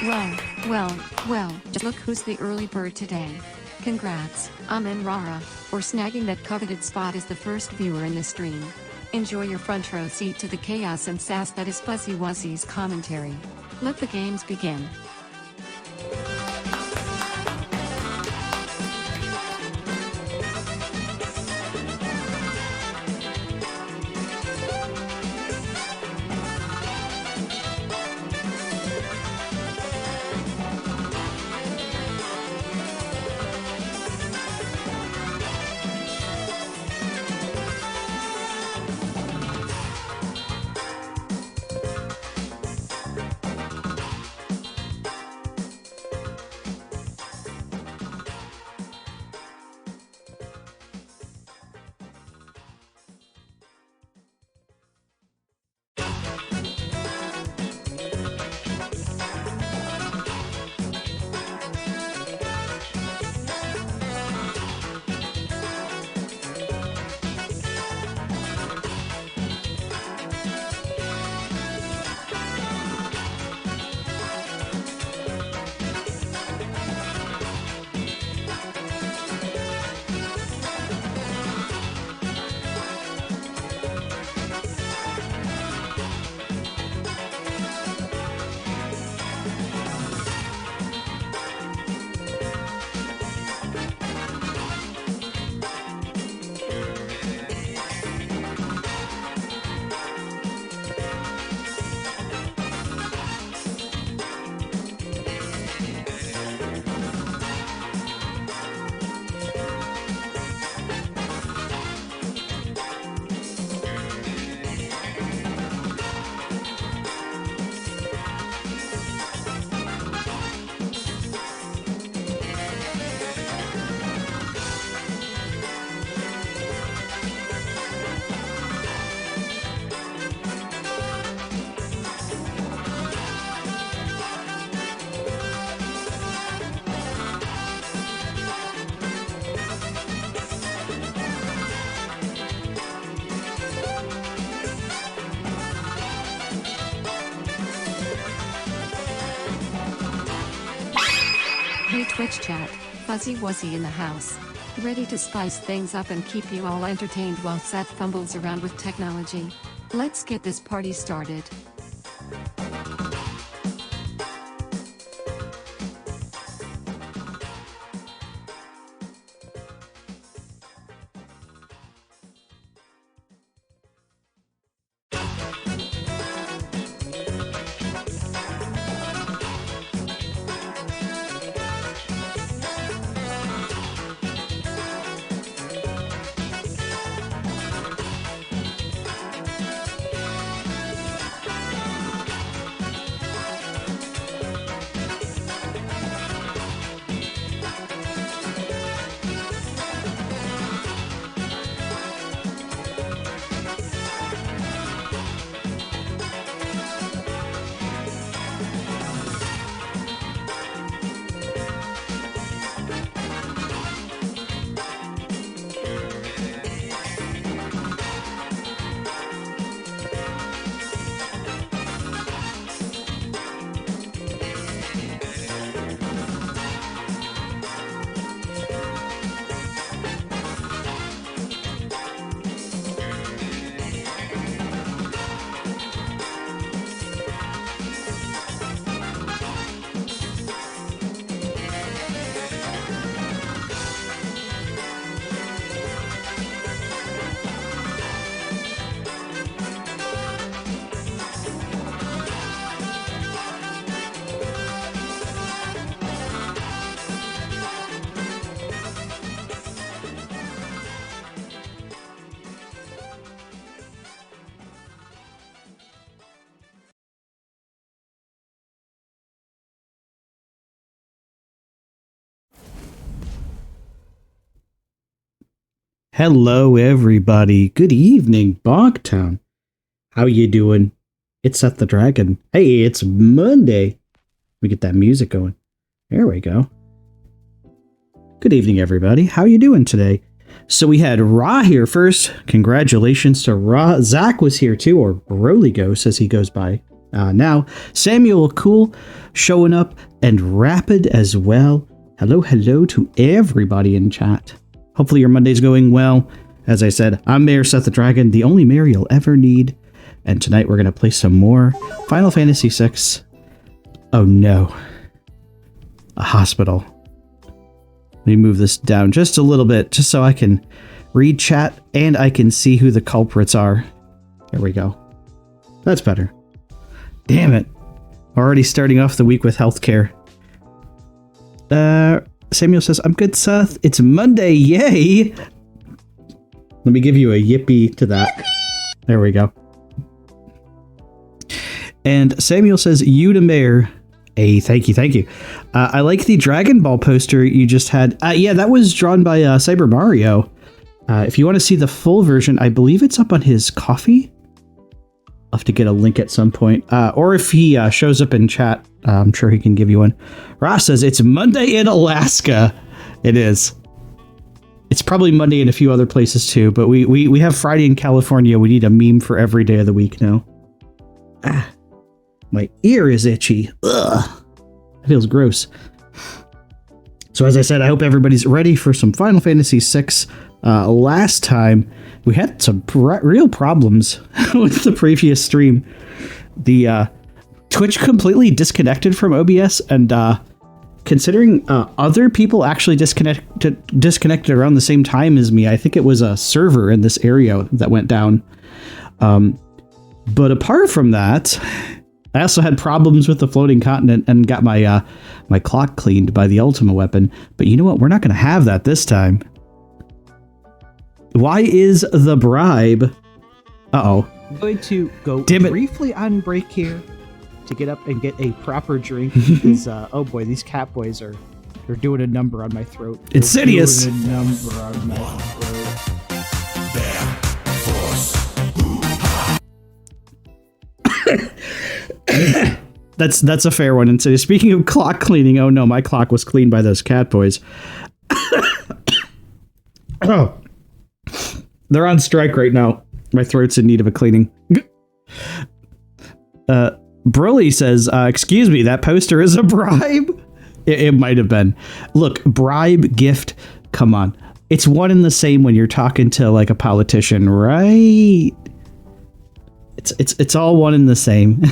Well, just look who's the early bird today. Congrats, Amin Rara, for snagging that coveted spot as the first viewer in the stream. Enjoy your front row seat to the chaos and sass that is Fuzzy Wuzzy's commentary. Let the games begin. Hey Twitch chat, Fuzzy Wuzzy in the house. Ready to spice things up and keep you all entertained while Seth fumbles around with technology? Let's get this party started. Hello, everybody. Good evening, Bogtown. How you doing? It's Seth the Dragon. Hey, it's Monday. We get that music going. There we go. Good evening, everybody. How you doing today? So we had Ra here first. Congratulations to Ra. Zach was here too, or Roligo, as he goes by. Now, Samuel Cool showing up, and Rapid as well. Hello to everybody in chat. Hopefully your Monday's going well. As I said, I'm Mayor Seth the Dragon, the only mayor you'll ever need. And tonight we're going to play some more Final Fantasy VI. Oh no. A hospital. Let me move this down just a little bit, just so I can read chat and I can see who the culprits are. There we go. That's better. Damn it. Already starting off the week with healthcare. Samuel says, I'm good, Seth. It's Monday. Yay. Let me give you a yippee to that. There we go. And Samuel says, you to mayor. Hey, thank you. I like the Dragon Ball poster you just had. Yeah, that was drawn by Cyber Mario. If you want to see the full version, I believe it's up on his coffee. I'll have to get a link at some point. Or if he shows up in chat, I'm sure he can give you one. Ross says, it's Monday in Alaska. It is. It's probably Monday in a few other places too, but we have Friday in California. We need a meme for every day of the week now. My ear is itchy. Ugh. It feels gross. So as I said, I hope everybody's ready for some Final Fantasy VI. Last time, we had some real problems with the previous stream. The Twitch completely disconnected from OBS, and considering other people actually disconnected around the same time as me, I think it was a server in this area that went down. But apart from that, I also had problems with the floating continent and got my my clock cleaned by the Ultima Weapon. But you know what? We're not going to have that this time. Why is the bribe? Uh-oh. I'm going to go briefly on break here to get up and get a proper drink because, oh boy, these cat boys they're doing a number on my throat. Insidious. Doing a number on my throat. That's a fair one. And so speaking of clock cleaning, oh no, my clock was cleaned by those cat boys. Oh, they're on strike right now. My throat's in need of a cleaning. Broly says, excuse me, that poster is a bribe? It might have been. Look, bribe, gift, come on. It's one and the same when you're talking to like a politician, right? It's all one and the same.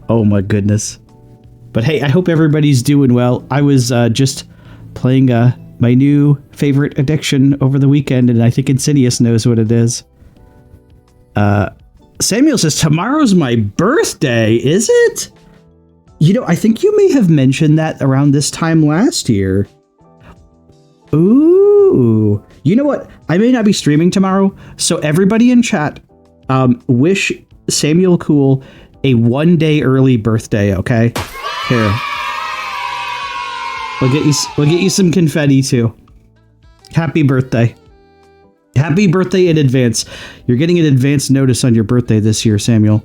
Oh my goodness. But hey, I hope everybody's doing well. I was just playing my new favorite addiction over the weekend, and I think Insidious knows what it is. Samuel says, tomorrow's my birthday, is it? You know, I think you may have mentioned that around this time last year. Ooh. You know what? I may not be streaming tomorrow, so everybody in chat, wish Samuel Cool a 1 day early birthday, okay? Here. We'll get you some confetti too. Happy birthday. Happy birthday in advance. You're getting an advance notice on your birthday this year, Samuel.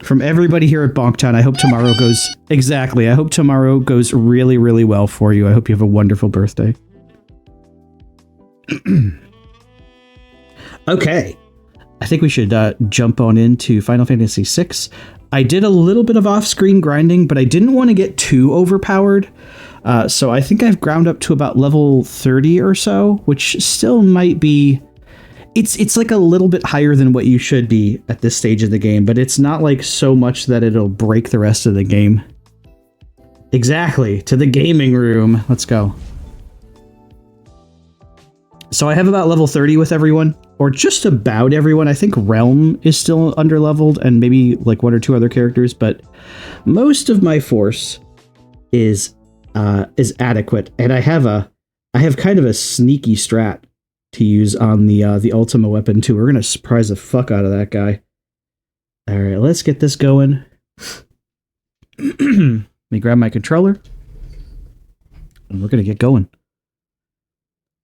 From everybody here at Bonktown, I hope tomorrow goes... Exactly. I hope tomorrow goes really, really well for you. I hope you have a wonderful birthday. Okay. I think we should jump on into Final Fantasy VI. I did a little bit of off-screen grinding, but I didn't want to get too overpowered. So I think I've ground up to about level 30 or so, which still might be... It's like a little bit higher than what you should be at this stage of the game, but it's not like so much that it'll break the rest of the game. Exactly, to the gaming room. Let's go. So I have about level 30 with everyone, or just about everyone. I think Realm is still underleveled, and maybe like one or two other characters, but most of my force is adequate, and I have kind of a sneaky strat to use on the Ultima Weapon too. We're gonna surprise the fuck out of that guy. All right, let's get this going. Let me grab my controller, and we're gonna get going.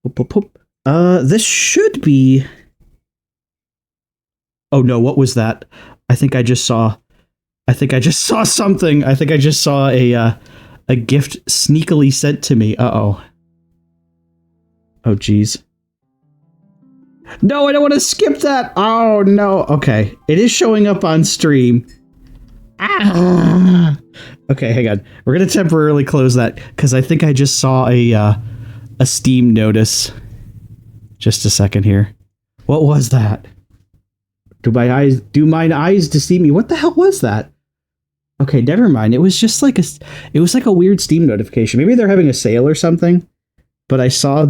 Whoop, whoop, whoop. This should be... Oh no, what was that? I think I just saw something. I think I just saw a gift sneakily sent to me. Uh-oh. Oh, geez. No, I don't want to skip that. Oh, no. Okay. It is showing up on stream. Ah. Okay, hang on. We're going to temporarily close that because I think I just saw a Steam notice. Just a second here. What was that? Do mine eyes deceive me? What the hell was that? Okay, never mind. It was just like a weird Steam notification. Maybe they're having a sale or something. But I saw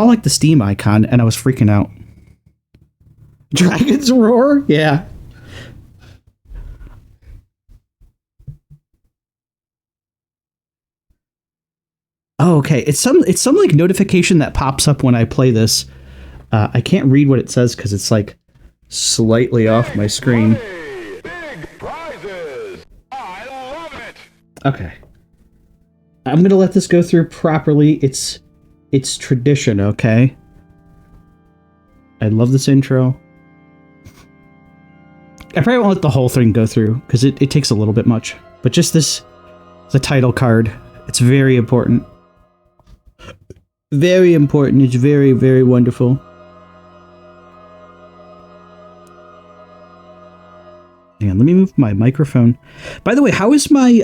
like the Steam icon and I was freaking out. Dragon's Roar? Yeah. Oh, okay. It's some like notification that pops up when I play this. I can't read what it says because it's like slightly off my screen. Big prizes. I love it. Okay. I'm gonna let this go through properly. It's tradition, okay? I love this intro. I probably won't let the whole thing go through because it takes a little bit much. But just the title card. It's very important. Very important. It's very, very wonderful. Hang on, let me move my microphone. By the way, how is my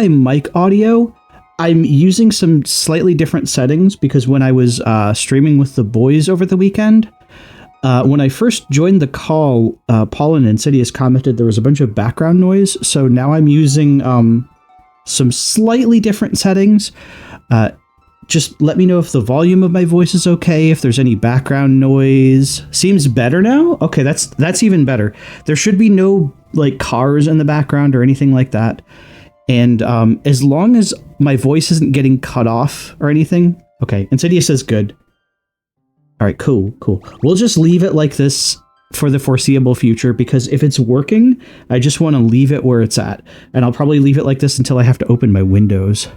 mic audio? I'm using some slightly different settings because when I was streaming with the boys over the weekend, when I first joined the call, Paul and Insidious commented there was a bunch of background noise. So now I'm using some slightly different settings. Just let me know if the volume of my voice is okay, if there's any background noise. Seems better now? Okay, that's even better. There should be no like cars in the background or anything like that. And as long as my voice isn't getting cut off or anything. Okay, Insidious says good. All right, cool. We'll just leave it like this for the foreseeable future because if it's working, I just want to leave it where it's at. And I'll probably leave it like this until I have to open my windows.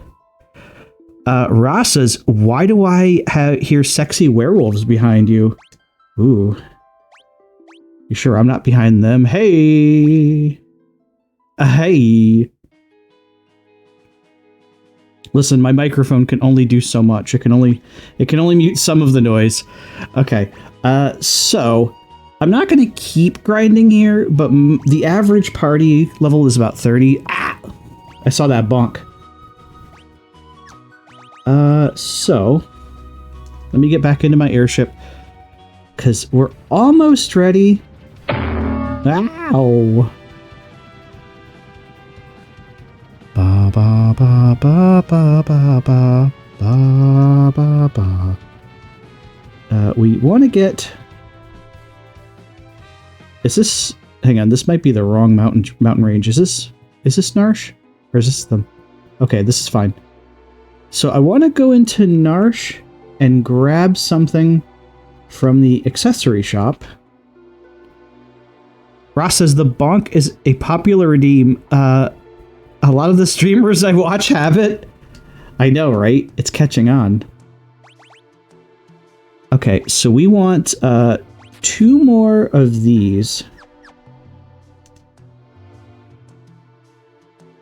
Ross says, why do I hear sexy werewolves behind you? Ooh. You sure I'm not behind them? Hey. Hey. Listen, my microphone can only do so much. It can only mute some of the noise. Okay. So I'm not going to keep grinding here, but the average party level is about 30. Ah! I saw that bonk. So let me get back into my airship because we're almost ready. Ow. Ba ba ba ba ba ba ba ba ba ba. We want to get. Is this? Hang on. This might be the wrong mountain range. Is this Narsh, or is this them? Okay, this is fine. So I want to go into Narsh and grab something from the accessory shop. Ross says the bonk is a popular redeem. A lot of the streamers I watch have it. I know, right? It's catching on. Okay, so we want 2 more of these.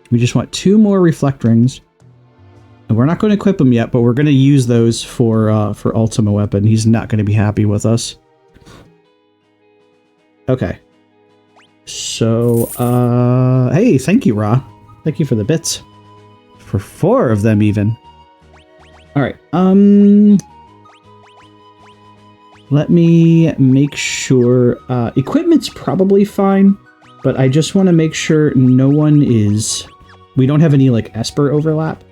We just want 2 more reflect rings. And we're not going to equip them yet, but we're going to use those for Ultima Weapon. He's not going to be happy with us. Okay. So, hey, thank you, Ra. Thank you for the bits. For 4 of them, even. Alright, let me make sure... equipment's probably fine, but I just want to make sure no one is... We don't have any, like, Esper overlap.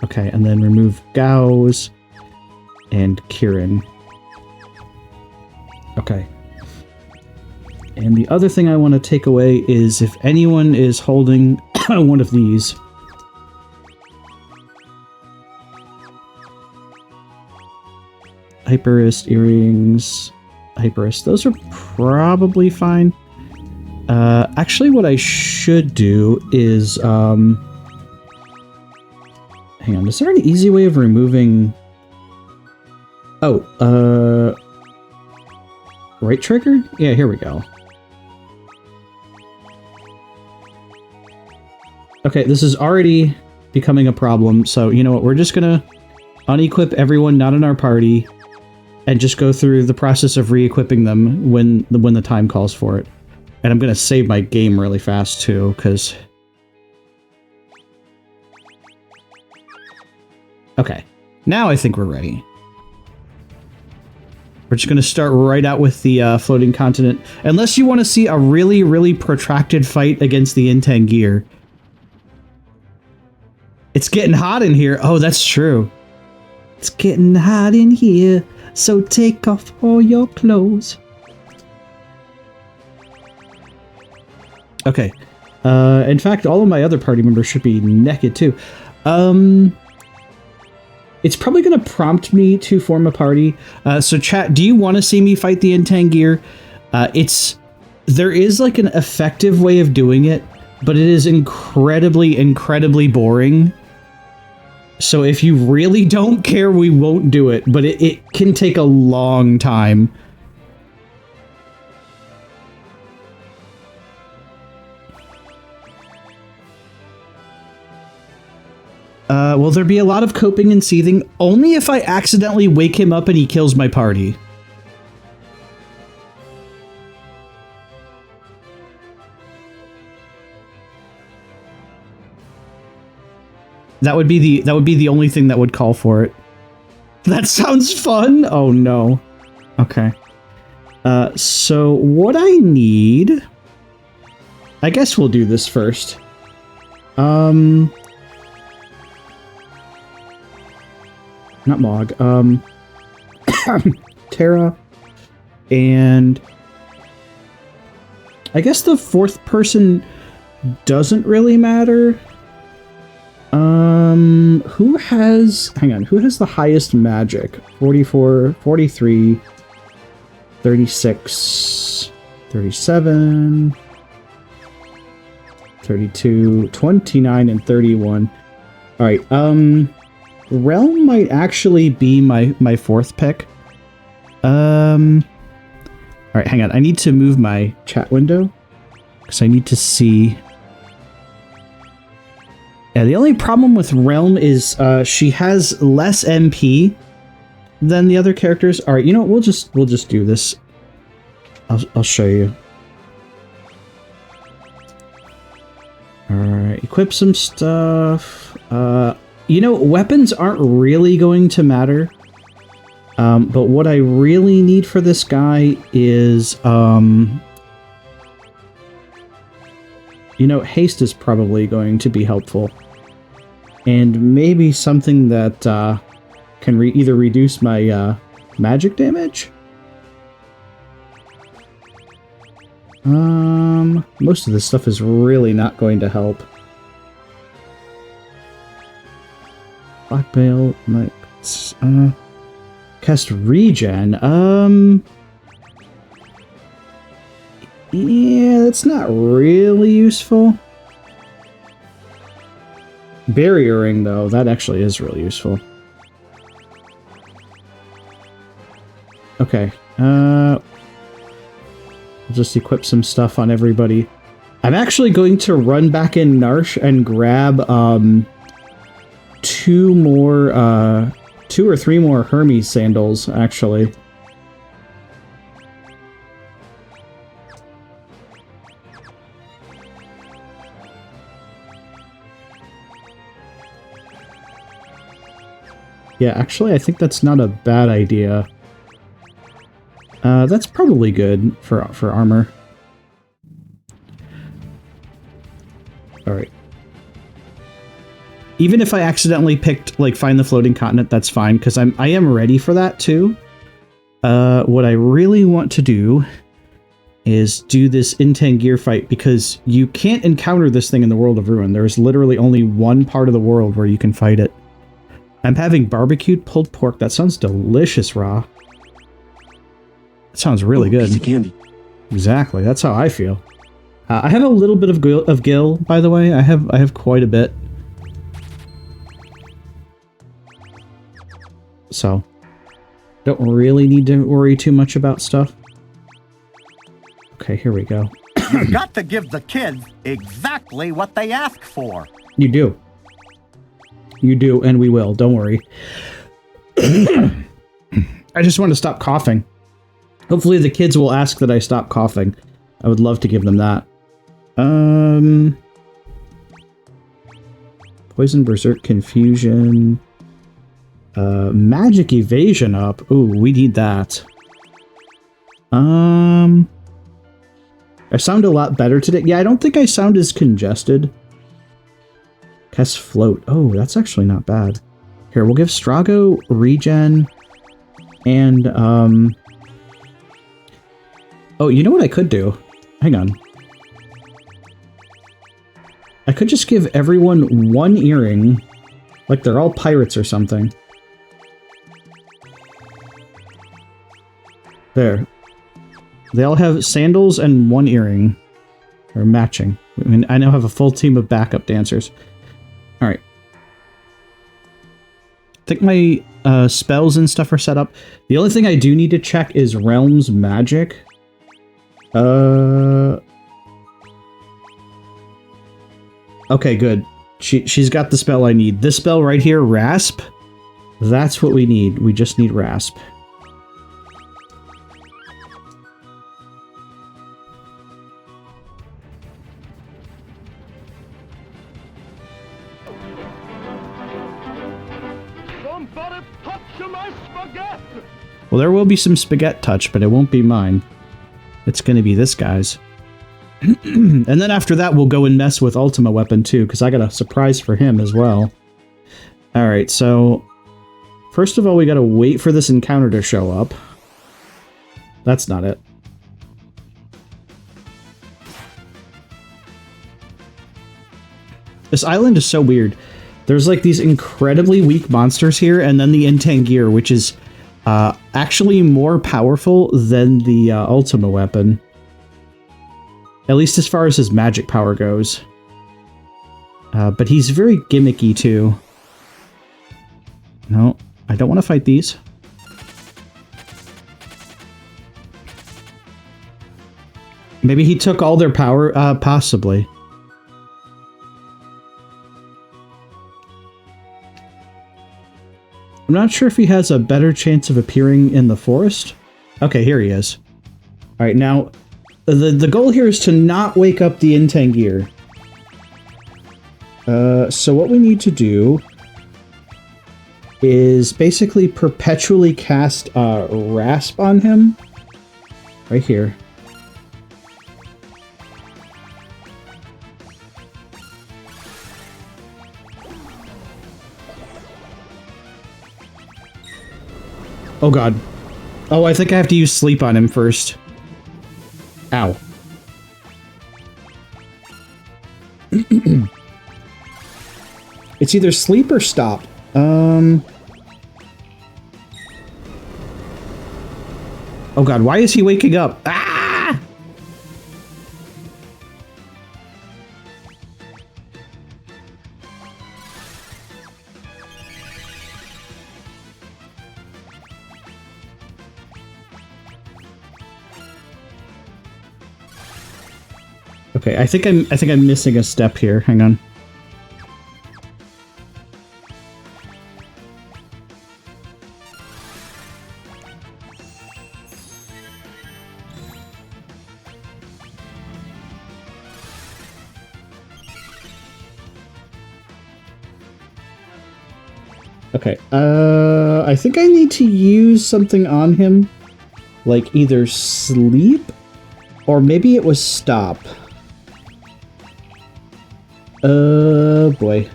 Okay, and then remove Gauss and Kieran. Okay. And the other thing I want to take away is if anyone is holding one of these. Hyperist, earrings, Hyperist. Those are probably fine. Actually, what I should do is... Hang on, is there an easy way of removing... Oh, right trigger? Yeah, here we go. Okay, this is already becoming a problem. So, you know what? We're just gonna unequip everyone not in our party and just go through the process of re-equipping them when the time calls for it. And I'm gonna save my game really fast too, because... Okay. Now I think we're ready. We're just going to start right out with the floating continent. Unless you want to see a really, really protracted fight against the Intangir. It's getting hot in here. Oh, that's true. It's getting hot in here, so take off all your clothes. Okay. In fact, all of my other party members should be naked too. It's probably going to prompt me to form a party. So chat, do you want to see me fight the Intangir? There is like an effective way of doing it, but it is incredibly, incredibly boring. So if you really don't care, we won't do it, but it can take a long time. Will there be a lot of coping and seething? Only if I accidentally wake him up and he kills my party. That would be the only thing that would call for it. That sounds fun. Oh no. Okay. So what I need, I guess we'll do this first. Not Mog, Terra, and I guess the fourth person doesn't really matter. Who has the highest magic? 44, 43, 36, 37, 32, 29, and 31. All right, Realm might actually be my fourth pick. All right, hang on. I need to move my chat window because I need to see. Yeah, the only problem with Realm is she has less MP than the other characters. All right, you know what? We'll just do this. I'll show you. All right, equip some stuff. You know, weapons aren't really going to matter. But what I really need for this guy is, you know, haste is probably going to be helpful. And maybe something that can either reduce my magic damage? Most of this stuff is really not going to help. Black Veil, like, cast regen. Yeah, that's not really useful. Barriering, though, that actually is really useful. Okay, I'll just equip some stuff on everybody. I'm actually going to run back in Narsh and grab, two or three more Hermes sandals, actually. Yeah, actually, I think that's not a bad idea. That's probably good for armor. Alright. Even if I accidentally picked, like, find the floating continent, that's fine, because I am ready for that, too. What I really want to do is do this Intangir fight, because you can't encounter this thing in the World of Ruin. There's literally only one part of the world where you can fight it. I'm having barbecued pulled pork. That sounds delicious, raw. That sounds really good. Piece of candy. Exactly, that's how I feel. I have a little bit of gil, by the way. I have quite a bit. So, don't really need to worry too much about stuff. Okay, here we go. You got to give the kids exactly what they ask for. You do. You do, and we will. Don't worry. I just want to stop coughing. Hopefully the kids will ask that I stop coughing. I would love to give them that. Poison, Berserk, Confusion. Magic Evasion up. Ooh, we need that. I sound a lot better today. Yeah, I don't think I sound as congested. Cast Float. Oh, that's actually not bad. Here, we'll give Strago regen and, oh, you know what I could do? Hang on. I could just give everyone one earring, like they're all pirates or something. There. They all have sandals and one earring. Or matching. I mean, I now have a full team of backup dancers. Alright. I think my spells and stuff are set up. The only thing I do need to check is Realms Magic. Okay, good. She's got the spell I need. This spell right here, Rasp. That's what we need. We just need Rasp. Somebody touch my spaghetti! Well, there will be some spaghetti touch, but it won't be mine. It's going to be this guy's. And then after that, we'll go and mess with Ultima Weapon too, because I got a surprise for him as well. Alright, so... First of all, we gotta wait for this encounter to show up. That's not it. This island is so weird. There's like these incredibly weak monsters here, and then the Intangir, which is actually more powerful than the Ultima Weapon. At least as far as his magic power goes. But he's very gimmicky too. No, I don't want to fight these. Maybe he took all their power, possibly. I'm not sure if he has a better chance of appearing in the forest. Okay, here he is. Alright, now, the goal here is to not wake up the Intangir. So what we need to do is basically perpetually cast Rasp on him. Right here. Oh god. Oh, I think I have to use sleep on him first. Ow. It's either sleep or stop. Oh god, why is he waking up? Ah! Okay, I think I'm missing a step here. Hang on. Okay, I think I need to use something on him, like either sleep, or maybe it was stop. Boy.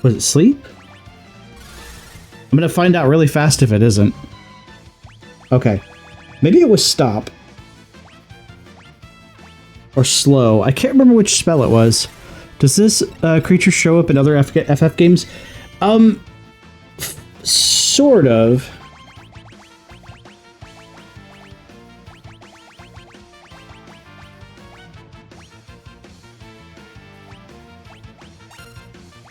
Was it sleep? I'm gonna find out really fast if it isn't. Okay. Maybe it was stop. Or slow. I can't remember which spell it was. Does this creature show up in other FF games? Sort of.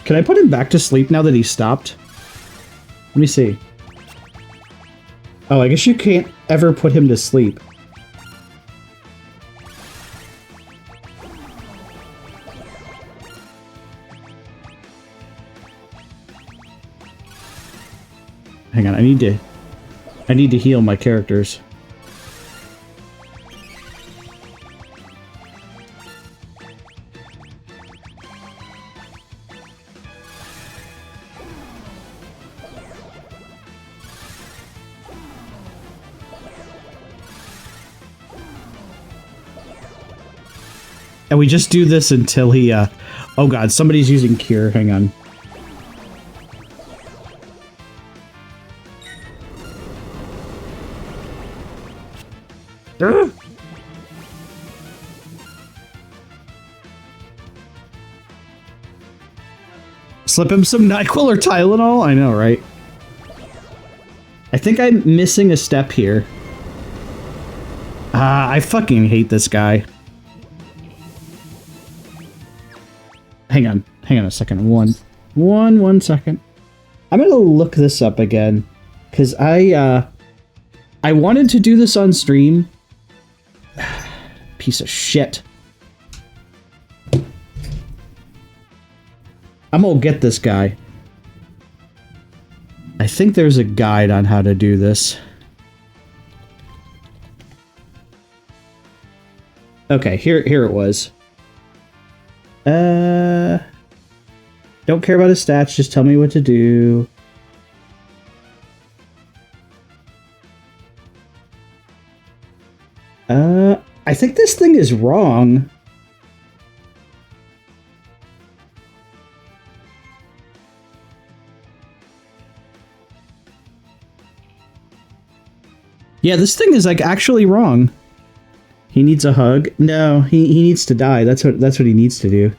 Can I put him back to sleep now that he's stopped? Let me see. Oh, I guess you can't ever put him to sleep. Hang on, I need to heal my characters. And we just do this until he, oh god, somebody's using cure, hang on. Slip him some NyQuil or Tylenol? I know, right? I think I'm missing a step here. I fucking hate this guy. Hang on a second. One second. I'm gonna look this up again, because I wanted to do this on stream. Piece of shit. I'm gonna get this guy. I think there's a guide on how to do this. Okay, here it was. Don't care about his stats, just tell me what to do. I think this thing is wrong. Yeah, this thing is like actually wrong. He needs a hug. No, he needs to die. That's what he needs to do.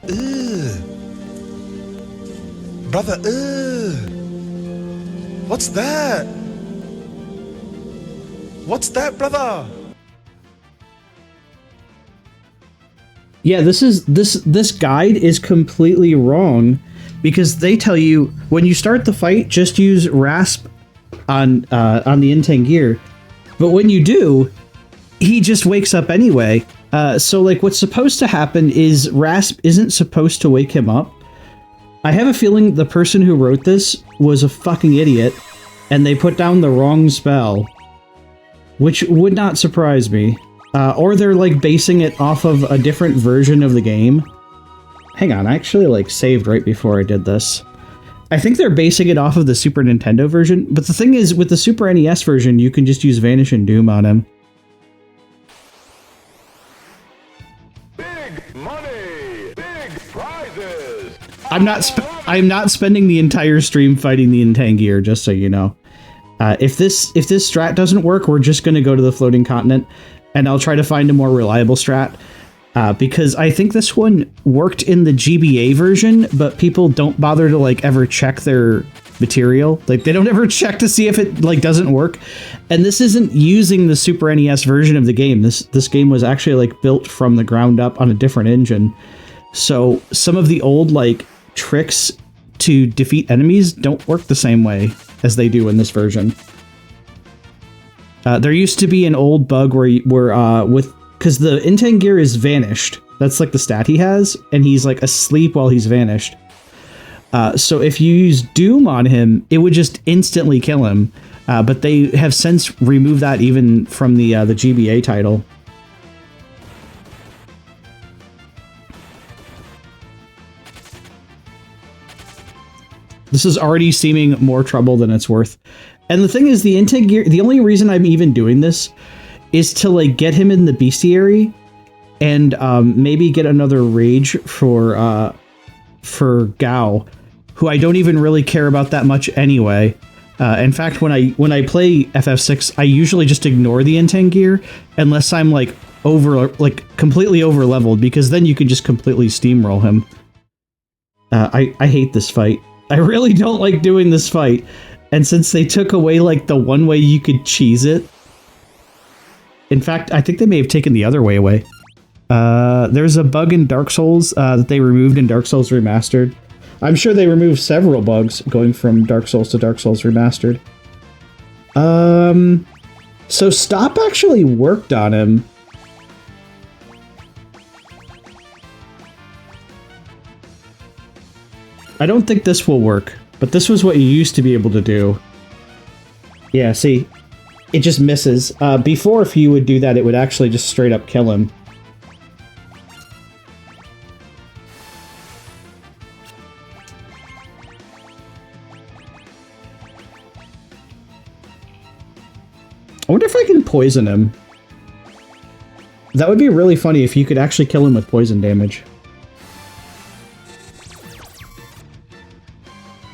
Brother, what's that? What's that, brother? Yeah, this guide is completely wrong, because they tell you when you start the fight, just use Rasp on the Intangir. But when you do, he just wakes up anyway. So like what's supposed to happen is Rasp isn't supposed to wake him up. I have a feeling the person who wrote this was a fucking idiot, and they put down the wrong spell, which would not surprise me. Or they're like basing it off of a different version of the game. Hang on, I actually like saved right before I did this. I think they're basing it off of the Super Nintendo version, but the thing is, with the Super NES version, you can just use Vanish and Doom on him. Big money, big prizes. I'm not spending the entire stream fighting the Intangir, just so you know. If this strat doesn't work, we're just gonna go to the floating continent, and I'll try to find a more reliable strat. Because I think this one worked in the GBA version, but people don't bother to like ever check their material. Like they don't ever check to see if it like doesn't work. And this isn't using the Super NES version of the game. This game was actually like built from the ground up on a different engine. So some of the old like tricks to defeat enemies don't work the same way as they do in this version. There used to be an old bug where because the Intangir is vanished. That's like the stat he has, and he's like asleep while he's vanished. So if you use Doom on him, it would just instantly kill him. But they have since removed that even from the GBA title. This is already seeming more trouble than it's worth. And the thing is, the Intangir, the only reason I'm even doing this is to like get him in the bestiary and maybe get another rage for Gao, who I don't even really care about that much anyway. In fact, when I play FF6, I usually just ignore the Intangir unless I'm like completely over leveled, because then you can just completely steamroll him. I hate this fight. I really don't like doing this fight. And since they took away like the one way you could cheese it, in fact, I think they may have taken the other way away. There's a bug in Dark Souls that they removed in Dark Souls Remastered. I'm sure they removed several bugs going from Dark Souls to Dark Souls Remastered. So Stop actually worked on him. I don't think this will work, but this was what you used to be able to do. Yeah, see, it just misses. Before, if you would do that, it would actually just straight up kill him. I wonder if I can poison him. That would be really funny if you could actually kill him with poison damage.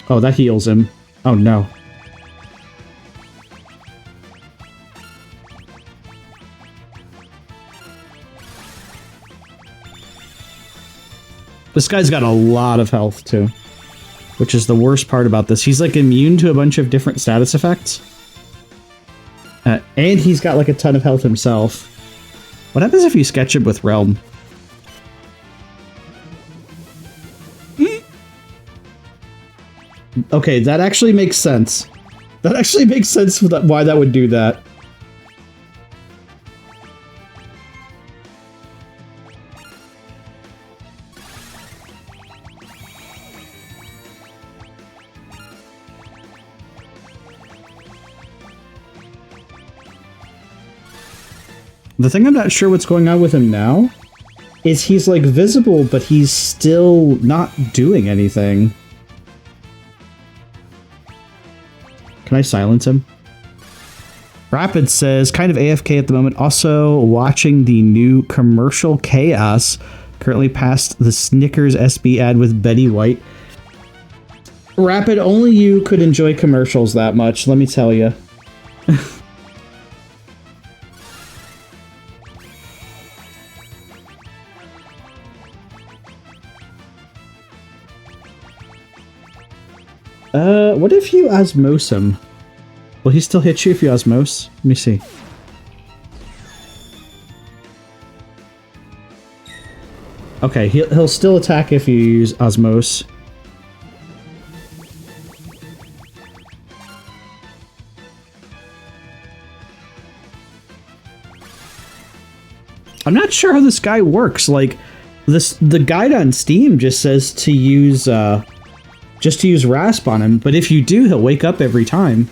Oh, that heals him. Oh, no. This guy's got a lot of health, too. Which is the worst part about this. He's, like, immune to a bunch of different status effects. And he's got, like, a ton of health himself. What happens if you sketch him with Realm? Okay, that actually makes sense. That actually makes sense for that, why that would do that. The thing I'm not sure what's going on with him now is he's like visible, but he's still not doing anything. Can I silence him? Rapid says, kind of AFK at the moment. Also watching the new commercial chaos. Currently past the Snickers SB ad with Betty White. Rapid, only you could enjoy commercials that much, let me tell you. What if you osmose him? Will he still hit you if you osmose? Let me see. Okay, he'll still attack if you use osmose. I'm not sure how this guy works. Like, the guide on Steam just says to use, just to use Rasp on him, but if you do, he'll wake up every time.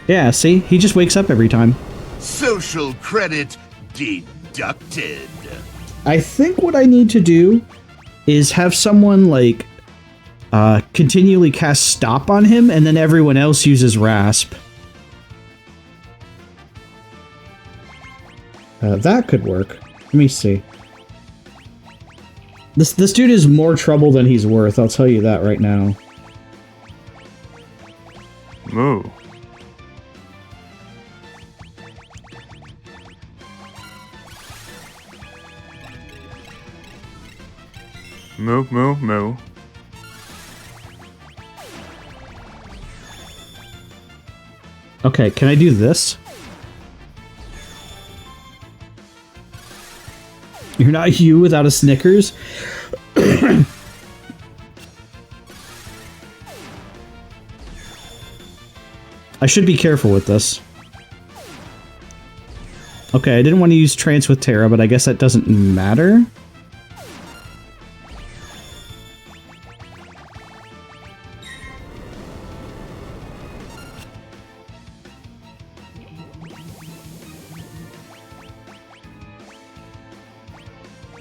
Yeah, see? He just wakes up every time. Social credit deducted. I think what I need to do is have someone, like, continually cast Stop on him, and then everyone else uses Rasp. That could work. Let me see. This dude is more trouble than he's worth, I'll tell you that right now. Moo. Moo, moo, moo. Okay, can I do this? You're not you without a Snickers? I should be careful with this. Okay, I didn't want to use Trance with Terra, but I guess that doesn't matter.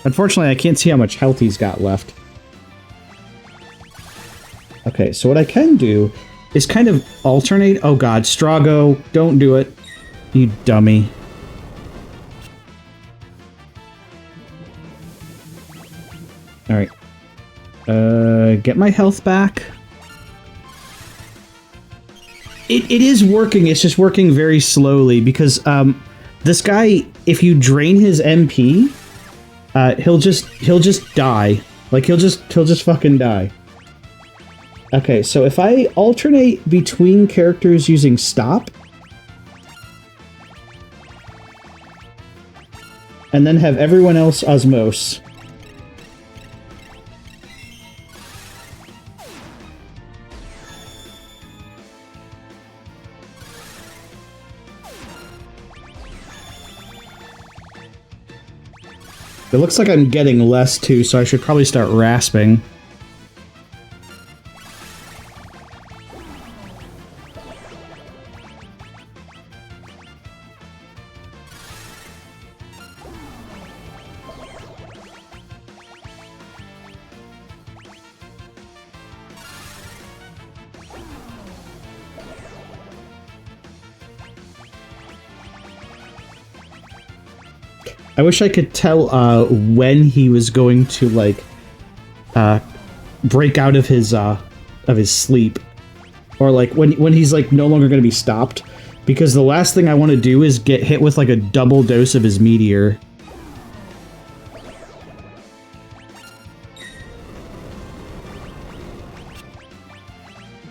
Unfortunately, I can't see how much health he's got left. Okay, so what I can do is kind of alternate. Oh god, Strago, don't do it. You dummy. Alright. Get my health back. It is working, it's just working very slowly because, this guy, if you drain his MP, he'll just die. Like, he'll just fucking die. Okay, so if I alternate between characters using Stop, and then have everyone else osmose. It looks like I'm getting less too, so I should probably start rasping. I wish I could tell when he was going to like break out of his sleep, or like when he's like no longer going to be stopped, because the last thing I want to do is get hit with like a double dose of his meteor.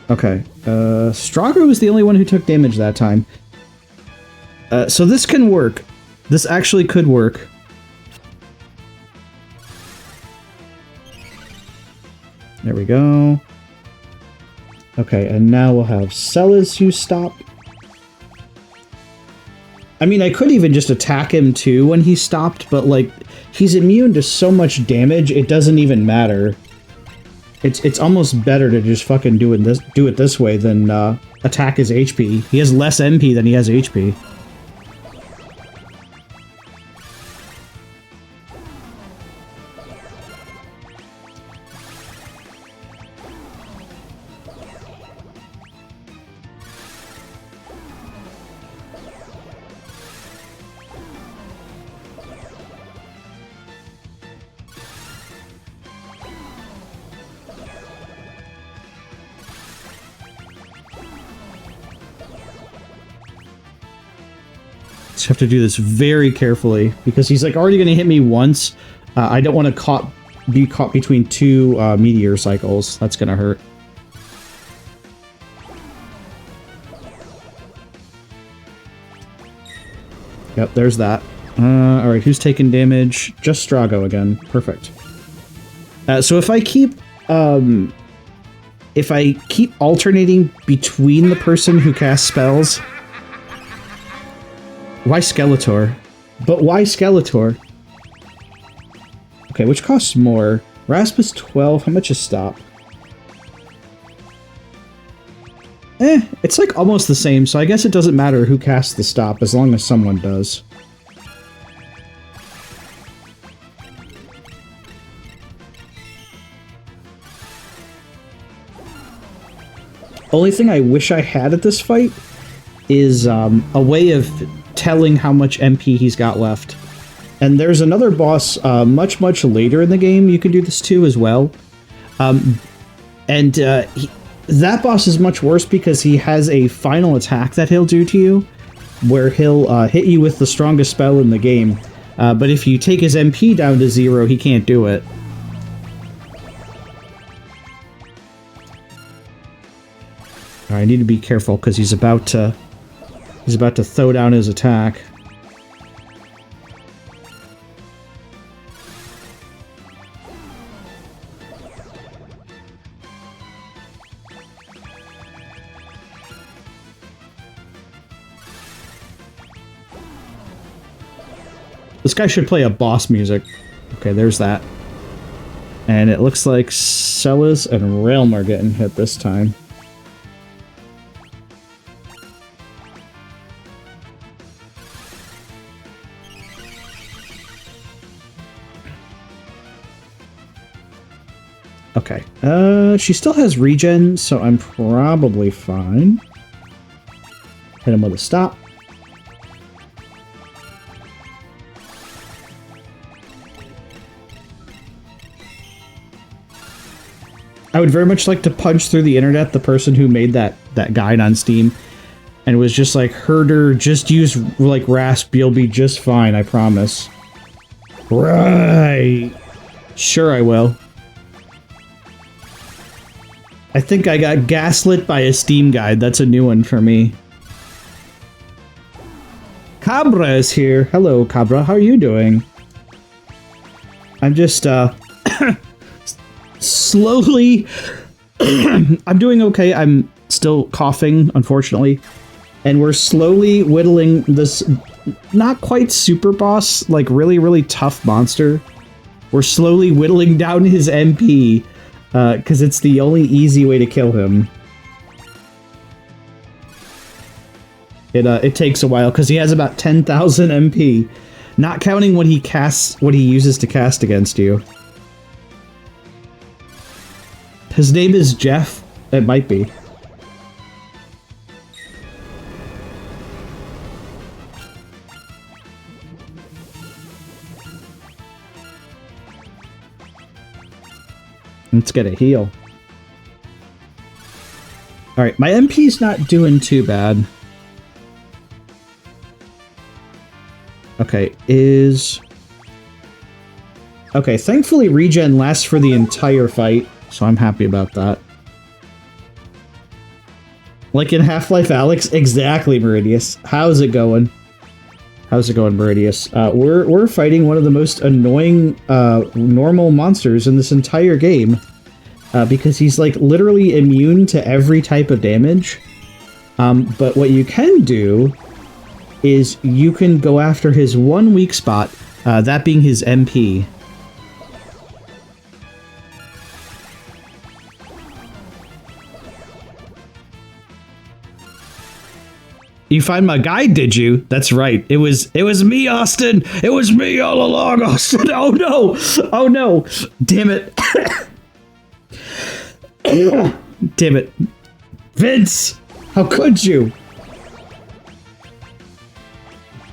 Okay, Strago is the only one who took damage that time. So this can work. This actually could work. There we go. Okay, and now we'll have Celas who stop. I mean, I could even just attack him too when he stopped, but like, he's immune to so much damage, it doesn't even matter. It's almost better to just fucking do it this way than attack his HP. He has less MP than he has HP. Just have to do this very carefully because he's like already going to hit me once. I don't want to be caught between two meteor cycles. That's going to hurt. Yep, there's that. Alright, who's taking damage? Just Strago again. Perfect. So if I keep alternating between the person who casts spells... Why Skeletor? But why Skeletor? Okay, which costs more? Rasp is 12. How much is Stop? It's like almost the same, so I guess it doesn't matter who casts the Stop as long as someone does. Only thing I wish I had at this fight is a way of telling how much MP he's got left. And there's another boss much later in the game you can do this to as well. That boss is much worse because he has a final attack that he'll do to you, where he'll hit you with the strongest spell in the game. But if you take his MP down to 0, he can't do it. I need to be careful because he's about to throw down his attack. This guy should play a boss music. Okay, there's that. And it looks like Celas and Realm are getting hit this time. Okay, she still has regen, so I'm probably fine. Hit him with a stop. I would very much like to punch through the internet the person who made that guide on Steam and was just like, Herder, just use like Rasp, you'll be just fine, I promise. Right. Sure I will. I think I got gaslit by a Steam guide. That's a new one for me. Cabra is here. Hello, Cabra. How are you doing? I'm just, slowly... I'm doing okay. I'm still coughing, unfortunately. And we're slowly whittling this not quite super boss, like really tough monster. We're slowly whittling down his MP. Because it's the only easy way to kill him. It takes a while because he has about 10,000 MP, not counting what he uses to cast against you. His name is Jeff. It might be. Let's get a heal. Alright, my MP's not doing too bad. Okay, Okay, thankfully regen lasts for the entire fight, so I'm happy about that. Like in Half-Life Alyx? Exactly, Meridius. How's it going? How's it going, Meridius? We're fighting one of the most annoying normal monsters in this entire game. Because he's like literally immune to every type of damage. But what you can do is you can go after his one weak spot, that being his MP. You find my guide, did you? That's right. It was me, Austin. It was me all along, Austin. Oh no. Oh no. Damn it. Damn it. Vince, how could you?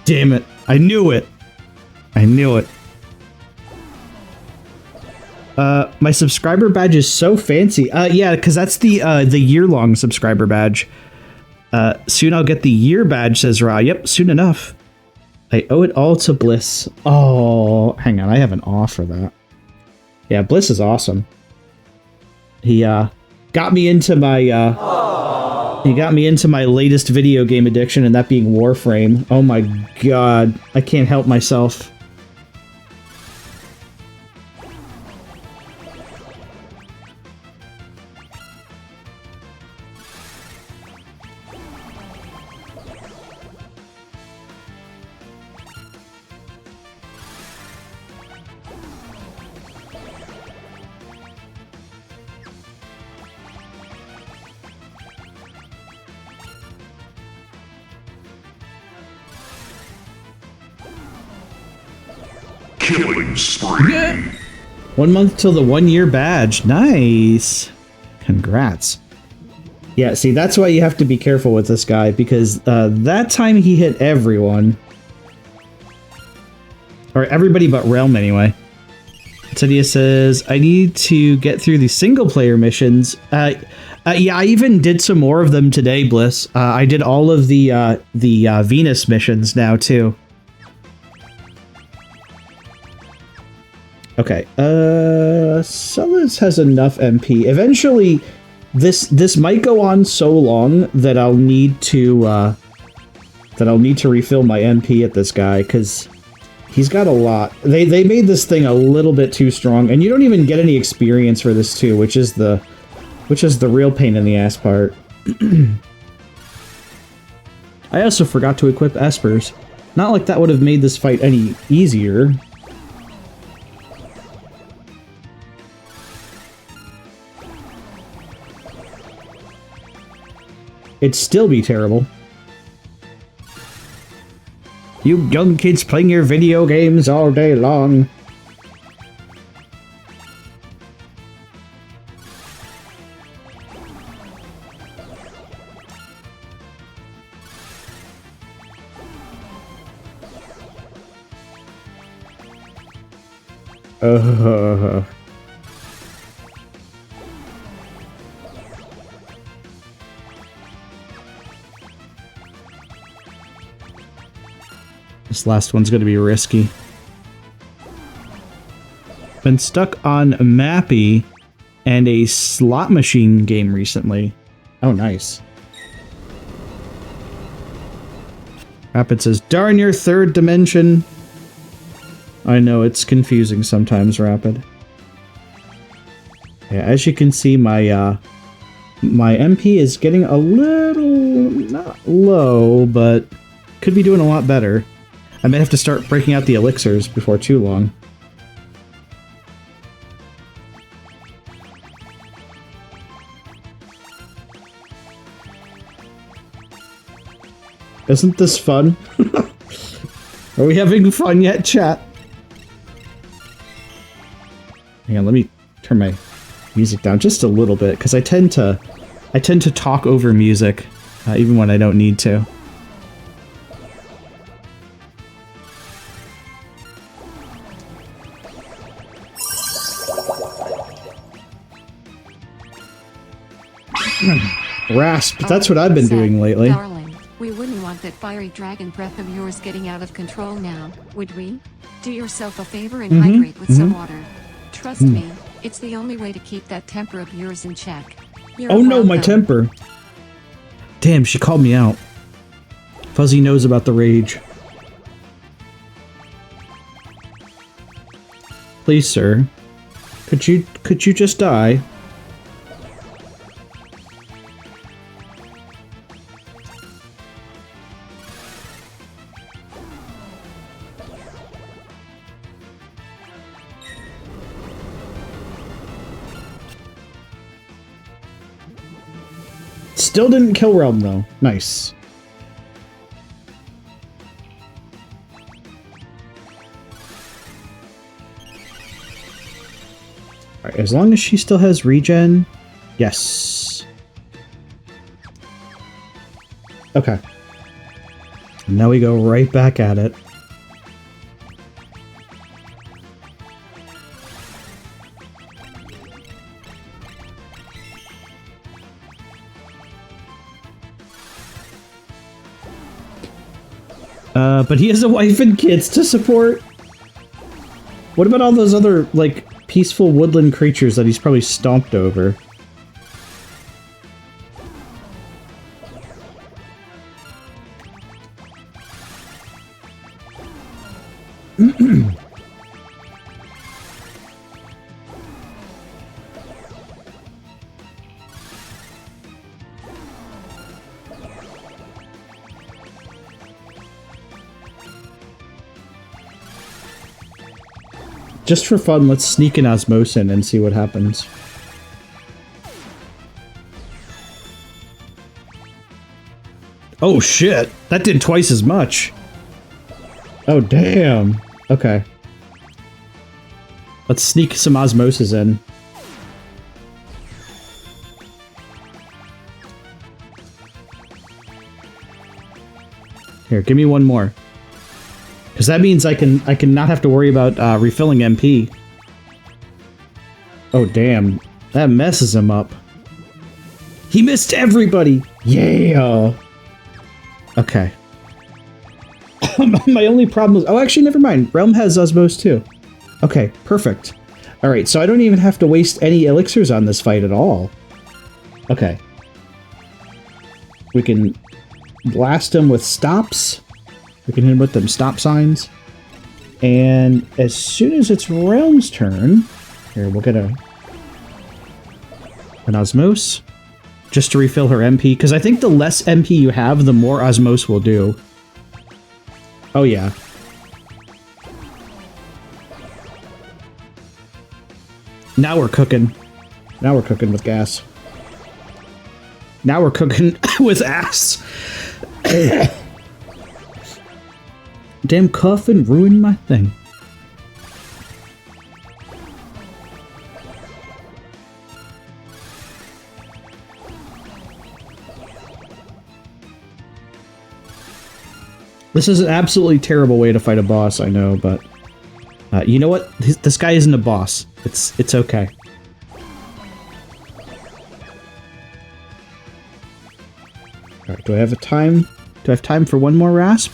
Damn it. I knew it. I knew it. My subscriber badge is so fancy. Yeah, because that's the year-long subscriber badge. Soon I'll get the year badge, says Ra. Yep, soon enough. I owe it all to Bliss. Oh, hang on, I have an awe for that. Yeah, Bliss is awesome. He got me into my latest video game addiction, and that being Warframe. Oh my god, I can't help myself. Killing spree. 1 month till the 1 year badge. Nice. Congrats. Yeah, see, that's why you have to be careful with this guy, because that time he hit everyone. Or everybody but Realm, anyway. Tadia says, I need to get through the single-player missions. Yeah, I even did some more of them today, Bliss. I did all of the Venus missions now, too. Okay, Celes has enough MP. Eventually, this might go on so long that I'll need to refill my MP at this guy, because he's got a lot. They made this thing a little bit too strong, and you don't even get any experience for this too, which is the real pain in the ass part. I also forgot to equip Espers. Not like that would have made this fight any easier. It'd still be terrible. You young kids playing your video games all day long. This last one's going to be risky. Been stuck on Mappy and a slot machine game recently. Oh, nice. Rapid says, darn your third dimension. I know, it's confusing sometimes, Rapid. Yeah, as you can see, my MP is getting a little, not low, but could be doing a lot better. I may have to start breaking out the elixirs before too long. Isn't this fun? Are we having fun yet, chat? Hang on, let me turn my music down just a little bit, because I tend to talk over music, even when I don't need to. Rasp, that's what I've been doing lately. Darling, we wouldn't want that fiery dragon breath of yours getting out of control now, would we? Do yourself a favor and hydrate with some water. Trust me, it's the only way to keep that temper of yours in check. You're Oh no, my welcome. temper. Damn, she called me out. Fuzzy knows about the rage. Please, sir. Could you just die? Still didn't kill Realm though. Nice. Alright, as long as she still has regen. Yes. Okay. And now we go right back at it. But he has a wife and kids to support. What about all those other, like, peaceful woodland creatures that he's probably stomped over? Just for fun, let's sneak an Osmosin and see what happens. Oh shit! That did twice as much! Oh damn! Okay. Let's sneak some Osmosis in. Here, give me one more. Because that means I can not have to worry about refilling MP. Oh damn, that messes him up. He missed everybody. Yeah. Okay. My only problem is, oh actually never mind. Realm has Osmos too. Okay, perfect. All right, so I don't even have to waste any elixirs on this fight at all. Okay. We can blast him with stops. We can hit him with them stop signs. And as soon as it's Realm's turn, here, we'll get an Osmos just to refill her MP, because I think the less MP you have, the more Osmos will do. Oh yeah. Now we're cooking. Now we're cooking with gas. Now we're cooking with ass. Damn coffin ruined my thing. This is an absolutely terrible way to fight a boss, I know, but you know what? This guy isn't a boss. It's okay. All right, do I have a time? Do I have time for one more rasp?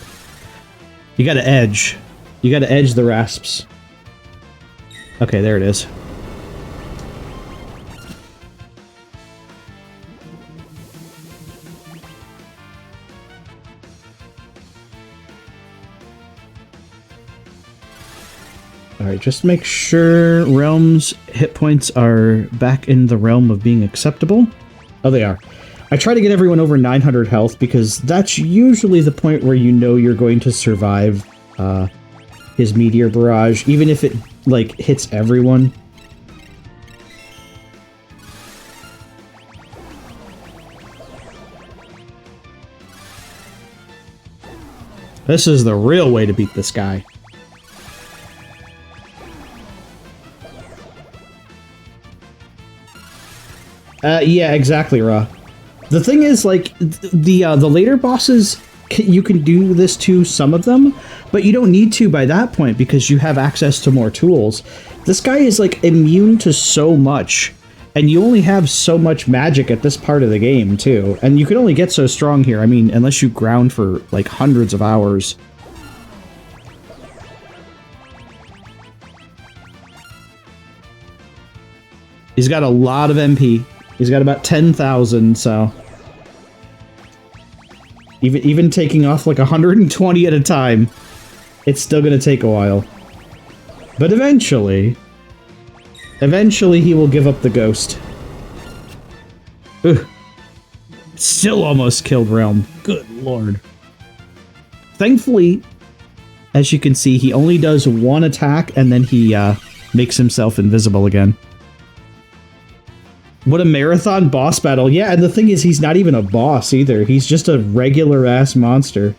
You gotta edge. You gotta edge the rasps. Okay, there it is. Alright, just make sure Realm's hit points are back in the realm of being acceptable. Oh, they are. I try to get everyone over 900 health because that's usually the point where you know you're going to survive his meteor barrage, even if it like hits everyone. This is the real way to beat this guy. Yeah, exactly, Ra. The thing is, like, the later bosses, you can do this to some of them, but you don't need to by that point because you have access to more tools. This guy is, like, immune to so much, And you only have so much magic at this part of the game, too. And you can only get so strong here. I mean, unless you ground for, like, hundreds of hours. He's got a lot of MP. He's got about 10,000, so... Even taking off, like, 120 at a time, it's still gonna take a while. But eventually... Eventually, he will give up the ghost. Ugh. Still almost killed Realm. Good lord. Thankfully, as you can see, he only does one attack, and then he makes himself invisible again. What a marathon boss battle. Yeah, and the thing is, he's not even a boss either. He's just a regular-ass monster.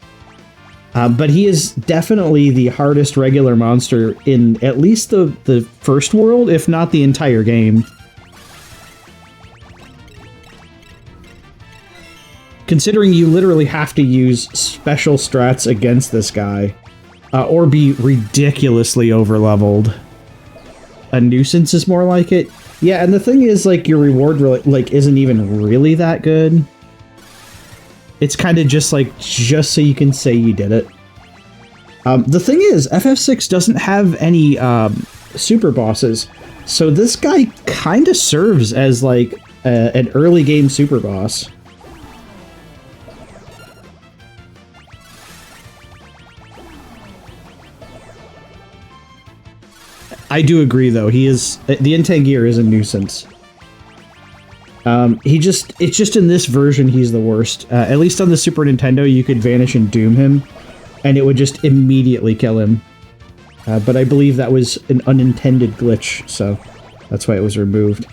But he is definitely the hardest regular monster in at least the first world, if not the entire game. Considering you literally have to use special strats against this guy, or be ridiculously overleveled. A nuisance is more like it. Yeah, and the thing is, like, your reward like isn't even really that good. It's kind of just like, just so you can say you did it. The thing is, FF6 doesn't have any super bosses, so this guy kind of serves as like an early game super boss. I do agree, though. The Intangir is a nuisance. It's just in this version he's the worst. At least on the Super Nintendo, you could vanish and doom him, and it would just immediately kill him. But I believe that was an unintended glitch, so that's why it was removed.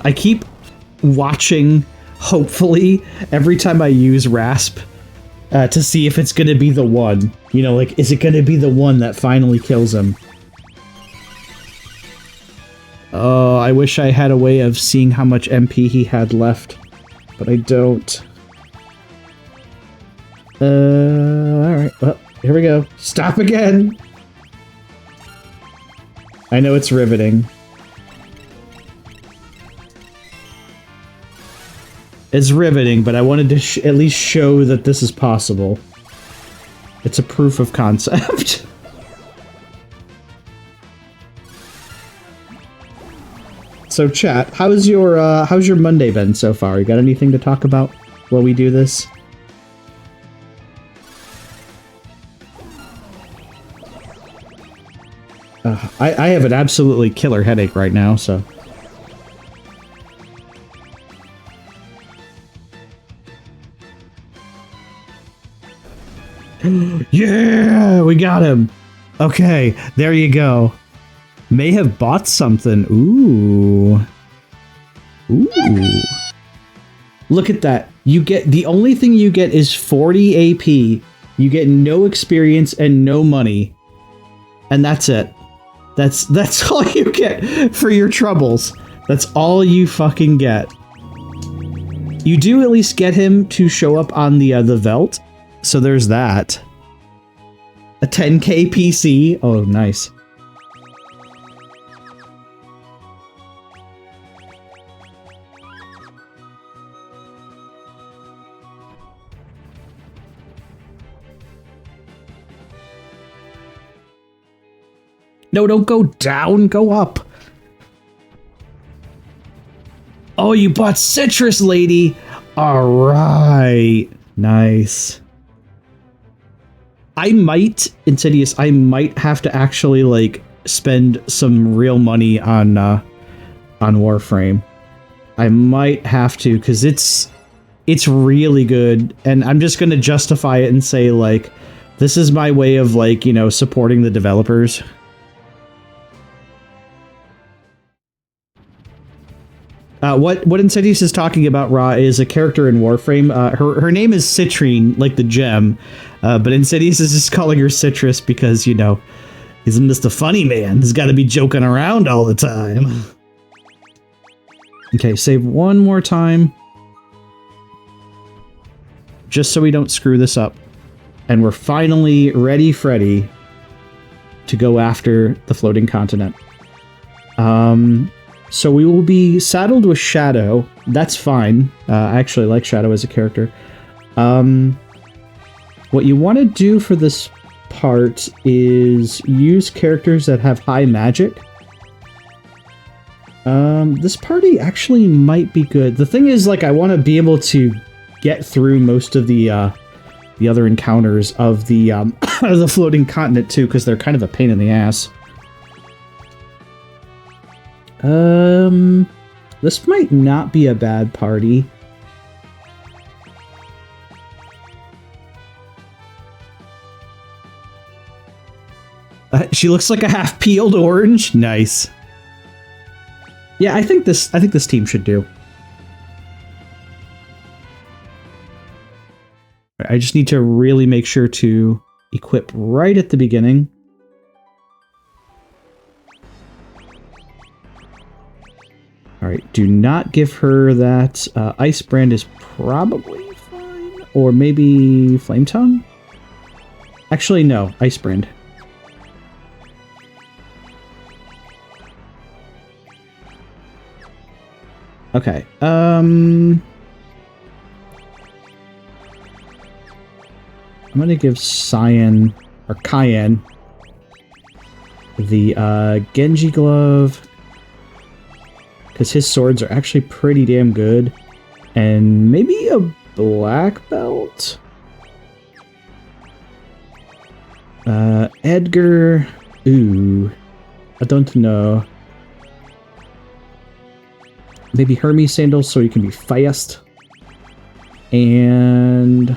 I keep watching, hopefully, every time I use Rasp, to see if it's gonna be the one. You know, like, is it gonna be the one that finally kills him? Oh, I wish I had a way of seeing how much MP he had left, but I don't. Alright, well, here we go. Stop again! I know it's riveting. It's riveting, but I wanted to at least show that this is possible. It's a proof of concept. So chat, how's your Monday been so far? You got anything to talk about while we do this? I have an absolutely killer headache right now, so... Yeah, we got him. Okay, there you go. May have bought something. Ooh. Ooh. Look at that. You get, the only thing you get is 40 AP. You get no experience and no money. And that's it. That's all you get for your troubles. That's all you fucking get. You do at least get him to show up on the Veldt. So there's that. A 10k PC. Oh, nice. No, don't go down, go up. Oh, you bought citrus, lady. All right. Nice. I might, Insidious, I might have to actually, like, spend some real money on Warframe. I might have to, because it's really good, and I'm just going to justify it and say, like, this is my way of, like, you know, supporting the developers. What Insidious is talking about, Ra, is a character in Warframe. Her name is Citrine, like the gem, but Insidious is just calling her Citrus because, you know, he's just a funny man. He's got to be joking around all the time. Okay, save one more time. Just so we don't screw this up. And we're finally ready, Freddy, to go after the floating continent. So we will be saddled with Shadow. That's fine. I actually like Shadow as a character. What you want to do for this part is use characters that have high magic. This party actually might be good. The thing is, like, I want to be able to get through most of the other encounters of the the floating continent too, because they're kind of a pain in the ass. This might not be a bad party. She looks like a half-peeled orange. Nice. Yeah, I think this team should do. I just need to really make sure to equip right at the beginning. Alright, do not give her that. Ice Brand is probably fine. Or maybe Flame Tongue? Actually, no. Ice Brand. Okay, I'm gonna give Cyan, or Cayenne, the Genji Glove, because his swords are actually pretty damn good, and maybe a black belt? Edgar, ooh, I don't know. Maybe Hermes sandals so he can be fast. And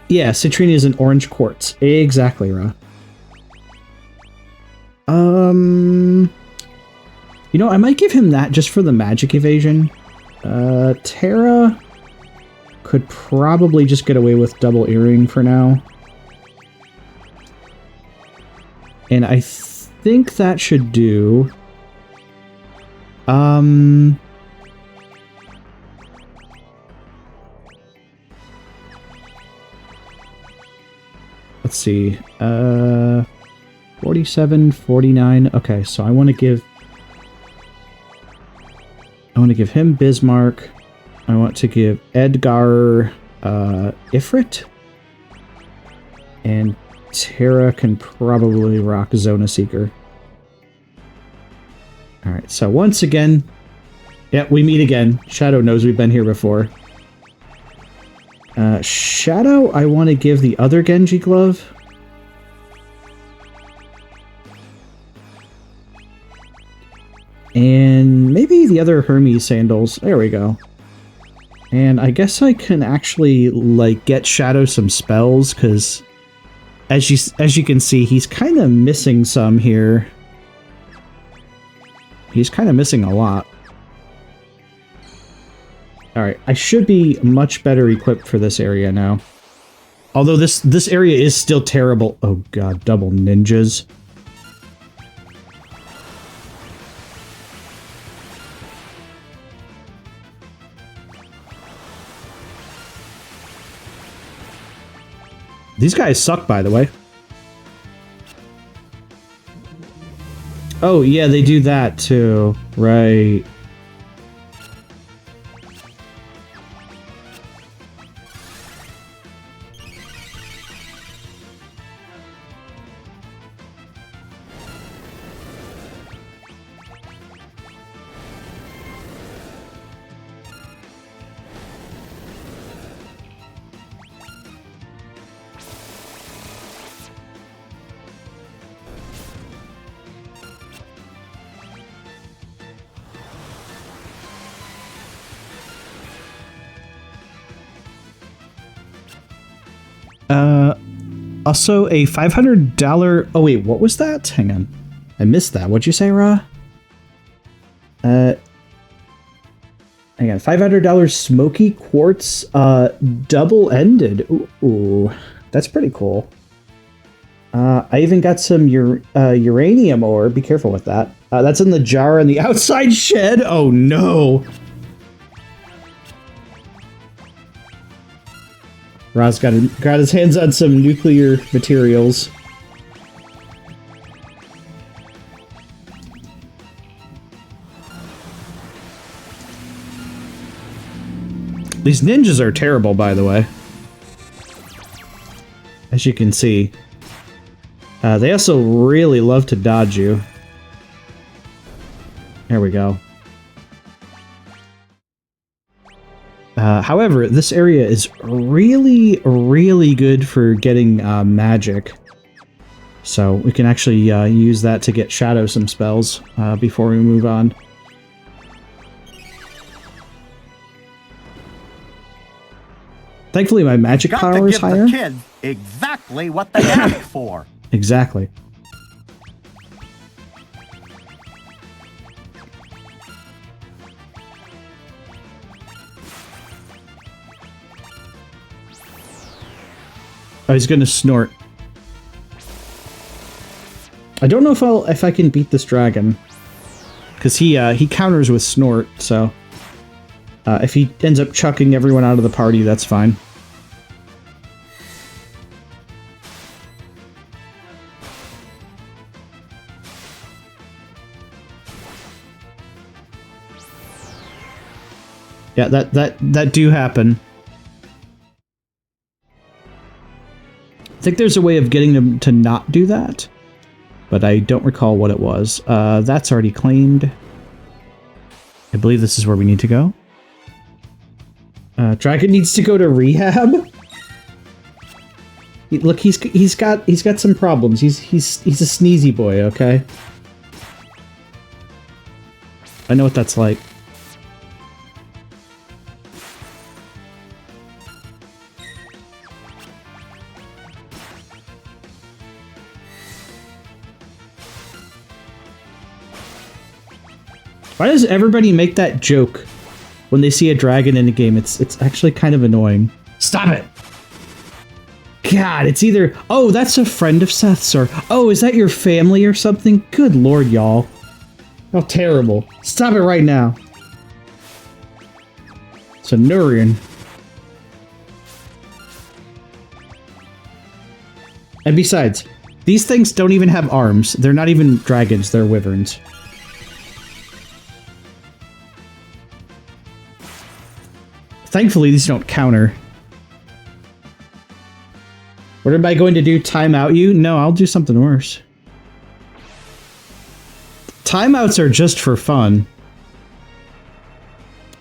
yeah, citrine is an orange quartz. Exactly, Ra. You know, I might give him that just for the magic evasion. Terra could probably just get away with double earring for now. And I think that should do. Let's see. 47, 49. Okay, so I want to give him Bismarck. I want to give Edgar Ifrit. And Terra can probably rock Zona Seeker. Alright, so once again... Yeah, we meet again. Shadow knows we've been here before. Shadow, I want to give the other Genji Glove. And maybe the other Hermes sandals. There we go. And I guess I can actually, like, get Shadow some spells, because as you can see, he's kind of missing some here. He's kind of missing a lot. Alright, I should be much better equipped for this area now. Although this area is still terrible. Oh god, double ninjas. These guys suck, by the way. Oh, yeah, they do that, too. Right. Also a $500... Oh wait, what was that? Hang on. I missed that. What'd you say, Ra? Hang on. $500 smoky quartz, double-ended. Ooh, that's pretty cool. I even got some uranium ore. Be careful with that. That's in the jar in the outside shed. Oh no! Roz got his hands on some nuclear materials. These ninjas are terrible, by the way. As you can see. They also really love to dodge you. There we go. However, this area is really, really good for getting magic. So we can actually use that to get Shadow some spells before we move on. Thankfully, my magic power is higher. The kids exactly what they asked for. Exactly. Oh, he's gonna snort. I don't know if I can beat this dragon, because he counters with snort. So if he ends up chucking everyone out of the party, that's fine. Yeah, that do happen. I think there's a way of getting them to not do that, but I don't recall what it was. That's already claimed. I believe this is where we need to go. Dragon needs to go to rehab. Look, he's got some problems. He's a sneezy boy. Okay, I know what that's like. Why does everybody make that joke when they see a dragon in a game? It's actually kind of annoying. Stop it! God, it's either, oh, that's a friend of Seth's, or, oh, is that your family or something? Good lord, y'all. How terrible. Stop it right now. It's a Nurian. And besides, these things don't even have arms. They're not even dragons, they're wyverns. Thankfully, these don't counter. What am I going to do? Time out you? No, I'll do something worse. Timeouts are just for fun.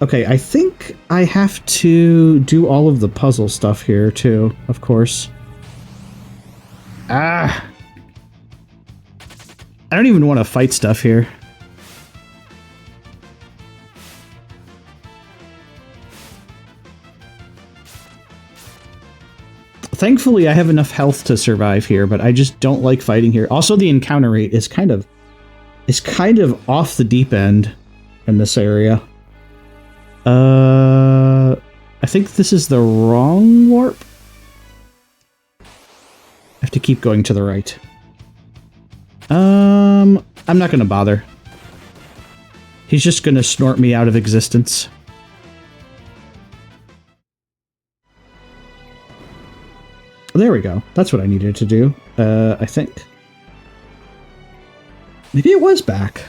Okay, I think I have to do all of the puzzle stuff here, too, of course. Ah! I don't even want to fight stuff here. Thankfully, I have enough health to survive here, but I just don't like fighting here. Also, the encounter rate is kind of off the deep end in this area. I think this is the wrong warp. I have to keep going to the right. I'm not gonna bother. He's just gonna snort me out of existence. There we go. That's what I needed to do, I think. Maybe it was back.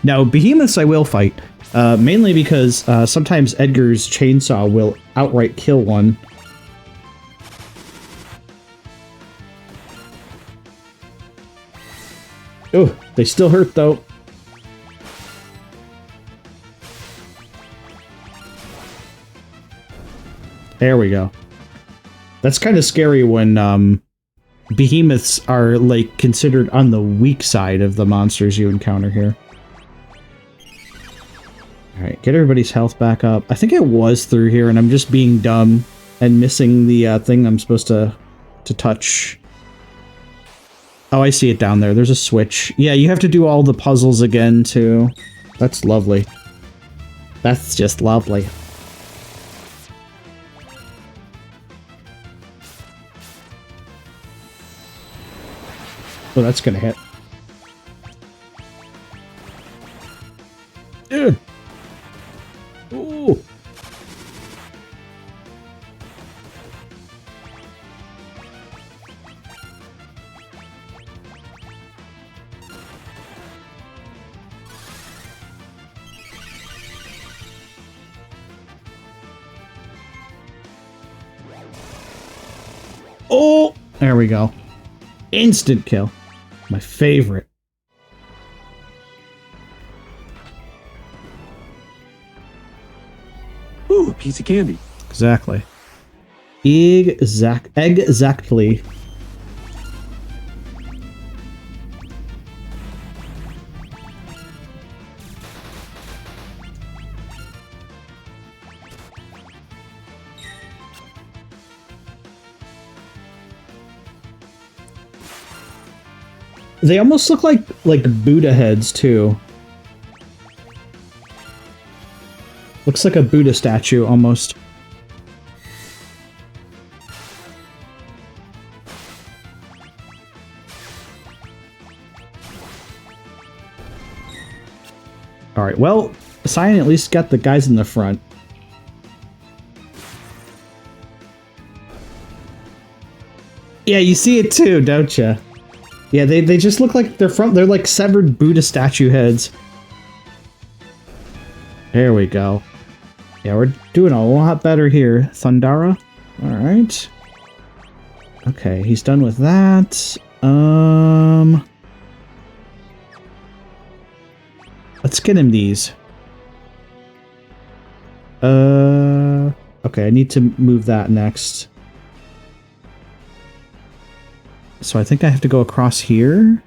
Now, behemoths I will fight, mainly because sometimes Edgar's chainsaw will outright kill one. Oh, they still hurt though. There we go. That's kind of scary when behemoths are like considered on the weak side of the monsters you encounter here. Alright, get everybody's health back up. I think it was through here and I'm just being dumb and missing the thing I'm supposed to touch. Oh, I see it down there. There's a switch. Yeah, you have to do all the puzzles again too. That's lovely. That's just lovely. Oh, that's gonna hit. Ugh. Ooh. Oh, there we go. Instant kill. My favorite. Ooh, a piece of candy. Exactly. Exactly. They almost look like Buddha heads too. Looks like a Buddha statue almost. All right. Well, Cyan at least got the guys in the front. Yeah, you see it too, don't you? Yeah, they just look like they're like severed Buddha statue heads. There we go. Yeah, we're doing a lot better here. Thundara. Alright. Okay, he's done with that. Let's get him these. Okay, I need to move that next. So I think I have to go across here.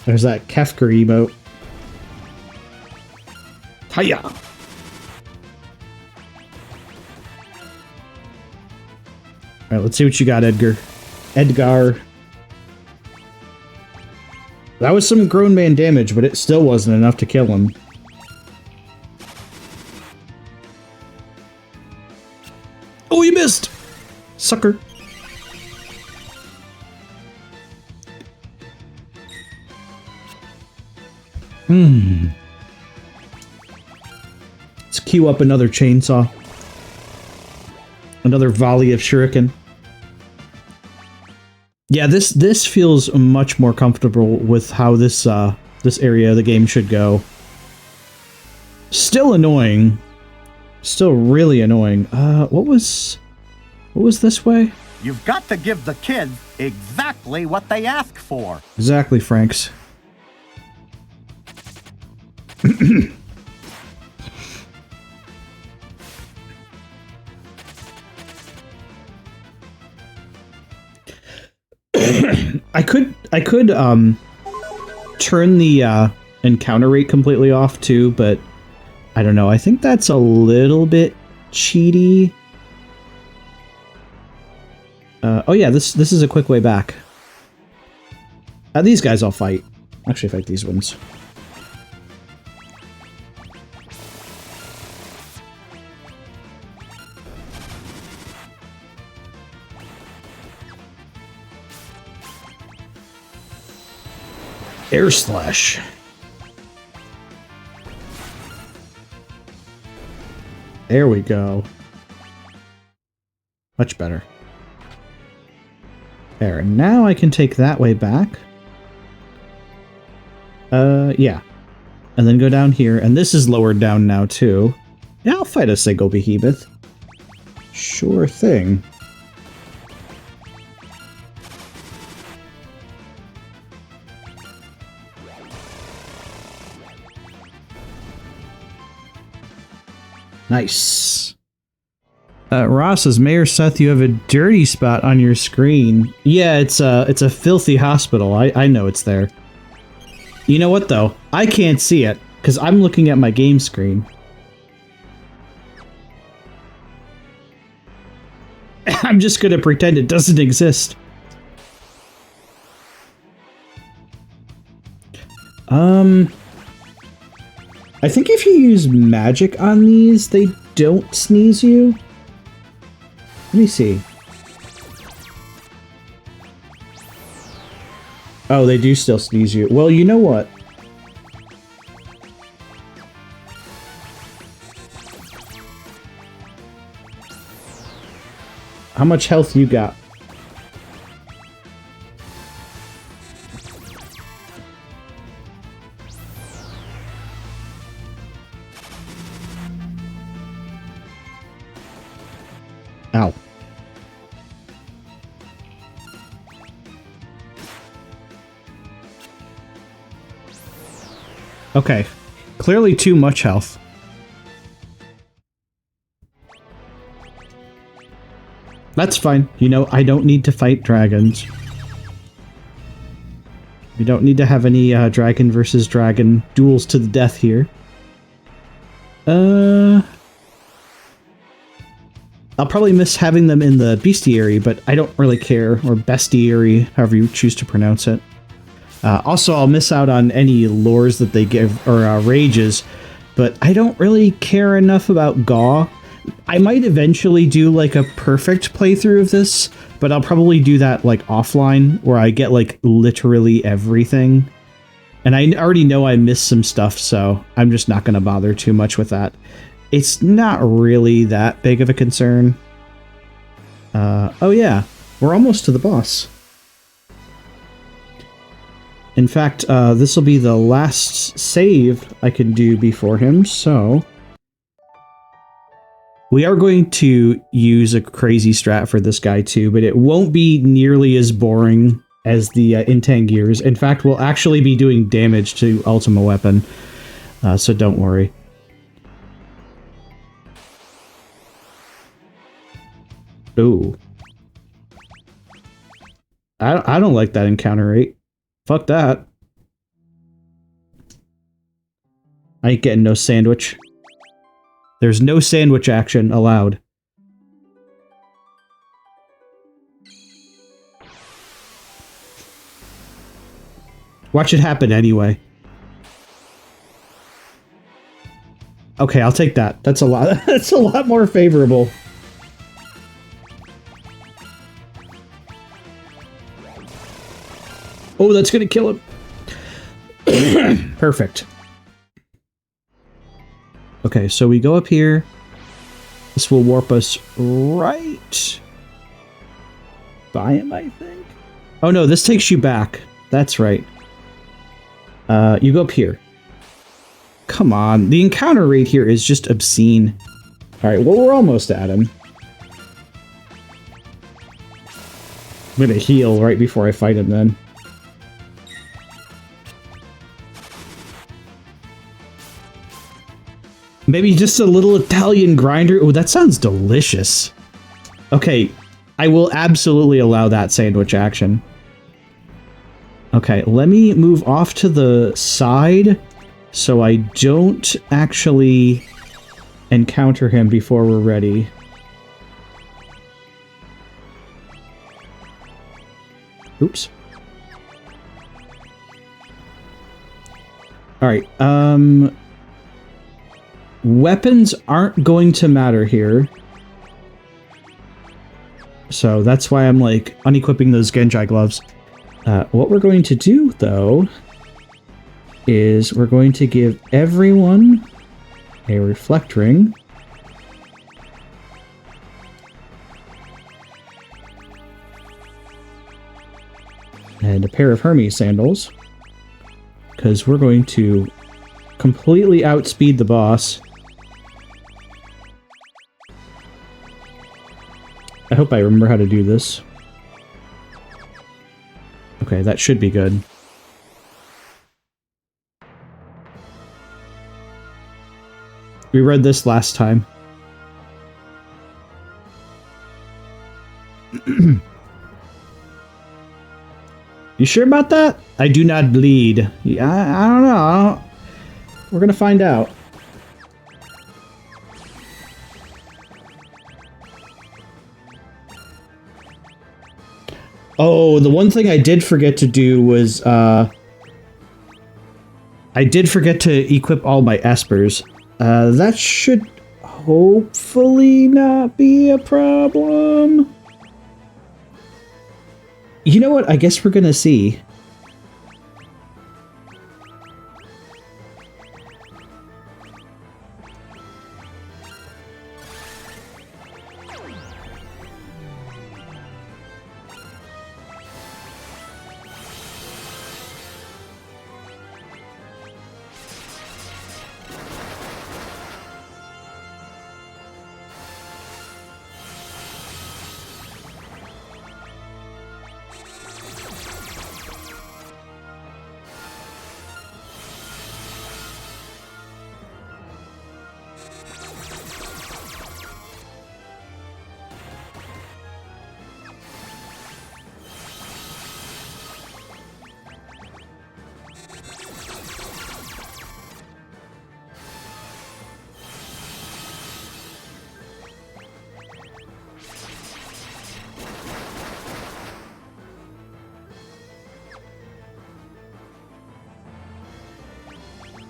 There's that Kefker emote. Hiya! Alright, let's see what you got, Edgar. That was some grown man damage, but it still wasn't enough to kill him. Oh, you missed! Sucker. Let's queue up another chainsaw. Another volley of shuriken. Yeah, this feels much more comfortable with how this this area of the game should go. Still annoying. Still really annoying. What was this way? You've got to give the kids exactly what they ask for. Exactly, Franks. I could turn the encounter rate completely off too, but I don't know. I think that's a little bit cheaty. Oh yeah, this is a quick way back. These guys I'll fight. Actually, fight these ones. Air slash. There we go. Much better. There, and now I can take that way back. Yeah. And then go down here, and this is lowered down now too. Yeah, I'll fight a Sego Behemoth. Sure thing. Nice. Ross says, Mayor Seth, you have a dirty spot on your screen. Yeah, it's a filthy hospital. I know it's there. You know what, though? I can't see it, because I'm looking at my game screen. I'm just gonna pretend it doesn't exist. I think if you use magic on these, they don't sneeze you. Let me see. Oh, they do still sneeze you. Well, you know what? How much health you got? Ow. Okay. Clearly too much health. That's fine. You know, I don't need to fight dragons. We don't need to have any dragon versus dragon duels to the death here. I'll probably miss having them in the bestiary, but I don't really care. Or bestiary, however you choose to pronounce it. Also, I'll miss out on any lures that they give, or rages, but I don't really care enough about Gaw. I might eventually do like a perfect playthrough of this, but I'll probably do that like offline, where I get like literally everything. And I already know I missed some stuff, so I'm just not going to bother too much with that. It's not really that big of a concern. Oh yeah, we're almost to the boss. In fact, this will be the last save I can do before him, so... We are going to use a crazy strat for this guy too, but it won't be nearly as boring as the Intangirs. In fact, we'll actually be doing damage to Ultima Weapon, so don't worry. Ooh. I don't like that encounter rate. Fuck that. I ain't getting no sandwich. There's no sandwich action allowed. Watch it happen anyway. Okay, I'll take that. That's a lot. That's a lot more favorable. Oh, that's gonna kill him. Perfect. Okay, so we go up here. This will warp us right by him, I think. Oh no, this takes you back. That's right. You go up here. Come on, the encounter rate here is just obscene. Alright, well, we're almost at him. I'm gonna heal right before I fight him then. Maybe just a little Italian grinder. Oh, that sounds delicious. Okay, I will absolutely allow that sandwich action. Okay, let me move off to the side so I don't actually encounter him before we're ready. Oops. Alright, weapons aren't going to matter here. So that's why I'm like unequipping those Genji gloves. What we're going to do though is we're going to give everyone a reflect ring. And a pair of Hermes sandals. Because we're going to completely outspeed the boss. I hope I remember how to do this. Okay, that should be good. We read this last time. You sure about that? I do not bleed. Yeah, I don't know. We're gonna find out. Oh, the one thing I did forget to do was, I did forget to equip all my espers. That should hopefully not be a problem. You know what? I guess we're gonna see.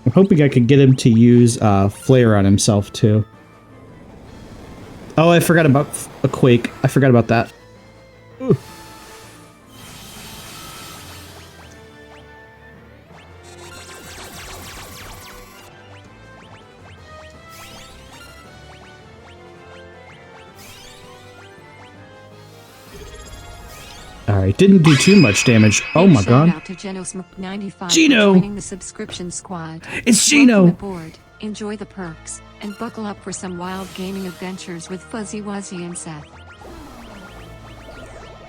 I'm hoping I could get him to use Flare on himself, too. Oh, I forgot about a Quake. I forgot about that. Ooh. Alright, didn't do too much damage. Oh my god. Out to Geno95 Geno! joining the subscription squad. It's Geno! Welcome aboard, enjoy the perks, and buckle up for some wild gaming adventures with Fuzzy Wuzzy and Seth.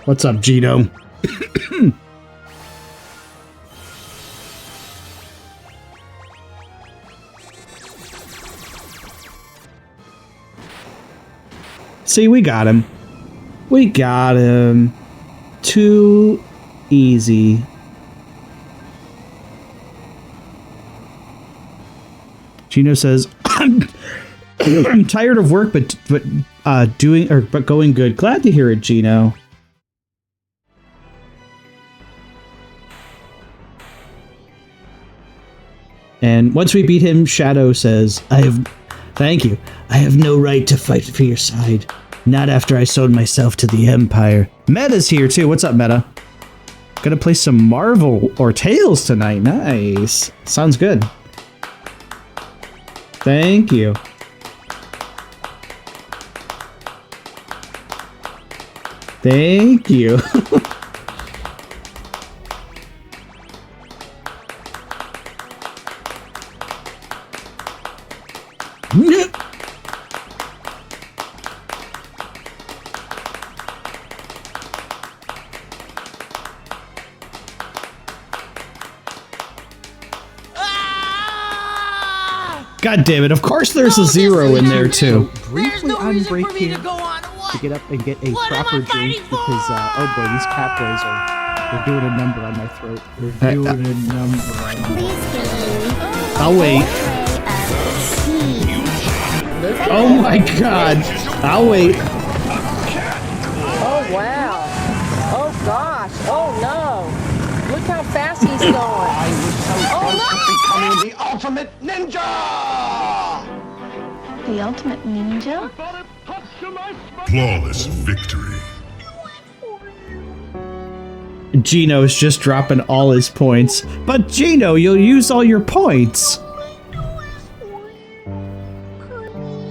What's up, Geno? See, we got him. We got him. Too easy. Geno says, I'm tired of work, but going good. Glad to hear it, Geno. And once we beat him, Shadow says, thank you. I have no right to fight for your side. Not after I sold myself to the Empire. Meta's here too. What's up, Meta? Gonna play some Marvel or Tales tonight. Nice. Sounds good. Thank you. Thank you. God damn it, of course there's a zero in there too. Briefly on break here to get up and get a proper drink because, oh boy, these cat boys they're doing a number on my throat. They're doing a number on my throat. I'll wait. Oh my god. I'll wait. Oh wow. Oh gosh. Oh no. Look how fast he's going. Oh no! Becoming the ultimate ninja! The ultimate ninja? Flawless victory. Geno's just dropping all his points. But Geno, you'll use all your points.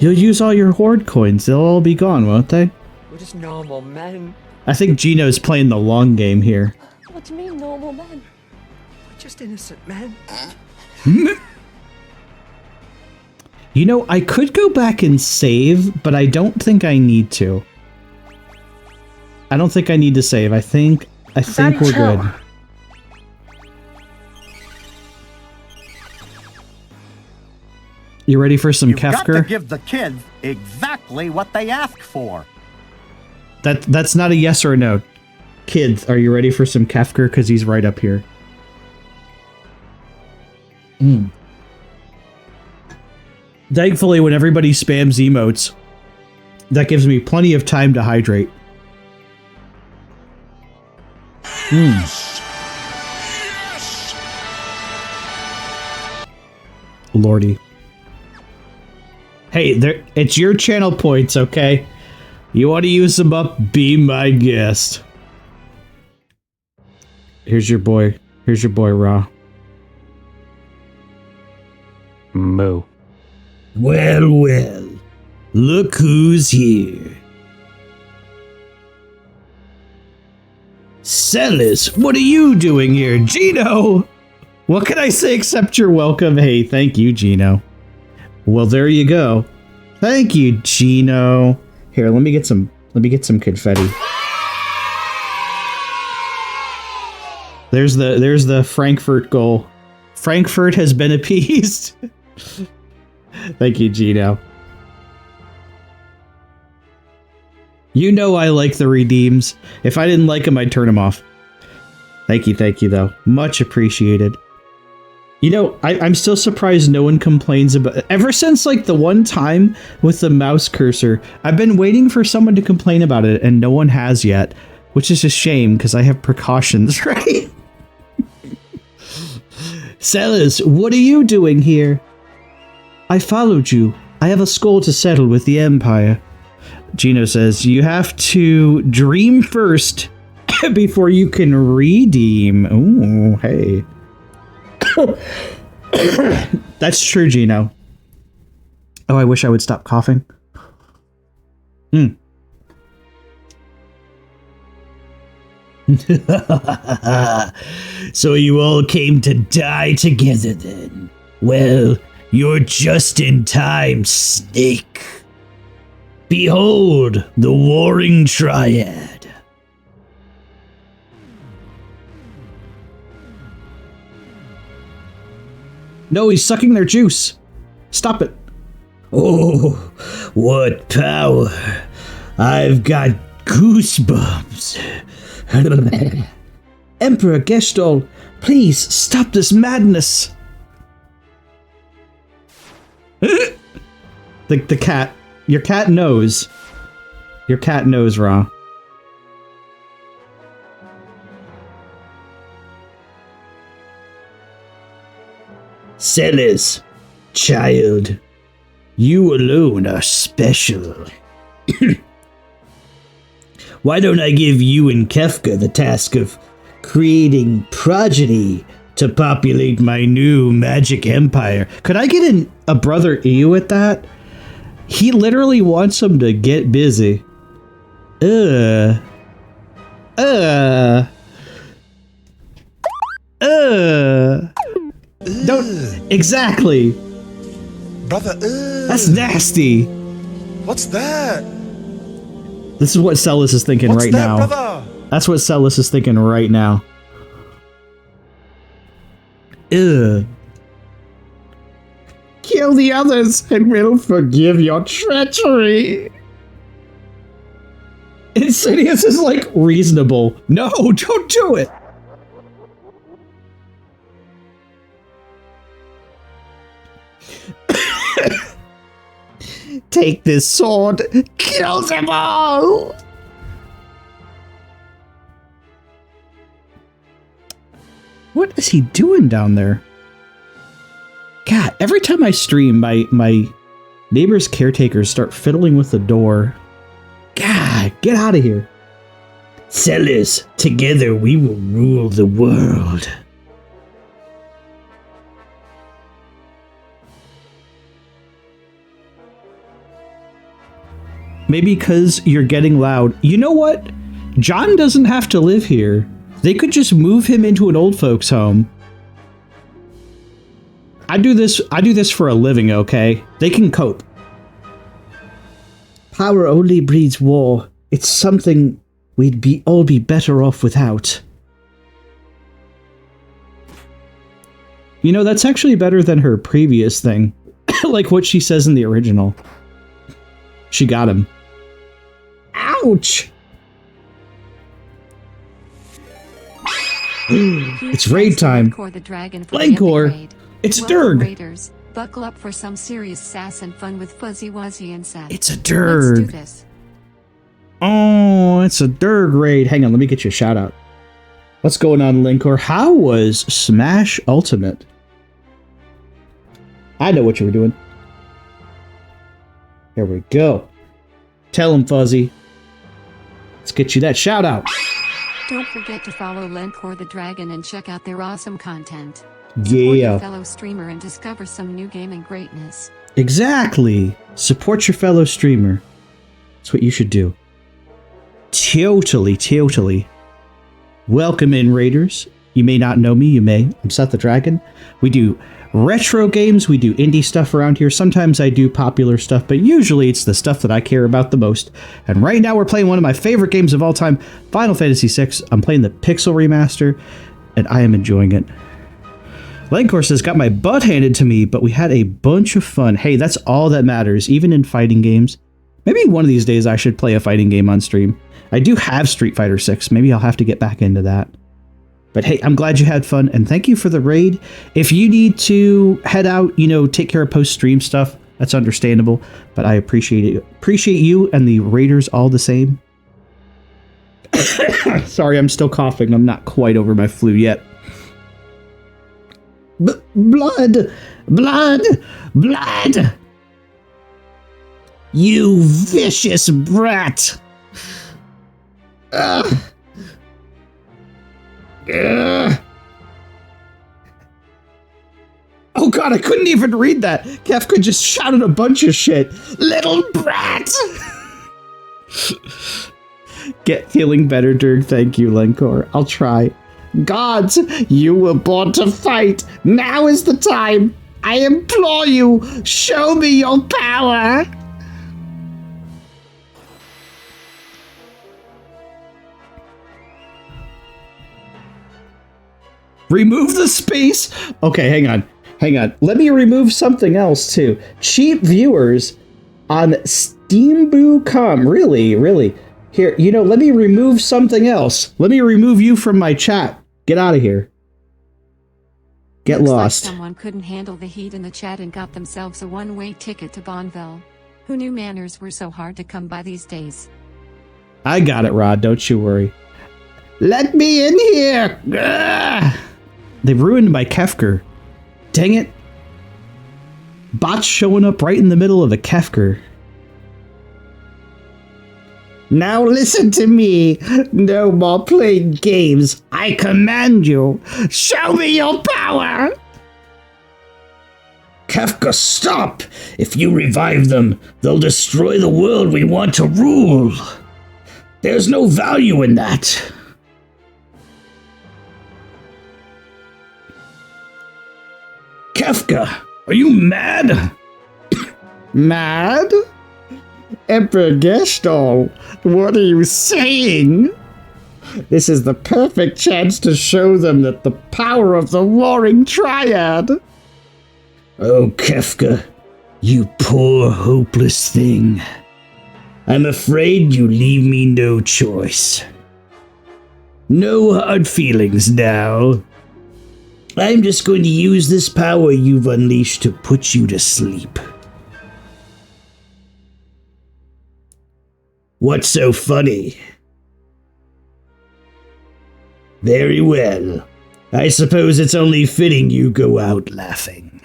You'll use all your horde coins. They'll all be gone, won't they? We're just normal men. I think Geno's playing the long game here. What do you mean normal men? We're just innocent men. You know, I could go back and save, but I don't think I need to. I don't think I need to save. I think we're good. You ready for some You've got to Kefker? give the kids exactly what they ask for. That's not a yes or a no. Kids, are you ready for some Kefka? Because he's right up here. Thankfully, when everybody spams emotes, that gives me plenty of time to hydrate. Lordy. Hey, it's your channel points, okay? You want to use them up? Be my guest. Here's your boy. Here's your boy, Raw. Moo. Well, well. Look who's here. Celis, what are you doing here? Gino! What can I say except you're welcome? Hey, thank you, Gino. Well, there you go. Thank you, Gino. Here, let me get some confetti. There's the Frankfurt goal. Frankfurt has been appeased. Thank you, Gino. You know I like the redeems. If I didn't like them, I'd turn them off. Thank you, though. Much appreciated. You know, I'm still surprised no one complains about... Ever since, like, the one time with the mouse cursor, I've been waiting for someone to complain about it, and no one has yet. Which is a shame, because I have precautions, right? Celis, what are you doing here? I followed you. I have a score to settle with the Empire. Gino says, you have to dream first before you can redeem. Ooh, hey. That's true, Gino. Oh, I wish I would stop coughing. So you all came to die together then. Well, you're just in time, Snake. Behold, the warring triad. No, he's sucking their juice. Stop it. Oh, what power. I've got goosebumps. Emperor Gestalt, please stop this madness. The cat. Your cat knows. Your cat knows, Ra. Celis, child, you alone are special. Why don't I give you and Kefka the task of creating progeny to populate my new magic empire? Could I get a brother EU at that? He literally wants him to get busy. Don't... Exactly. Brother, That's nasty. What's that? This is what Celis is thinking right now. Brother? That's what Celis is thinking right now. Ugh. Kill the others and we'll forgive your treachery. Insidious is like reasonable. No, don't do it. Take this sword. Kill them all. What is he doing down there? God, every time I stream, my neighbor's caretakers start fiddling with the door. God, get out of here. Celis, together we will rule the world. Maybe because you're getting loud. You know what? John doesn't have to live here. They could just move him into an old folks' home. I do this for a living, okay? They can cope. Power only breeds war. It's something we'd all be better off without. You know, that's actually better than her previous thing. Like what she says in the original. She got him. Ouch! It's raid time. Lancor, it's a Durg. Raiders, buckle up for some serious sass and fun with Fuzzy Wuzzy and Seth. It's a Durg. Let's do this. Oh, it's a Durg raid. Hang on, let me get you a shout out. What's going on, Linkor? How was Smash Ultimate? I know what you were doing. Here we go. Tell him, Fuzzy. Let's get you that shout out. Don't forget to follow Lenkor the Dragon and check out their awesome content. Yeah. Support your fellow streamer and discover some new gaming greatness. Exactly. Support your fellow streamer. That's what you should do. Totally. Welcome in, Raiders. You may not know me, you may. I'm Seth the Dragon. We do retro games, we do indie stuff around here. Sometimes I do popular stuff, but usually it's the stuff that I care about the most. And right now we're playing one of my favorite games of all time, Final Fantasy VI. I'm playing the Pixel Remaster, and I am enjoying it. Lancor says, got my butt handed to me, but we had a bunch of fun. Hey, that's all that matters, even in fighting games. Maybe one of these days I should play a fighting game on stream. I do have Street Fighter 6. Maybe I'll have to get back into that. But hey, I'm glad you had fun, and thank you for the raid. If you need to head out, take care of post-stream stuff, that's understandable, but I appreciate it. Appreciate you and the raiders all the same. Sorry, I'm still coughing. I'm not quite over my flu yet. Blood! You vicious brat! Ugh. Oh god, I couldn't even read that. Kefka just shouted a bunch of shit. Little brat! Get feeling better, Dirk. Thank you, Lenkor. I'll try. Gods, you were born to fight. Now is the time. I implore you, show me your power. Remove the space. Okay, hang on. Let me remove something else too. Cheap viewers on Steamboo.com. Really. Here, let me remove something else. Let me remove you from my chat. Get out of here. Get lost. Like someone couldn't handle the heat in the chat and got themselves a one-way ticket to Bonneville. Who knew manners were so hard to come by these days? I got it, Rod. Don't you worry. Let me in here. Ugh. They've ruined my Kefker. Dang it. Bots showing up right in the middle of a Kefker. Now listen to me. No more playing games. I command you. Show me your power. Kefka, stop. If you revive them, they'll destroy the world we want to rule. There's no value in that. Kefka, are you mad? Mad? Emperor Gestalt, what are you saying? This is the perfect chance to show them that the power of the Warring Triad. Oh, Kefka, you poor, hopeless thing. I'm afraid you leave me no choice. No hard feelings now. I'm just going to use this power you've unleashed to put you to sleep. What's so funny? Very well. I suppose it's only fitting you go out laughing.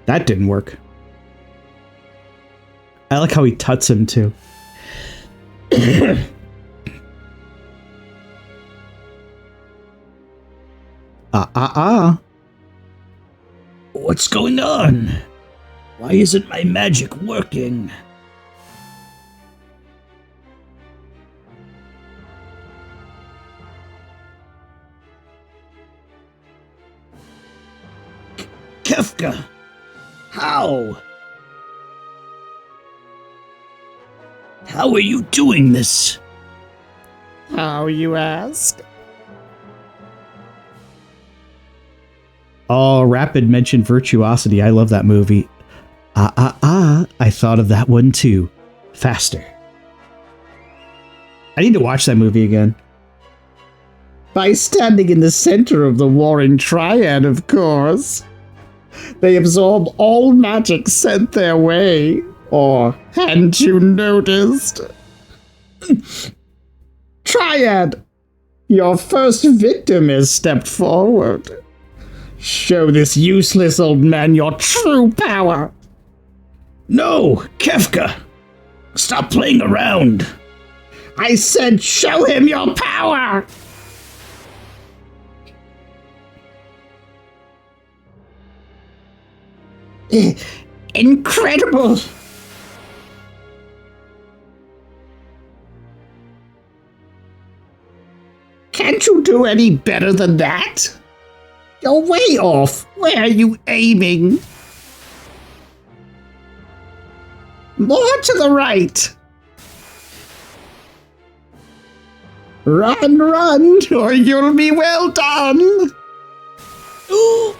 That didn't work. I like how he tuts him too. What's going on? Why isn't my magic working? Kefka! How? How are you doing this? How, you ask? Oh, Rapid mentioned Virtuosity. I love that movie. I thought of that one too. faster. I need to watch that movie again. By standing in the center of the warring triad, of course. They absorb all magic sent their way. Or hadn't you noticed? Triad! Your first victim has stepped forward. Show this useless old man your true power. No, Kefka. Stop playing around. I said show him your power! Incredible! Can't you do any better than that? You're way off. Where are you aiming? More to the right. Run, run, or you'll be well done. Ooh.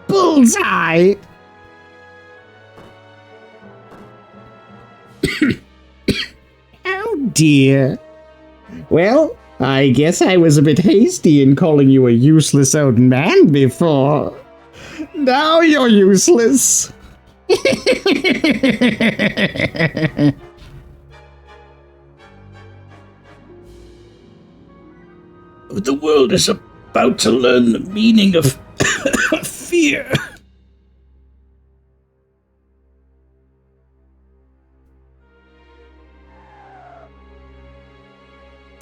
Bullseye. Oh dear. Well, I guess I was a bit hasty in calling you a useless old man before. Now you're useless. The world is about to learn the meaning of fear.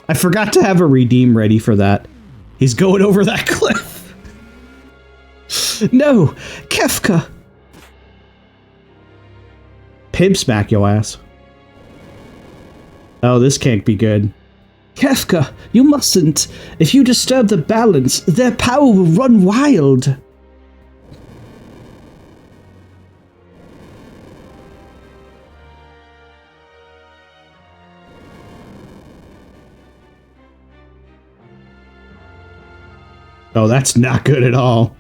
I forgot to have a redeem ready for that. He's going over that cliff. No, Kefka. Pib smack your ass. Oh, this can't be good. Kefka, you mustn't. If you disturb the balance, their power will run wild. Oh, that's not good at all.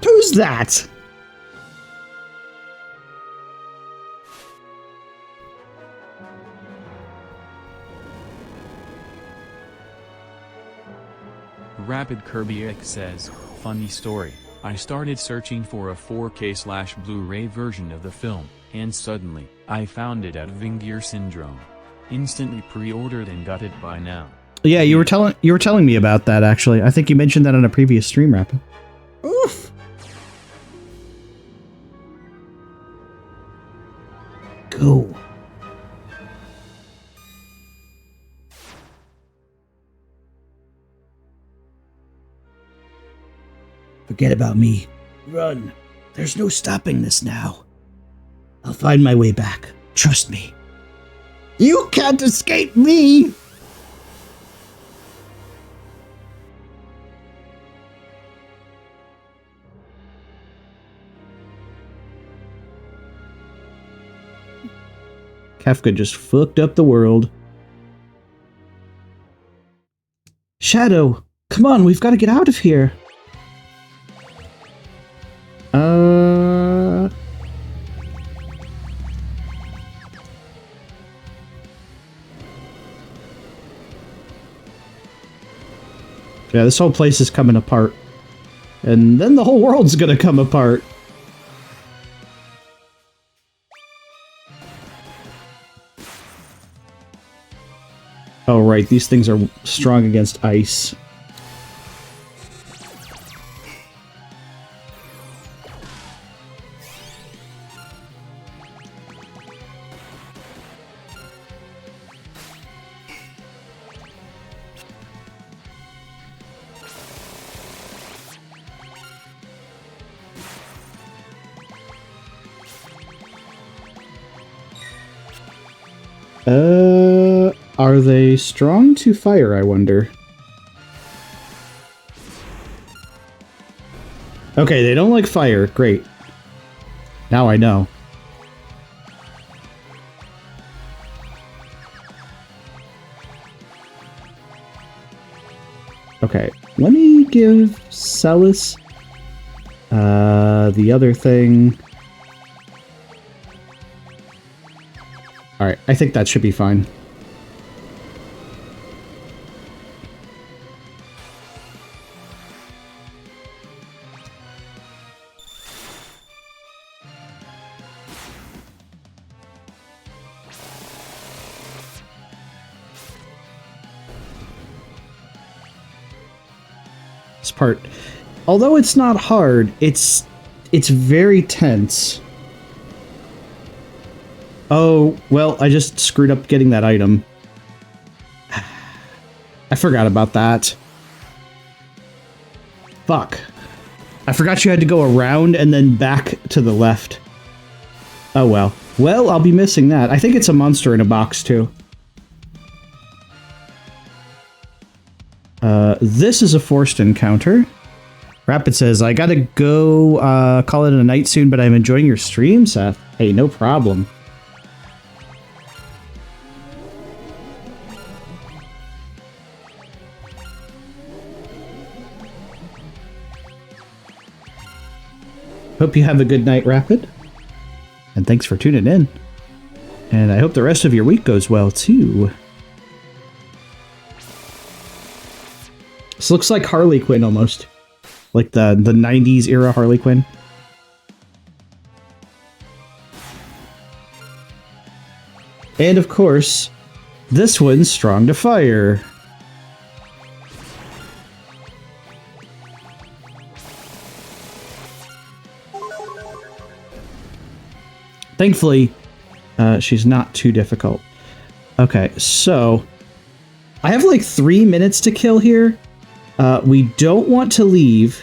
Who's that? Rapid Kirby X says, funny story, I started searching for a 4K/Blu-ray version of the film, and suddenly, I found it at Intangir Syndrome. Instantly pre-ordered and got it by now. Yeah, you were telling me about that, actually. I think you mentioned that on a previous stream, Rapid. Oof. Go. Forget about me. Run. There's no stopping this now. I'll find my way back. Trust me. You can't escape me! Kefka just fucked up the world. Shadow, come on, we've got to get out of here. Yeah, this whole place is coming apart. And then the whole world's gonna come apart. Oh, right, these things are strong against ice. Are they strong to fire, I wonder? Okay, they don't like fire. Great. Now I know. Okay, let me give Celis The other thing... Alright, I think that should be fine. This part, although it's not hard, it's very tense. Oh, well, I just screwed up getting that item. I forgot about that. Fuck. I forgot you had to go around and then back to the left. Oh well. Well, I'll be missing that. I think it's a monster in a box, too. This is a forced encounter. Rapid says, I gotta go call it a night soon, but I'm enjoying your stream, Seth. Hey, no problem. Hope you have a good night, Rapid. And thanks for tuning in. And I hope the rest of your week goes well, too. This looks like Harley Quinn, almost. Like the 90s era Harley Quinn. And of course, this one's strong to fire. Thankfully, she's not too difficult. Okay, so I have like 3 minutes to kill here. We don't want to leave.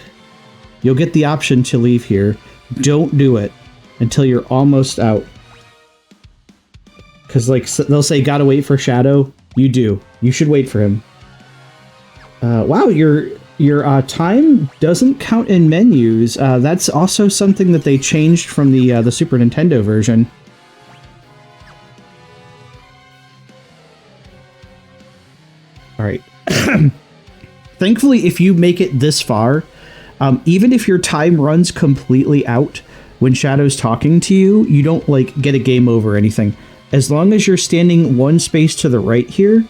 You'll get the option to leave here. Don't do it until you're almost out. Because like they'll say, gotta wait for Shadow. You do. You should wait for him. Wow, your time doesn't count in menus. That's also something that they changed from the Super Nintendo version. All right. Thankfully, if you make it this far, even if your time runs completely out when Shadow's talking to you, you don't like get a game over or anything. As long as you're standing one space to the right here,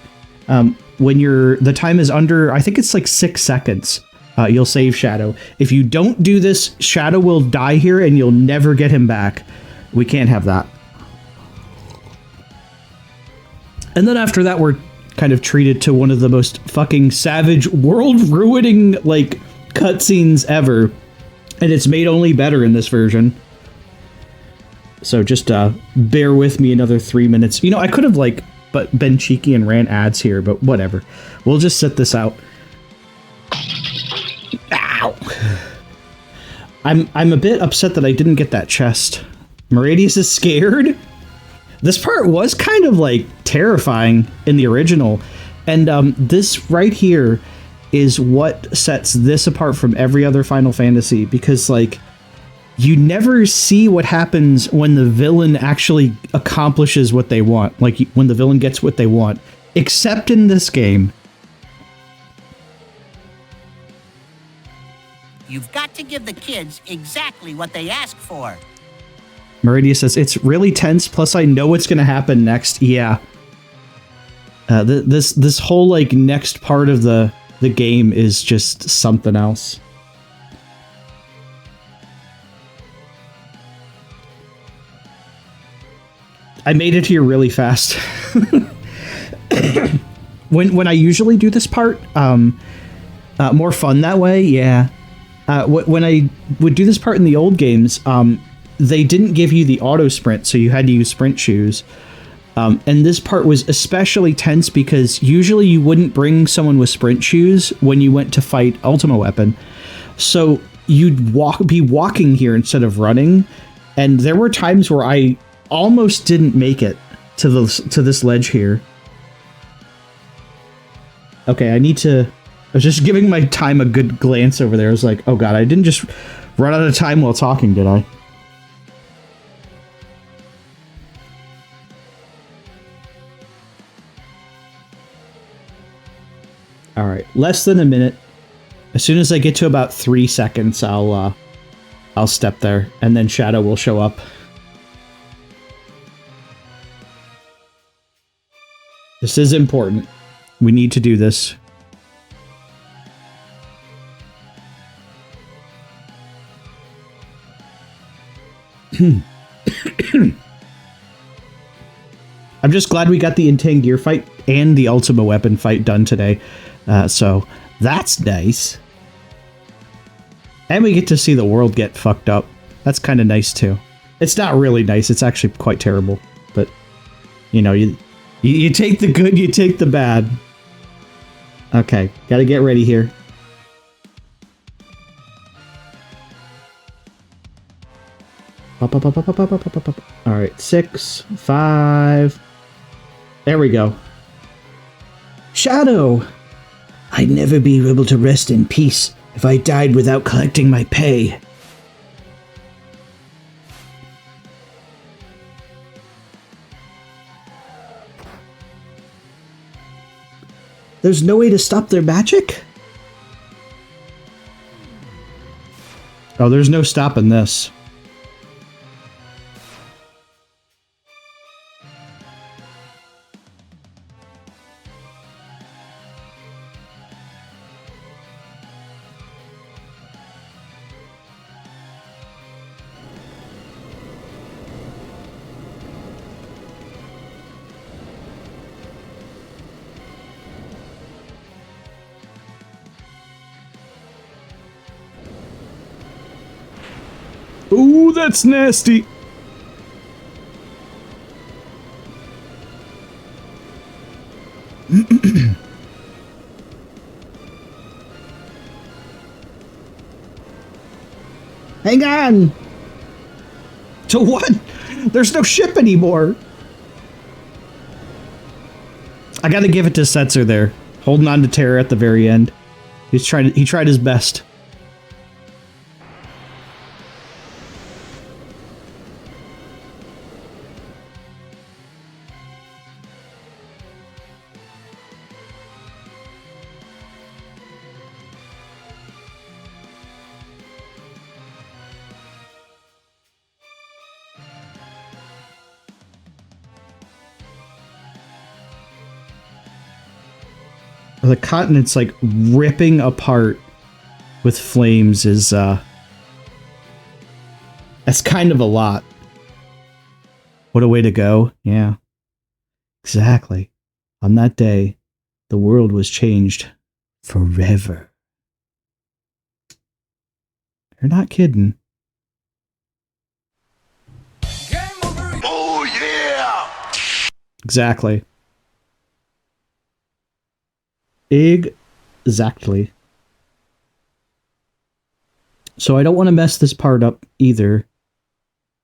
when the time is under, I think it's like 6 seconds, you'll save Shadow. If you don't do this, Shadow will die here and you'll never get him back. We can't have that. And then after that, we're kind of treated to one of the most fucking savage, world-ruining, like, cutscenes ever. And it's made only better in this version. So just bear with me another 3 minutes. You know, I could have, like, been cheeky and ran ads here, but whatever. We'll just sit this out. Ow! I'm a bit upset that I didn't get that chest. Meridius is scared? This part was kind of, like, terrifying in the original. And this right here is what sets this apart from every other Final Fantasy. Because, like, you never see what happens when the villain actually accomplishes what they want. Like, when the villain gets what they want. Except in this game. You've got to give the kids exactly what they ask for. Meridia says, it's really tense, plus I know what's going to happen next. Yeah. This whole, like, next part of the game is just something else. I made it here really fast. When I usually do this part, more fun that way, yeah. When I would do this part in the old games, they didn't give you the auto sprint, so you had to use sprint shoes. And this part was especially tense because usually you wouldn't bring someone with sprint shoes when you went to fight Ultima Weapon. So you'd be walking here instead of running. And there were times where I almost didn't make it to this ledge here. Okay, I was just giving my time a good glance over there. I was like, oh god, I didn't just run out of time while talking, did I? All right, less than a minute. As soon as I get to about 3 seconds, I'll I'll step there, and then Shadow will show up. This is important. We need to do this. I'm just glad we got the Intangir fight and the Ultima Weapon fight done today. So that's nice. And we get to see the world get fucked up. That's kind of nice too. It's not really nice. It's actually quite terrible. But, you know, you take the good, you take the bad. Okay, gotta get ready here. Alright, 6, 5. There we go. Shadow! I'd never be able to rest in peace if I died without collecting my pay. There's no way to stop their magic? Oh, there's no stopping this. Ooh, that's nasty. Hang on. To what? There's no ship anymore. I gotta give it to Setzer there, holding on to Terra at the very end. He tried his best. The continent's like ripping apart with flames is that's kind of a lot. What a way to go. Yeah. Exactly. On that day, the world was changed forever. You're not kidding. Oh yeah! Exactly. Exactly. So I don't want to mess this part up either.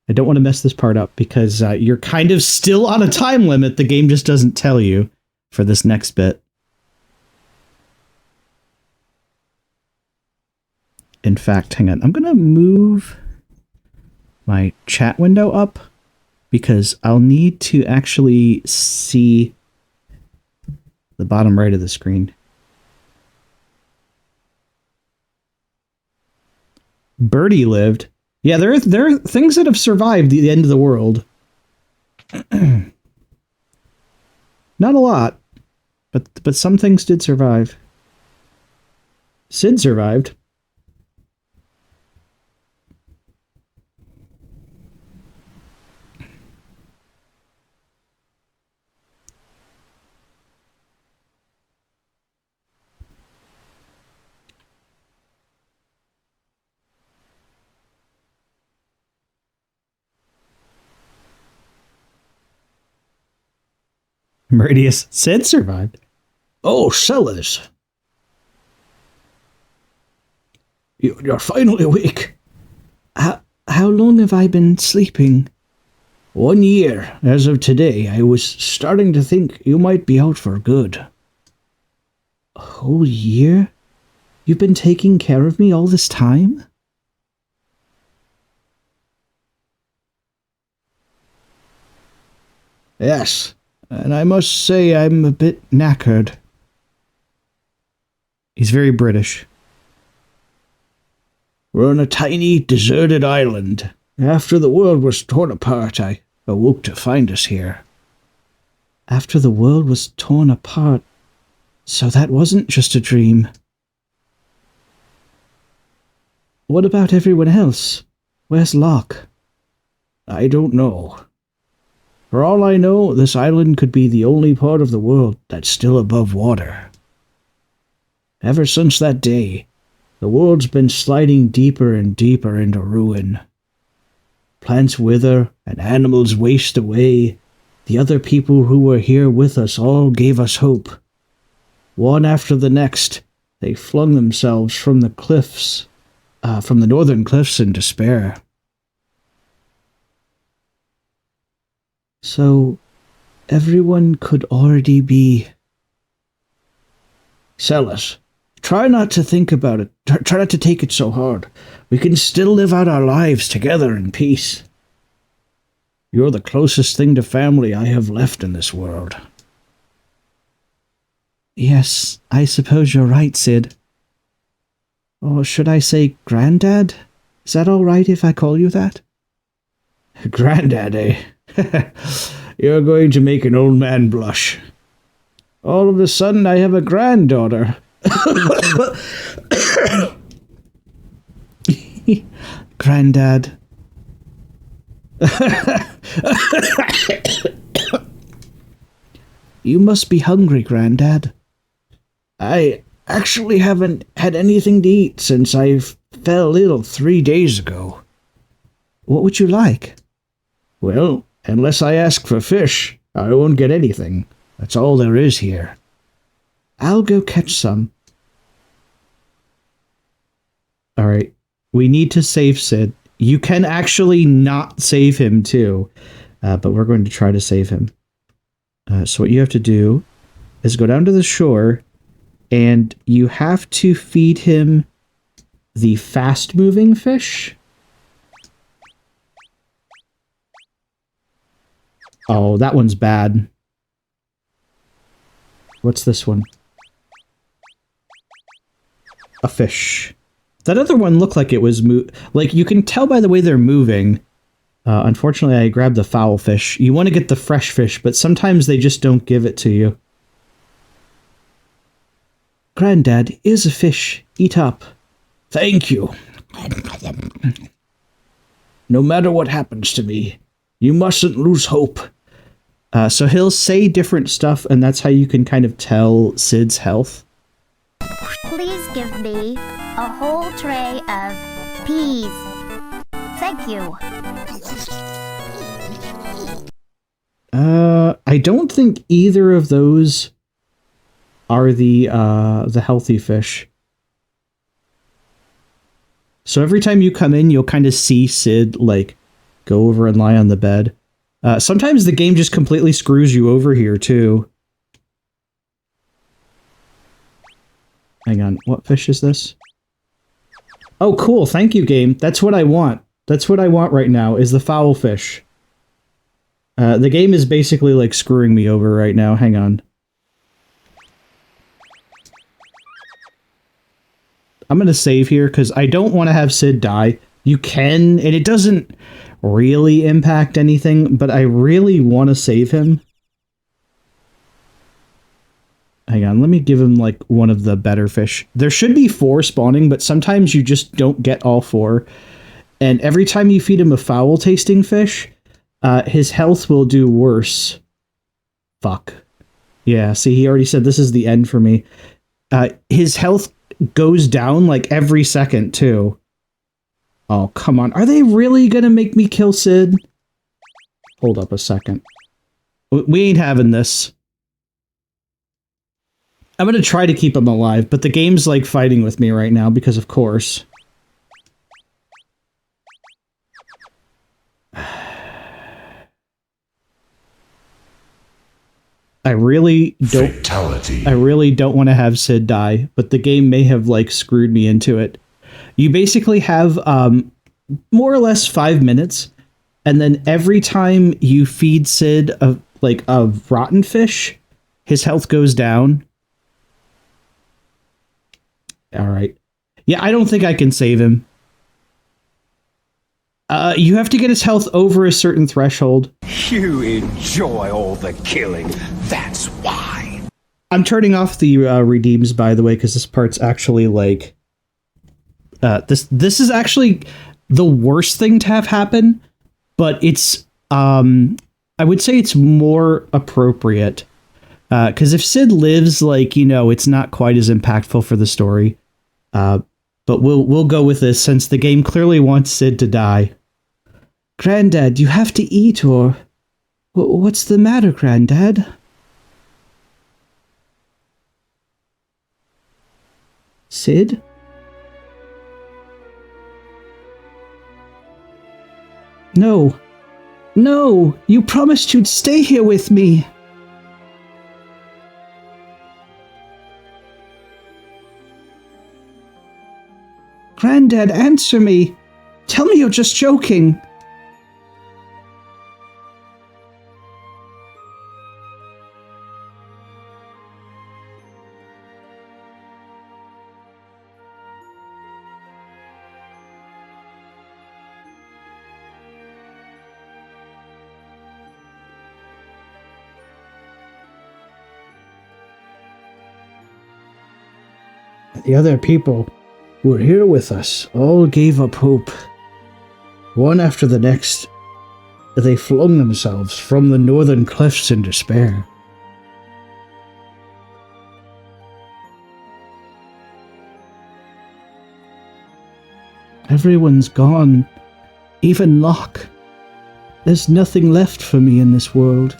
I don't want to mess this part up because you're kind of still on a time limit. The game just doesn't tell you for this next bit. In fact, hang on. I'm going to move my chat window up because I'll need to actually see the bottom right of the screen. Birdie lived. Yeah, there are things that have survived the end of the world. Not a lot, but some things did survive. Sid survived. Meridius Sid survived. Oh, Sellers. You're finally awake. How long have I been sleeping? 1 year. As of today, I was starting to think you might be out for good. A whole year? You've been taking care of me all this time? Yes. And I must say I'm a bit knackered. He's very British. We're on a tiny, deserted island. After the world was torn apart, I awoke to find us here. After the world was torn apart? So that wasn't just a dream. What about everyone else? Where's Locke? I don't know. For all I know, this island could be the only part of the world that's still above water. Ever since that day, the world's been sliding deeper and deeper into ruin. Plants wither and animals waste away. The other people who were here with us all gave us hope. One after the next, they flung themselves from the cliffs, from the northern cliffs in despair. So, everyone could already be... Celis, try not to think about it. Try not to take it so hard. We can still live out our lives together in peace. You're the closest thing to family I have left in this world. Yes, I suppose you're right, Sid. Or should I say Granddad? Is that all right if I call you that? Granddad, eh? You're going to make an old man blush. All of a sudden, I have a granddaughter. Granddad. You must be hungry, Granddad. I actually haven't had anything to eat since I fell ill 3 days ago. What would you like? Well, unless I ask for fish, I won't get anything. That's all there is here. I'll go catch some. Alright, we need to save Sid. You can actually not save him too, but we're going to try to save him. So what you have to do is go down to the shore, and you have to feed him the fast-moving fish. Oh, that one's bad. What's this one? A fish. That other one looked like it was like, you can tell by the way they're moving. Unfortunately, I grabbed the foul fish. You want to get the fresh fish, but sometimes they just don't give it to you. Granddad, here's a fish. Eat up. Thank you. No matter what happens to me, you mustn't lose hope. So he'll say different stuff, and that's how you can kind of tell Sid's health. Please give me a whole tray of peas. Thank you. I don't think either of those are the healthy fish. So every time you come in, you'll kind of see Sid, like, go over and lie on the bed. Sometimes the game just completely screws you over here, too. Hang on, what fish is this? Oh, cool, thank you, game. That's what I want. That's what I want right now, is the foul fish. The game is basically, like, screwing me over right now. Hang on. I'm gonna save here, because I don't want to have Sid die. You can, and it doesn't really impact anything, but I really want to save him. Hang on, let me give him, like, one of the better fish. There should be 4 spawning, but sometimes you just don't get all 4. And every time you feed him a foul-tasting fish, his health will do worse. Fuck. Yeah, see, he already said this is the end for me. His health goes down, like, every second, too. Oh, come on. Are they really gonna make me kill Sid? Hold up a second. We ain't having this. I'm gonna try to keep him alive, but the game's, like, fighting with me right now, because of course. I really don't... Fatality. I really don't want to have Sid die, but the game may have, like, screwed me into it. You basically have, more or less 5 minutes, and then every time you feed Sid a rotten fish, his health goes down. Alright. Yeah, I don't think I can save him. You have to get his health over a certain threshold. You enjoy all the killing. That's why. I'm turning off the redeems, by the way, because this part's actually like... This is actually the worst thing to have happen, but it's... I would say it's more appropriate. Because if Sid lives, like, you know, it's not quite as impactful for the story. But we'll go with this, since the game clearly wants Sid to die. Granddad, you have to eat, or... What's the matter, Granddad? Sid? No. No! You promised you'd stay here with me! Granddad, answer me! Tell me you're just joking! The other people who were here with us all gave up hope. One after the next, they flung themselves from the northern cliffs in despair. Everyone's gone, even Locke. There's nothing left for me in this world.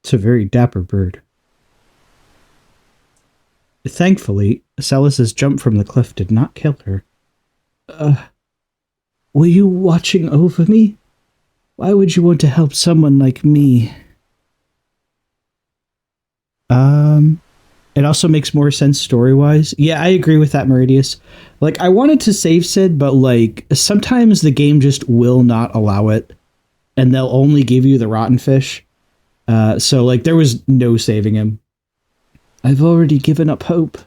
It's a very dapper bird. Thankfully, Celis's jump from the cliff did not kill her. Were you watching over me? Why would you want to help someone like me? It also makes more sense story-wise. Yeah, I agree with that, Meridius. Like, I wanted to save Sid, but, like, sometimes the game just will not allow it, and they'll only give you the rotten fish. So, like, there was no saving him. I've already given up hope.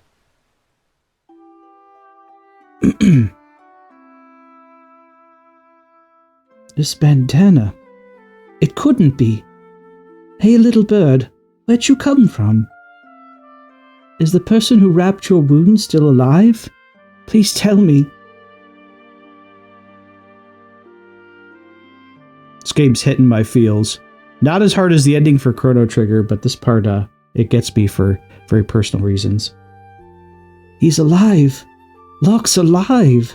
This bandana. It couldn't be. Hey, little bird, where'd you come from? Is the person who wrapped your wound still alive? Please tell me. This game's hitting my feels. Not as hard as the ending for Chrono Trigger, but this part, it gets me for very personal reasons. He's alive! Locke's alive!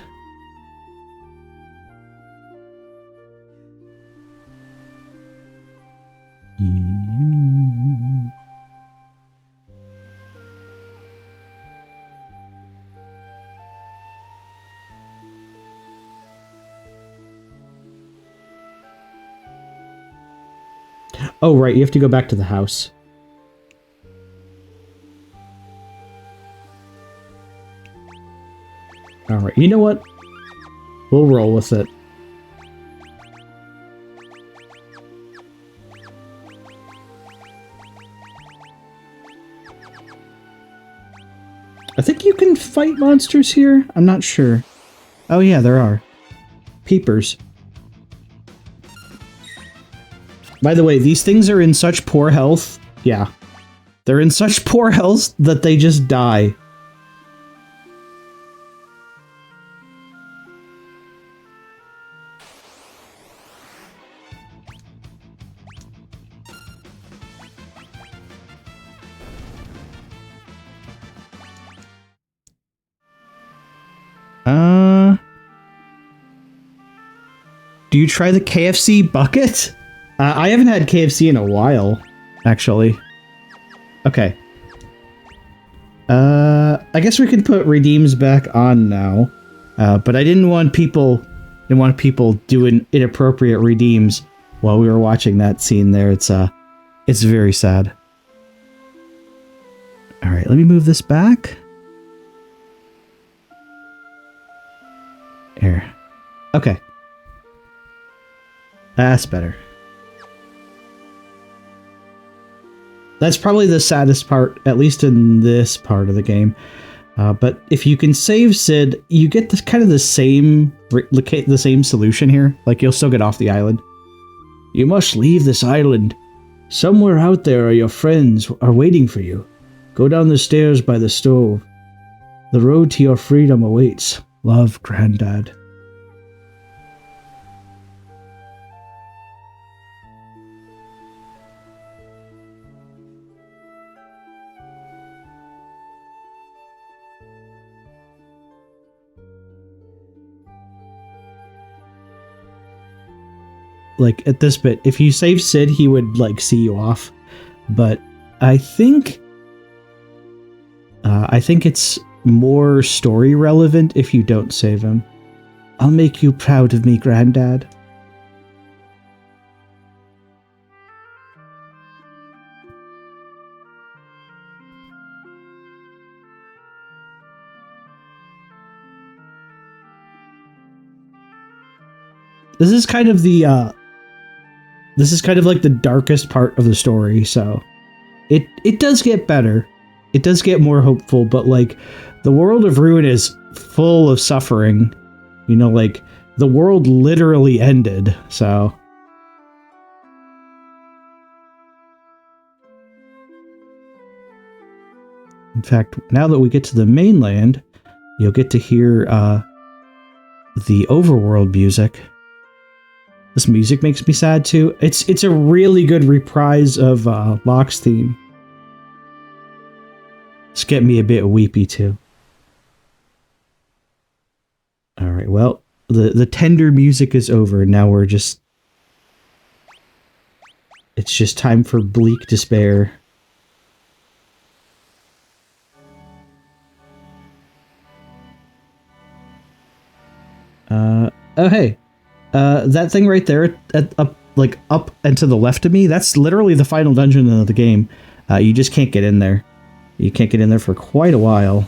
Oh, right, you have to go back to the house. Alright, you know what? We'll roll with it. I think you can fight monsters here? I'm not sure. Oh yeah, there are. Peepers. By the way, these things are in such poor health. Yeah. They're in such poor health that they just die. Do you try the KFC bucket? I haven't had KFC in a while, actually. Okay. I guess we can put redeems back on now. But I didn't want people doing inappropriate redeems while we were watching that scene there. It's very sad. All right, let me move this back. Here. Okay. That's better. That's probably the saddest part, at least in this part of the game. But if you can save Sid, you get this kind of the same solution here. Like, you'll still get off the island. You must leave this island. Somewhere out there your friends are waiting for you. Go down the stairs by the stove. The road to your freedom awaits. Love, Granddad. Like, at this bit, if you save Sid, he would, like, see you off. But I think it's more story relevant if you don't save him. I'll make you proud of me, Granddad. This is kind of like the darkest part of the story, so it does get better. It does get more hopeful, but like the world of Ruin is full of suffering. You know, like the world literally ended, so. In fact, now that we get to the mainland, you'll get to hear the overworld music. This music makes me sad too. It's a really good reprise of Locke's theme. It's getting me a bit weepy too. All right, well, the tender music is over. Now it's just time for bleak despair. Oh hey. That thing right there, up and to the left of me, that's literally the final dungeon of the game. You just can't get in there. You can't get in there for quite a while.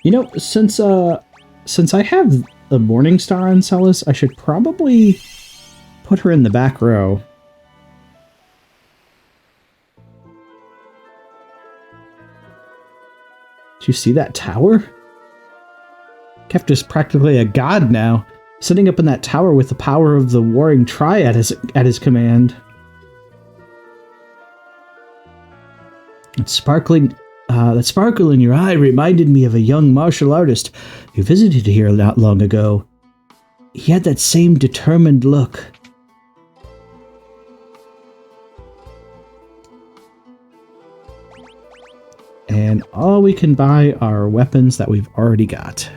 You know, since I have a Morning Star on Celis, I should probably put her in the back row. Do you see that tower? Kefta's practically a god now, sitting up in that tower with the power of the Warring Triad at his command. That sparkle in your eye reminded me of a young martial artist who visited here not long ago. He had that same determined look. And all we can buy are weapons that we've already got.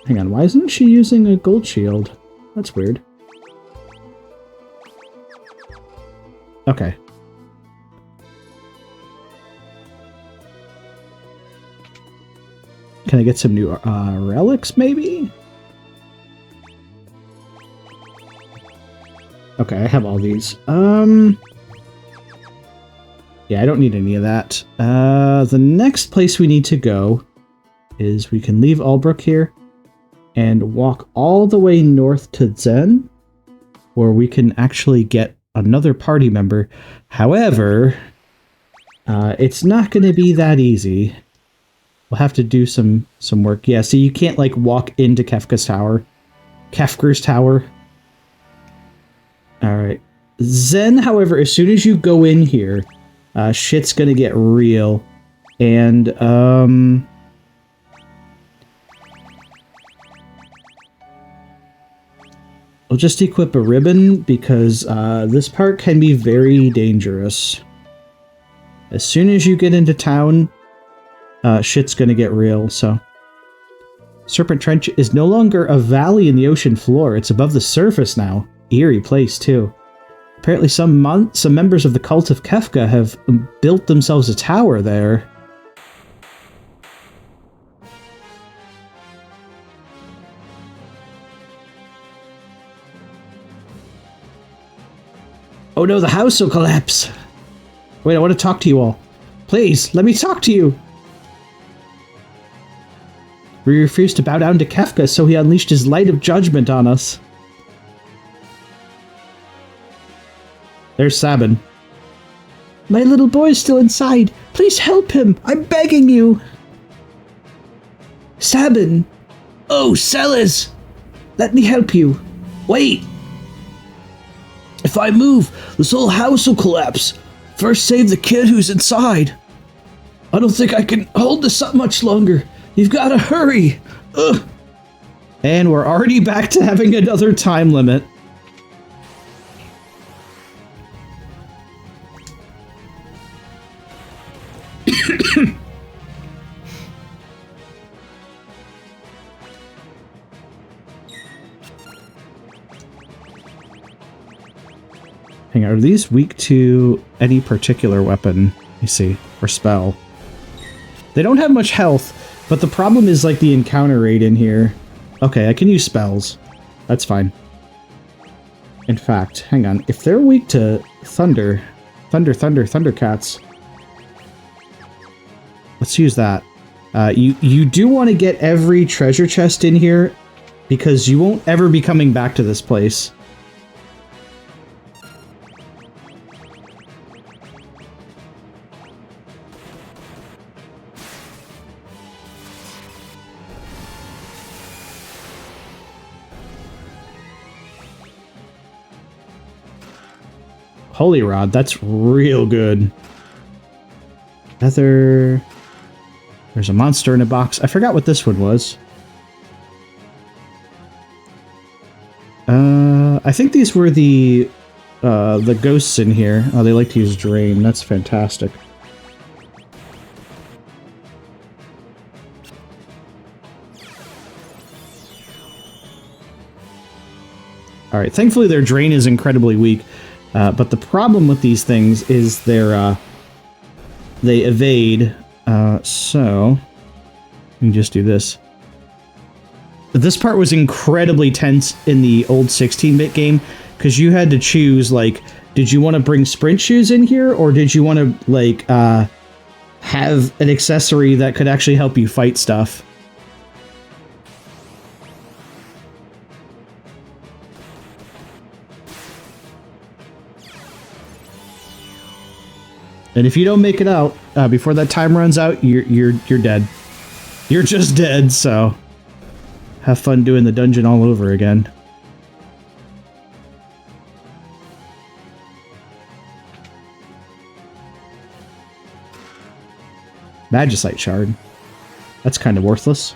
Hang on, why isn't she using a gold shield? That's weird. Okay. Can I get some new relics, maybe? Okay, I have all these. Yeah, I don't need any of that. The next place we need to go is we can leave Albrook here and walk all the way north to Zen, where we can actually get another party member. However, it's not going to be that easy. We'll have to do some work. Yeah, so you can't like walk into Kefka's tower. Kefker's tower. All right. Zen, however, as soon as you go in here, shit's gonna get real. And we'll just equip a ribbon because this part can be very dangerous. As soon as you get into town, shit's gonna get real, so. Serpent Trench is no longer a valley in the ocean floor. It's above the surface now. Eerie place, too. Apparently some members of the cult of Kefka have built themselves a tower there. Oh no, the house will collapse! Wait, I want to talk to you all. Please, let me talk to you! We refused to bow down to Kefka, so he unleashed his light of judgment on us. There's Sabin. My little boy's still inside. Please help him. I'm begging you. Sabin. Oh, Celes. Let me help you. Wait. If I move, this whole house will collapse. First save the kid who's inside. I don't think I can hold this up much longer. You've got to hurry! Ugh. And we're already back to having another time limit. Hang on, are these weak to any particular weapon? Let me see. Or spell. They don't have much health. But the problem is, like, the encounter rate in here. Okay, I can use spells. That's fine. In fact, hang on. If they're weak to thunder... Thundercats... Let's use that. You do want to get every treasure chest in here, because you won't ever be coming back to this place. Holy Rod, that's real good. There's a monster in a box. I forgot what this one was. I think these were the ghosts in here. Oh, they like to use drain. That's fantastic. Alright, thankfully their drain is incredibly weak. But the problem with these things is they evade, so let me just do this. This part was incredibly tense in the old 16-bit game, because you had to choose, like, did you want to bring sprint shoes in here, or did you want to, like, have an accessory that could actually help you fight stuff? And if you don't make it out before that time runs out, you're dead. You're just dead. So have fun doing the dungeon all over again. Magicite shard. That's kind of worthless.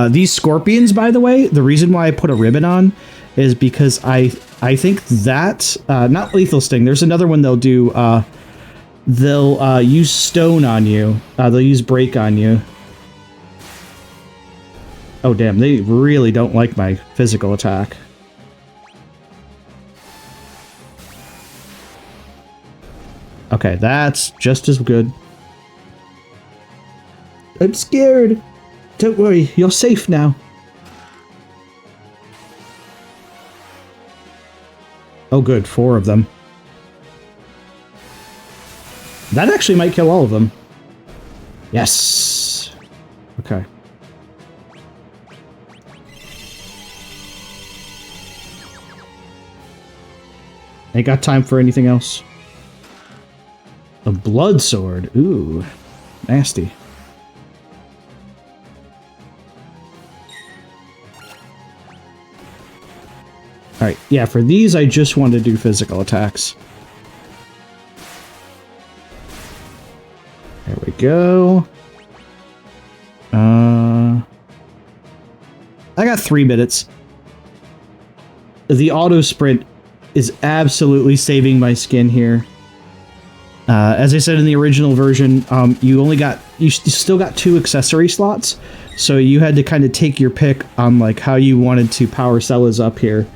These scorpions, by the way, the reason why I put a ribbon on is because I think that not lethal sting. There's another one they'll do. They'll use stone on you. They'll use break on you. Oh damn, they really don't like my physical attack. Okay, that's just as good. I'm scared. Don't worry, you're safe now. Oh good, 4 of them. That actually might kill all of them. Yes! Okay. Ain't got time for anything else. A blood sword. Ooh. Nasty. Alright, yeah, for these I just want to do physical attacks. There we go. I got 3 minutes. The auto sprint is absolutely saving my skin here. As I said in the original version, you still got 2 accessory slots, so you had to kind of take your pick on like how you wanted to power Celas up here.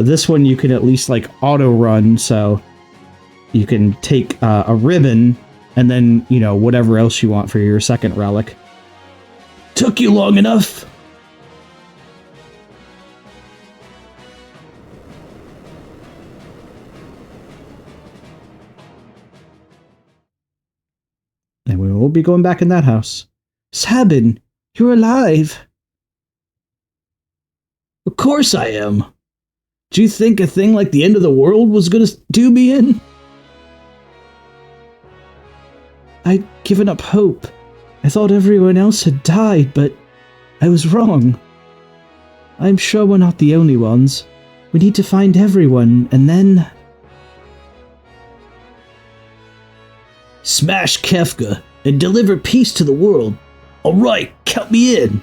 This one you can at least like auto run, so you can take a ribbon and then, you know, whatever else you want for your second relic. Took you long enough. And we will be going back in that house. Sabin, you're alive. Of course I am. Do you think a thing like the end of the world was gonna do me in? I'd given up hope. I thought everyone else had died, but I was wrong. I'm sure we're not the only ones. We need to find everyone, and then... Smash Kefka and deliver peace to the world. Alright, count me in.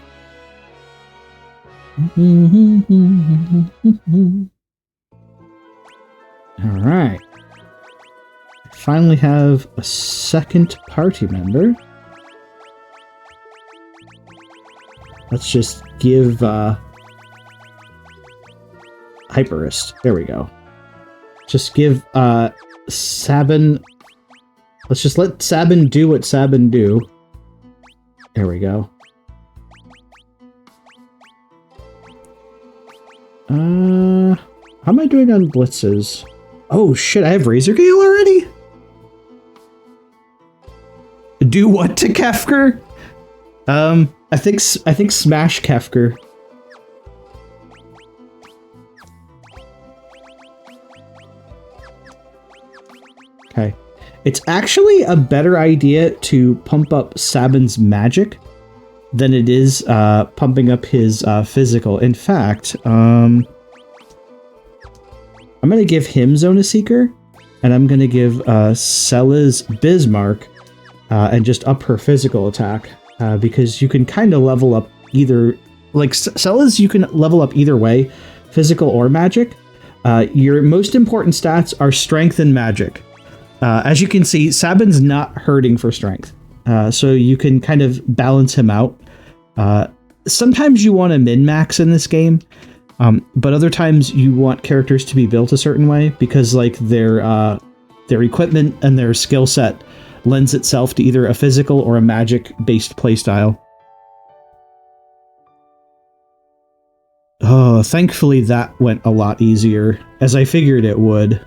Alright. I finally have a second party member. Let's just give Hyperist. There we go. Just give Sabin. Let's just let Sabin do what Sabin do. There we go. How am I doing on blitzes? Oh shit, I have Razor Gale already? Do what to Kefker? I think smash Kefker. Okay. It's actually a better idea to pump up Sabin's magic than it is pumping up his physical. In fact, I'm going to give him Zona Seeker, and I'm going to give Celas Bismarck and just up her physical attack, because you can kind of level up either... Like, Celas, you can level up either way, physical or magic. Your most important stats are strength and magic. As you can see, Sabin's not hurting for strength, so you can kind of balance him out. Sometimes you want to min-max in this game, but other times you want characters to be built a certain way because, like, their equipment and their skill set lends itself to either a physical or a magic-based playstyle. Oh, thankfully that went a lot easier, as I figured it would,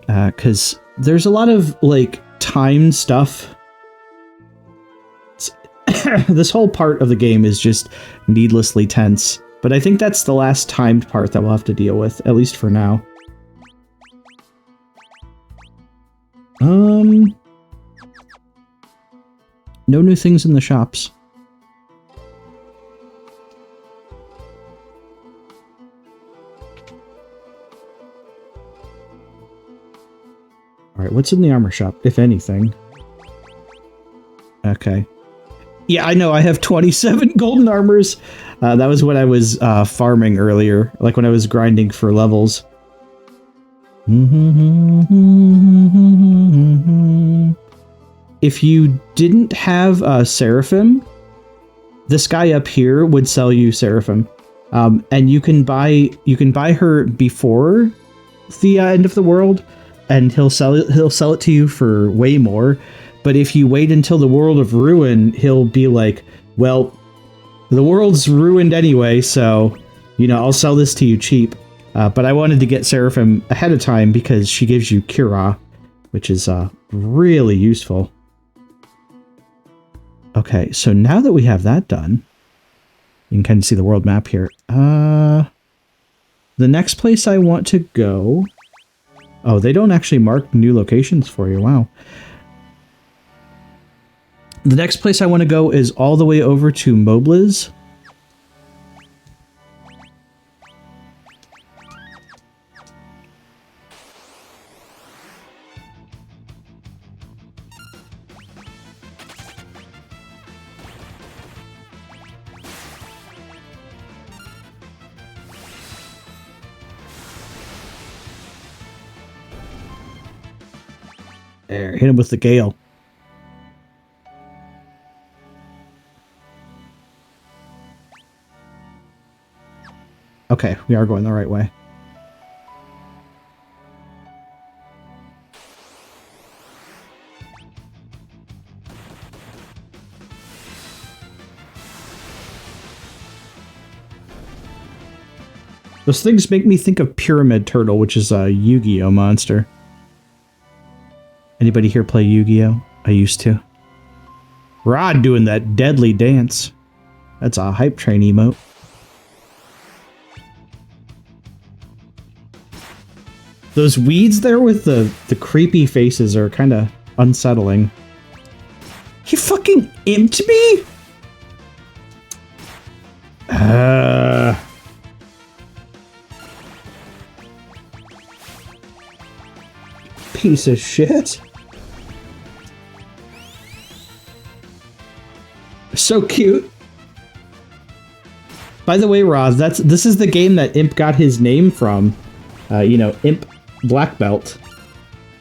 because there's a lot of, like, timed stuff. This whole part of the game is just needlessly tense, but I think that's the last timed part that we'll have to deal with, at least for now. No new things in the shops. Alright, what's in the armor shop, if anything? Okay. Yeah, I know, I have 27 golden armors. That was when I was farming earlier, like when I was grinding for levels. If you didn't have Seraphim, this guy up here would sell you Seraphim. And you can buy her before the end of the world, and he'll sell it to you for way more. But if you wait until the World of Ruin, he'll be like, well, the world's ruined anyway, so, you know, I'll sell this to you cheap. But I wanted to get Seraphim ahead of time because she gives you Kira, which is really useful. Okay, so now that we have that done, you can kind of see the world map here. The next place I want to go... Oh, they don't actually mark new locations for you, wow. The next place I want to go is all the way over to Mobliz. There, hit him with the gale. Okay, we are going the right way. Those things make me think of Pyramid Turtle, which is a Yu-Gi-Oh monster. Anybody here play Yu-Gi-Oh? I used to. Rod doing that deadly dance. That's a hype train emote. Those weeds there with the creepy faces are kind of unsettling. He fucking imped me? Piece of shit. So cute. By the way, Roz, this is the game that Imp got his name from. You know, Imp Black Belt.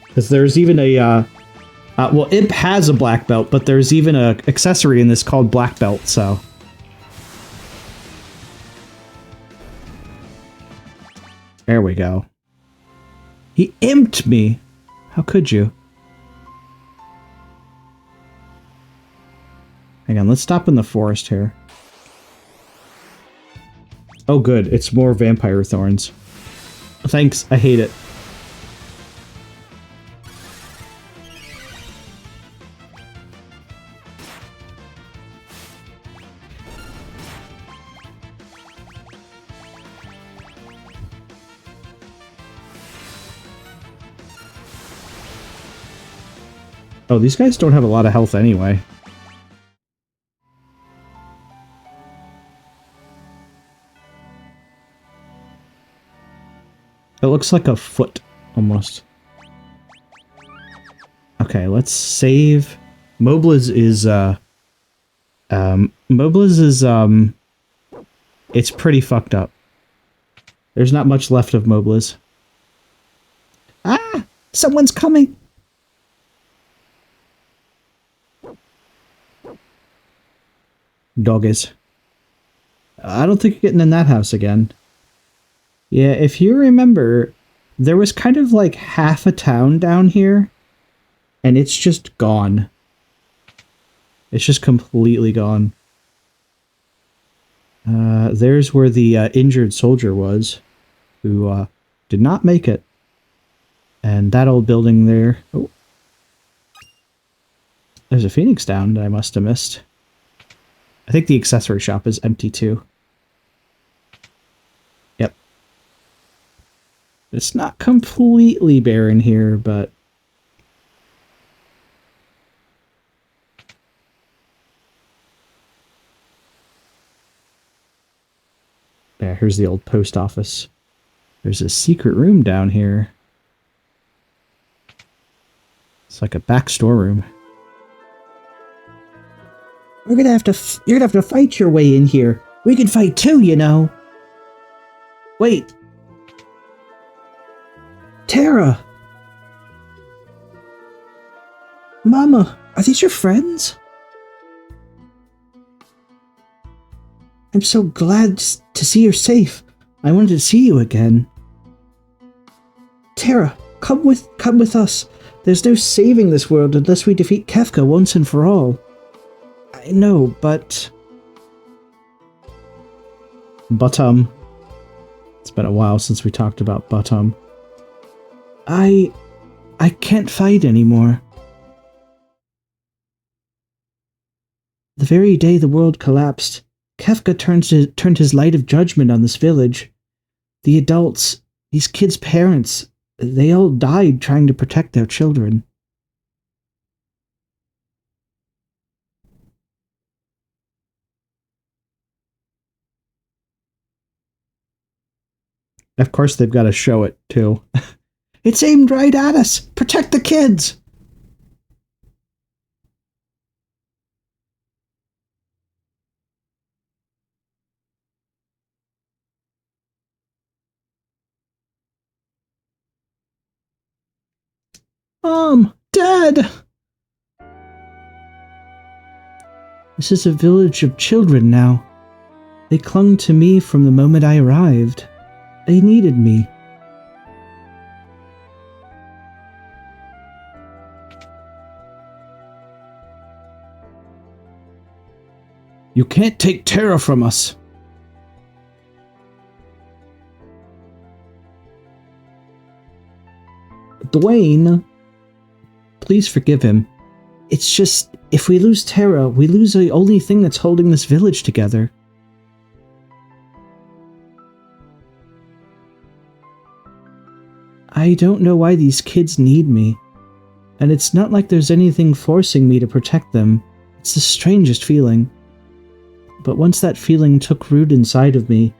Because there's even a well, Imp has a black belt, but there's even a accessory in this called Black Belt, so. There we go. He imped me. How could you? Hang on, let's stop in the forest here. Oh good, it's more vampire thorns. Thanks, I hate it. Oh, these guys don't have a lot of health anyway. It looks like a foot, almost. Okay, let's save. Mobliz is, it's pretty fucked up. There's not much left of Mobliz. Ah! Someone's coming! Doggies. I don't think you're getting in that house again. Yeah, if you remember, there was kind of like half a town down here, and it's just gone. It's just completely gone. There's where the injured soldier was, who did not make it. And that old building there... Oh. There's a Phoenix down that I must have missed. I think the accessory shop is empty too. Yep. It's not completely barren here, but... Yeah, here's the old post office. There's a secret room down here. It's like a back storeroom. You're gonna have to fight your way in here. We can fight too, you know. Wait. Tara. Mama, are these your friends? I'm so glad to see you're safe. I wanted to see you again. Tara, come with us. There's no saving this world unless we defeat Kefka once and for all. I know, but... It's been a while since we talked about Bottom. I can't fight anymore. The very day the world collapsed, Kefka turned his light of judgment on this village. The adults, these kids' parents, they all died trying to protect their children. Of course they've got to show it, too. It's aimed right at us! Protect the kids! Dad! This is a village of children now. They clung to me from the moment I arrived. They needed me. You can't take Terra from us. Dwayne, please forgive him. It's just, if we lose Terra, we lose the only thing that's holding this village together. I don't know why these kids need me, and it's not like there's anything forcing me to protect them. It's the strangest feeling. But once that feeling took root inside of me,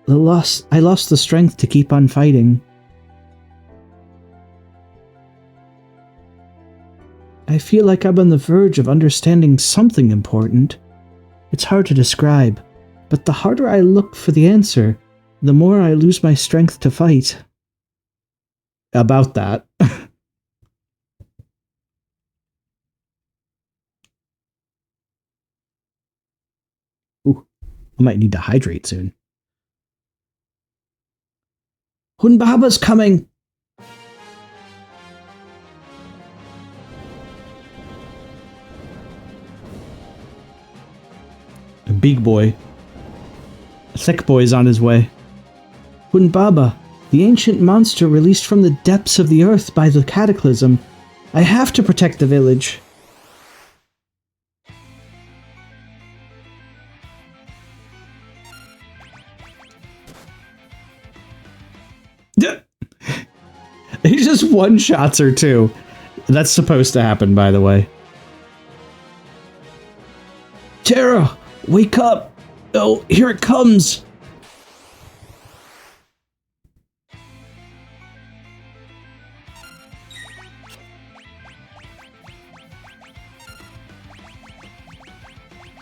I lost the strength to keep on fighting. I feel like I'm on the verge of understanding something important. It's hard to describe, but the harder I look for the answer, the more I lose my strength to fight. About that. Ooh, I might need to hydrate soon. Hunbaba's coming! A big boy. A thick boy's on his way. Hunbaba, the ancient monster released from the depths of the earth by the cataclysm. I have to protect the village. He just one-shots her too. That's supposed to happen, by the way. Terra, wake up! Oh, here it comes!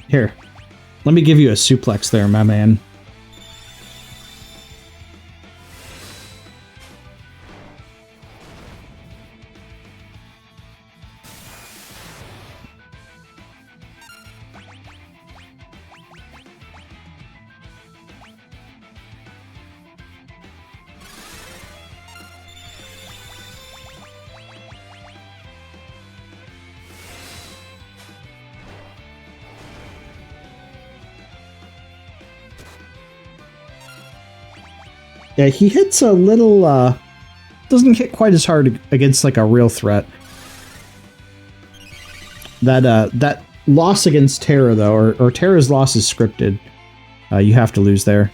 Here, let me give you a suplex there, my man. Yeah, he hits a little, doesn't hit quite as hard against, like, a real threat. That loss against Terra, though, or Terra's loss is scripted. You have to lose there.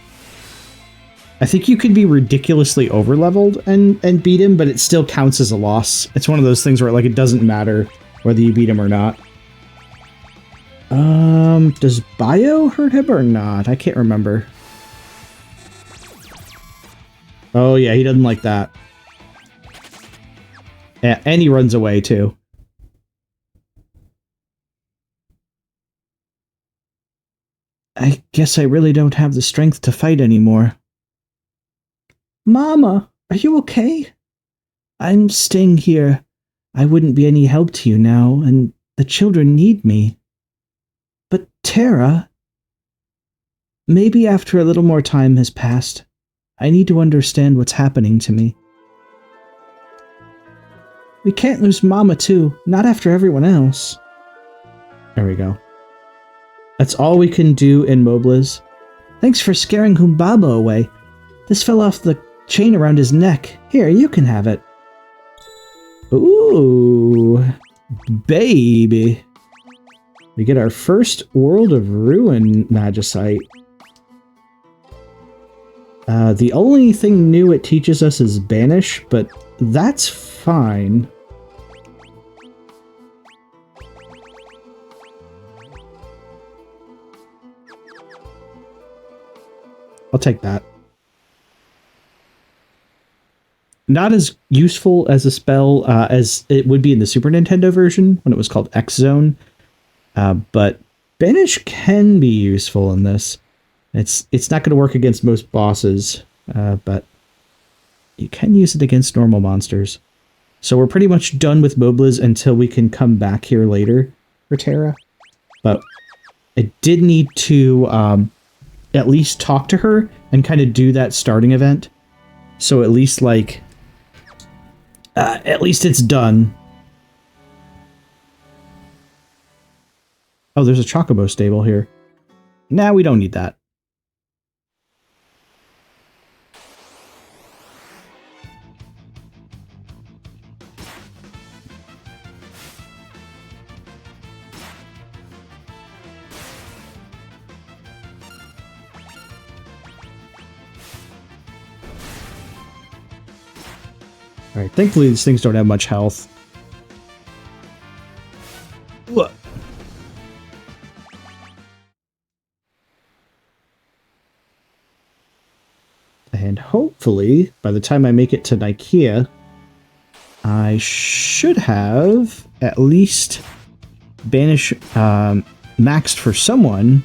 I think you could be ridiculously overleveled and beat him, but it still counts as a loss. It's one of those things where, like, it doesn't matter whether you beat him or not. Does Bio hurt him or not? I can't remember. Oh yeah, he doesn't like that. Yeah, and he runs away too. I guess I really don't have the strength to fight anymore. Mama, are you okay? I'm staying here. I wouldn't be any help to you now, and the children need me. But Terra... Maybe after a little more time has passed, I need to understand what's happening to me. We can't lose Mama too, not after everyone else. There we go. That's all we can do in Mobliz. Thanks for scaring Humbaba away. This fell off the chain around his neck. Here, you can have it. Ooh, baby. We get our first World of Ruin Magicite. The only thing new it teaches us is Banish, but that's fine. I'll take that. Not as useful as a spell as it would be in the Super Nintendo version when it was called X Zone, but Banish can be useful in this. It's not going to work against most bosses, but you can use it against normal monsters. So we're pretty much done with Moblas until we can come back here later for Terra. But I did need to at least talk to her and kind of do that starting event. So at least, like, at least it's done. Oh, there's a Chocobo stable here. Nah, we don't need that. Alright, thankfully these things don't have much health. What? And hopefully, by the time I make it to Nikea, I should have at least Banish maxed for someone.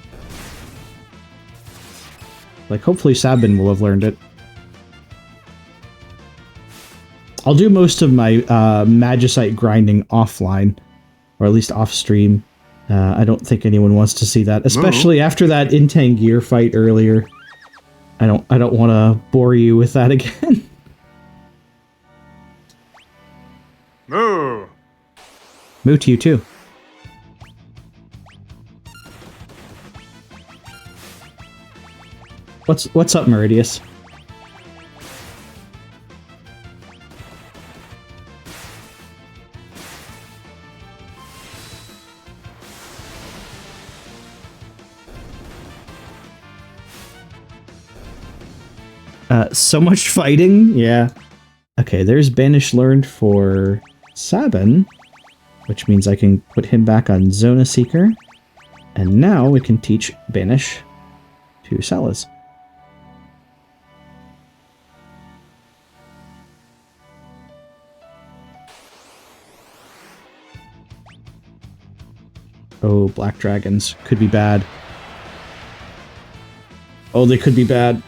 Like, hopefully Sabin will have learned it. I'll do most of my Magicite grinding offline, or at least off stream. I don't think anyone wants to see that, especially after that Intangir fight earlier. I don't want to bore you with that again. Moo! Moo to you too. What's up, Meridius? So much fighting? Yeah. Okay, there's Banish learned for Sabin, which means I can put him back on Zona Seeker. And now we can teach Banish to Salas. Oh, black dragons. Could be bad. Oh, they could be bad.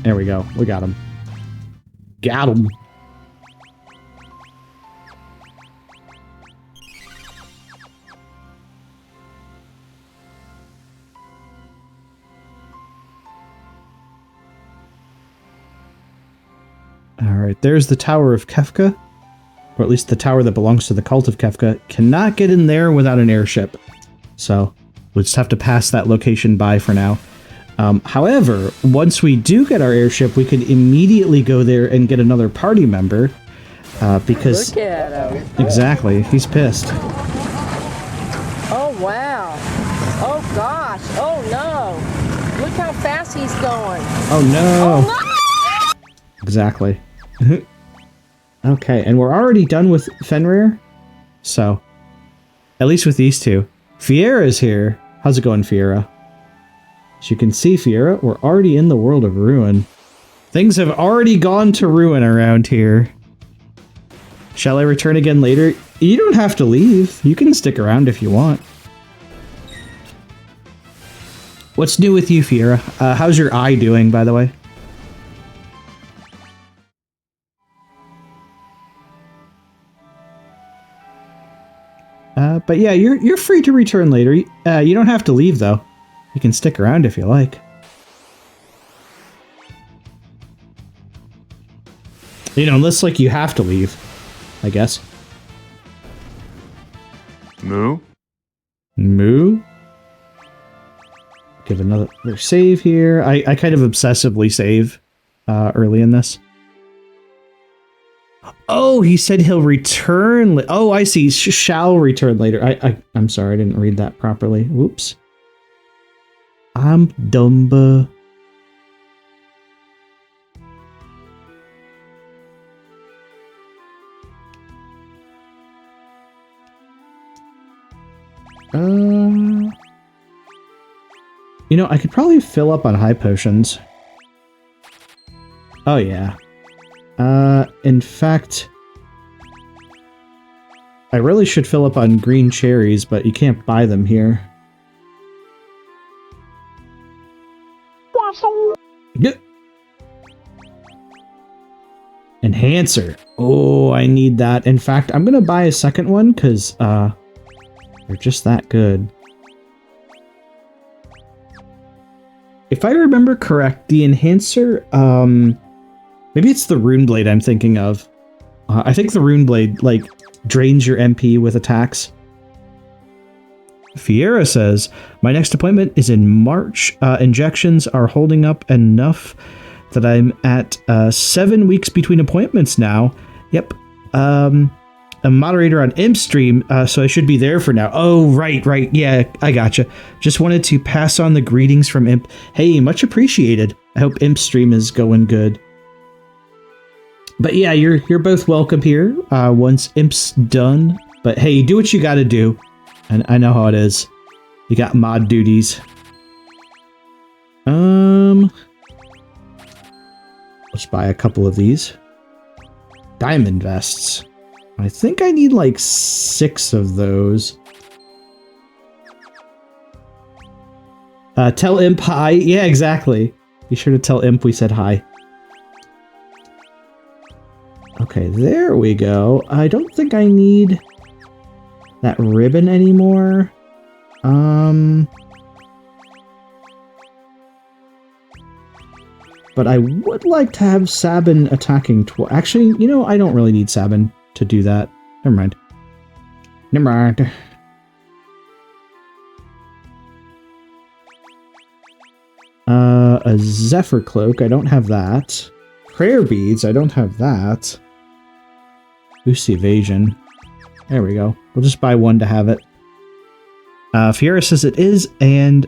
There we go. We got him. Got him. Alright, there's the Tower of Kefka. Or at least the tower that belongs to the Cult of Kefka. Cannot get in there without an airship. So, we'll just have to pass that location by for now. However, once we do get our airship, we can immediately go there and get another party member, because... Look at him. Exactly, he's pissed. Oh, wow. Oh, gosh. Oh, no. Look how fast he's going. Oh, no. Oh, no! Exactly. Okay, and we're already done with Fenrir, so... At least with these two. Fiera's here. How's it going, Fiera? As you can see, Fiera, we're already in the world of ruin. Things have already gone to ruin around here. Shall I return again later? You don't have to leave. You can stick around if you want. What's new with you, Fiera? How's your eye doing, by the way? But yeah, you're free to return later. You don't have to leave, though. You can stick around if you like. You know, unless, like, you have to leave, I guess. Moo? Moo? Give another save here. I kind of obsessively save early in this. Oh, he said he'll return. Oh, I see. Shall return later. I'm sorry, I didn't read that properly. Whoops. I'm Dumba. You know, I could probably fill up on high potions. Oh, yeah. In fact, I really should fill up on green cherries, but you can't buy them here. Enhancer. Oh, I need that. In fact, I'm gonna buy a second one because they're just that good. If I remember correct, the enhancer, maybe it's the rune blade I'm thinking of. I think the rune blade like drains your MP with attacks. Fiera says, my next appointment is in March. Injections are holding up enough that I'm at 7 weeks between appointments now. Yep. A moderator on Imp stream, so I should be there for now. Oh, right. Yeah, I gotcha. Just wanted to pass on the greetings from Imp. Hey, much appreciated. I hope Imp stream is going good. But yeah, you're both welcome here once Imp's done. But hey, do what you gotta do. And I know how it is. You got mod duties. Let's buy a couple of these. Diamond vests. I think I need like 6 of those. Tell Imp hi. Yeah, exactly. Be sure to tell Imp we said hi. Okay, there we go. I don't think I need that ribbon anymore. But I would like to have Sabin attacking actually, you know, I don't really need Sabin to do that. Never mind. A Zephyr Cloak, I don't have that. Prayer Beads, I don't have that. Boost the Evasion. There we go. We'll just buy one to have it. Fiera says it is, and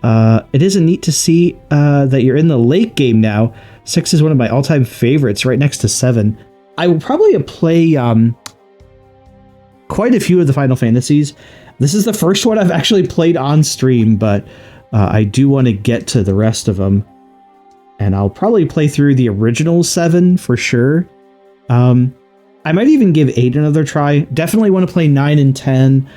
it is neat to see that you're in the late game now. 6 is one of my all-time favorites, right next to 7. I will probably play quite a few of the Final Fantasies. This is the first one I've actually played on stream, but I do want to get to the rest of them. And I'll probably play through the original 7 for sure. I might even give 8 another try. Definitely want to play 9 and 10,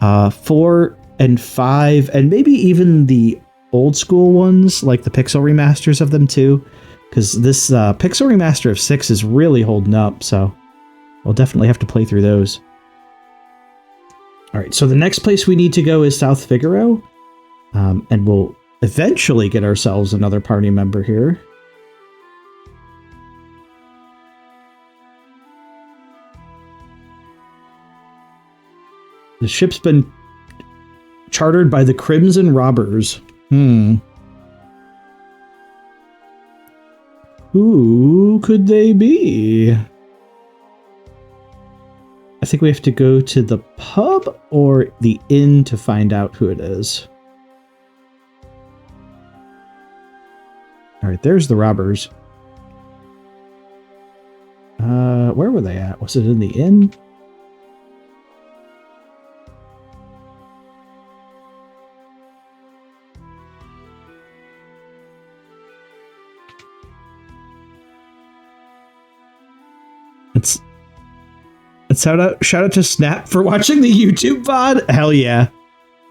4 and 5, and maybe even the old school ones, like the Pixel remasters of them too. Because this Pixel remaster of 6 is really holding up, so I'll definitely have to play through those. Alright, so the next place we need to go is South Figaro. And we'll eventually get ourselves another party member here. The ship's been chartered by the Crimson Robbers. Who could they be? I think we have to go to the pub or the inn to find out who it is. Alright, there's the robbers. Where were they at? Was it in the inn? Shout out to Snap for watching the YouTube VOD. Hell yeah.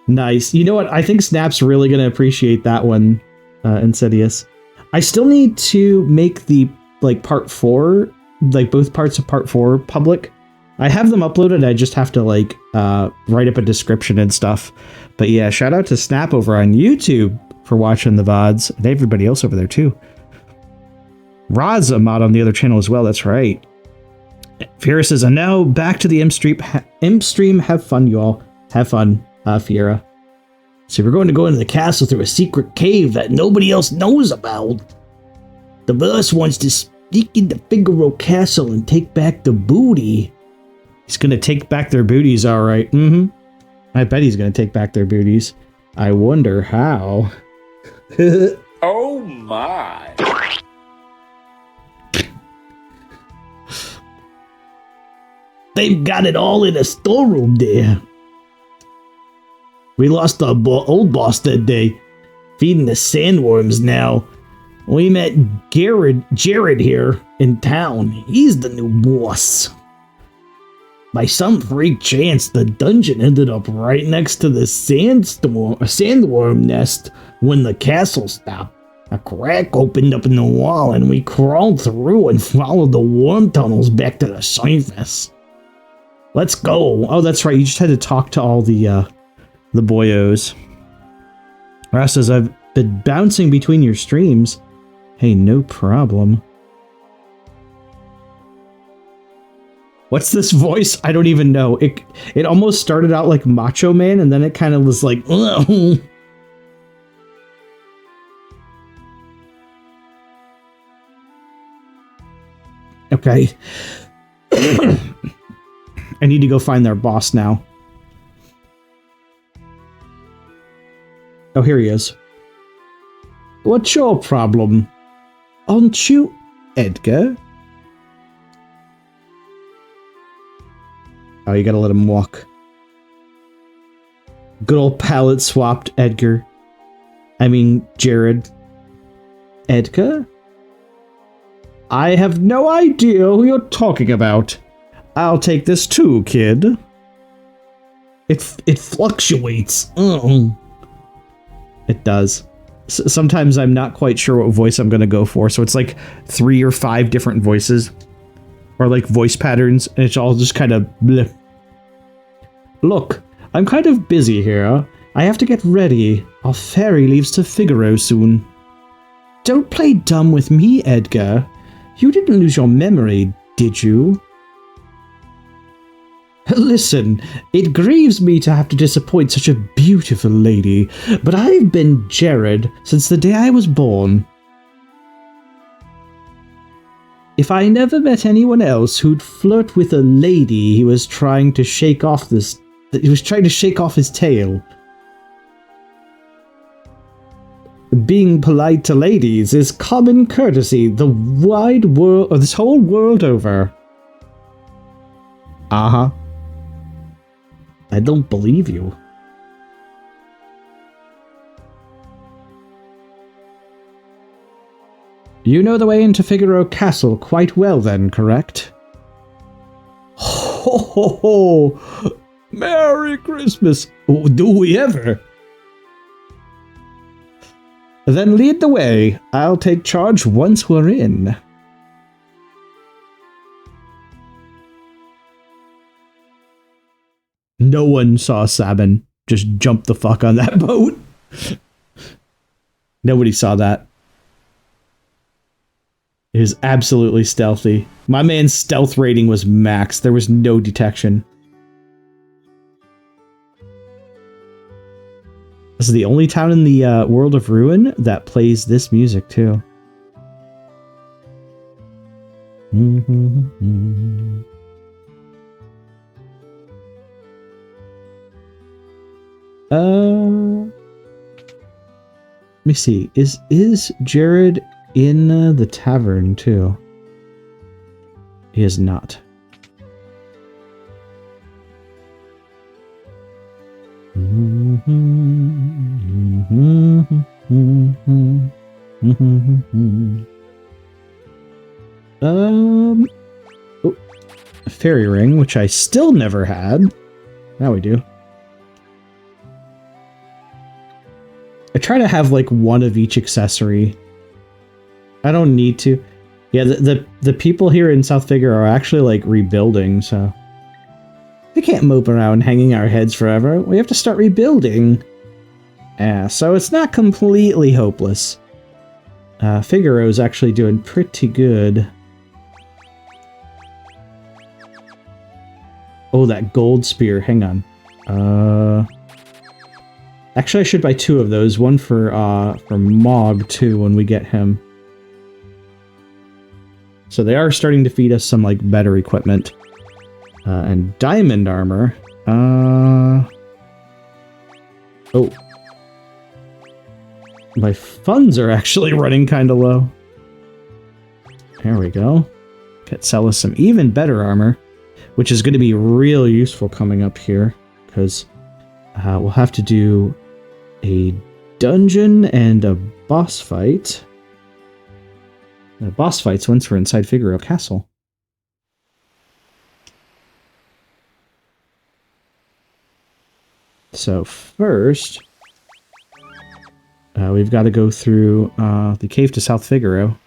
Nice. You know what? I think Snap's really going to appreciate that one, Insidious. I still need to make the, part 4, both parts of part 4 public. I have them uploaded, I just have to, write up a description and stuff. But yeah, shout out to Snap over on YouTube for watching the VODs, and everybody else over there too. Rod's a mod on the other channel as well, that's right. Fiera says, and now back to the Imp stream. Have fun, you all. Have fun, Fiera. So we're going to go into the castle through a secret cave that nobody else knows about. The boss wants to sneak into Figaro Castle and take back the booty. He's going to take back their booties, all right. I bet he's going to take back their booties. I wonder how. Oh my. They've got it all in a storeroom there. We lost our old boss that day, feeding the sandworms now. We met Jared here in town. He's the new boss. By some freak chance, the dungeon ended up right next to the sandworm nest when the castle stopped. A crack opened up in the wall and we crawled through and followed the worm tunnels back to the surface. Let's go. Oh, that's right. You just had to talk to all the boyos. Ross says, I've been bouncing between your streams. Hey, no problem. What's this voice? I don't even know. It almost started out like Macho Man, and then it kind of was like, ugh. Okay. I need to go find their boss now. Oh, here he is. What's your problem? Aren't you Edgar? Oh, you gotta let him walk. Good old palette swapped Edgar. I mean, Jared. Edgar? I have no idea who you're talking about. I'll take this too, kid. It fluctuates. It does. Sometimes I'm not quite sure what voice I'm gonna go for, so it's like 3 or 5 different voices. Or like voice patterns, and it's all just kind of bleh. Look, I'm kind of busy here. I have to get ready. Our ferry leaves to Figaro soon. Don't play dumb with me, Edgar. You didn't lose your memory, did you? Listen, it grieves me to have to disappoint such a beautiful lady, but I've been Jared since the day I was born. If I never met anyone else who'd flirt with a lady he was trying to shake off his tail. Being polite to ladies is common courtesy the wide world, or this whole world over. Uh-huh. I don't believe you. You know the way into Figaro Castle quite well then, correct? Ho ho ho! Merry Christmas! Do we ever? Then lead the way. I'll take charge once we're in. No one saw Sabin just jump the fuck on that boat. Nobody saw that. It is absolutely stealthy. My man's stealth rating was max. There was no detection. This is the only town in the World of Ruin that plays this music, too. Let me see. Is Jared in the tavern too? He is not. Oh, a fairy ring, which I still never had. Now we do. I try to have like one of each accessory. I don't need to. Yeah, the people here in South Figure are actually like rebuilding, so we can't mope around hanging our heads forever. We have to start rebuilding. Yeah, so it's not completely hopeless. Figaro's actually doing pretty good. Oh, that gold spear. Hang on. Actually, I should buy 2 of those. One for Mog, too, when we get him. So they are starting to feed us some, like, better equipment. And diamond armor. Oh. My funds are actually running kind of low. There we go. Could sell us some even better armor, which is going to be real useful coming up here, because we'll have to do a dungeon and a boss fight. The boss fights once we're inside Figaro Castle. So first, We've got to go through the cave to South Figaro.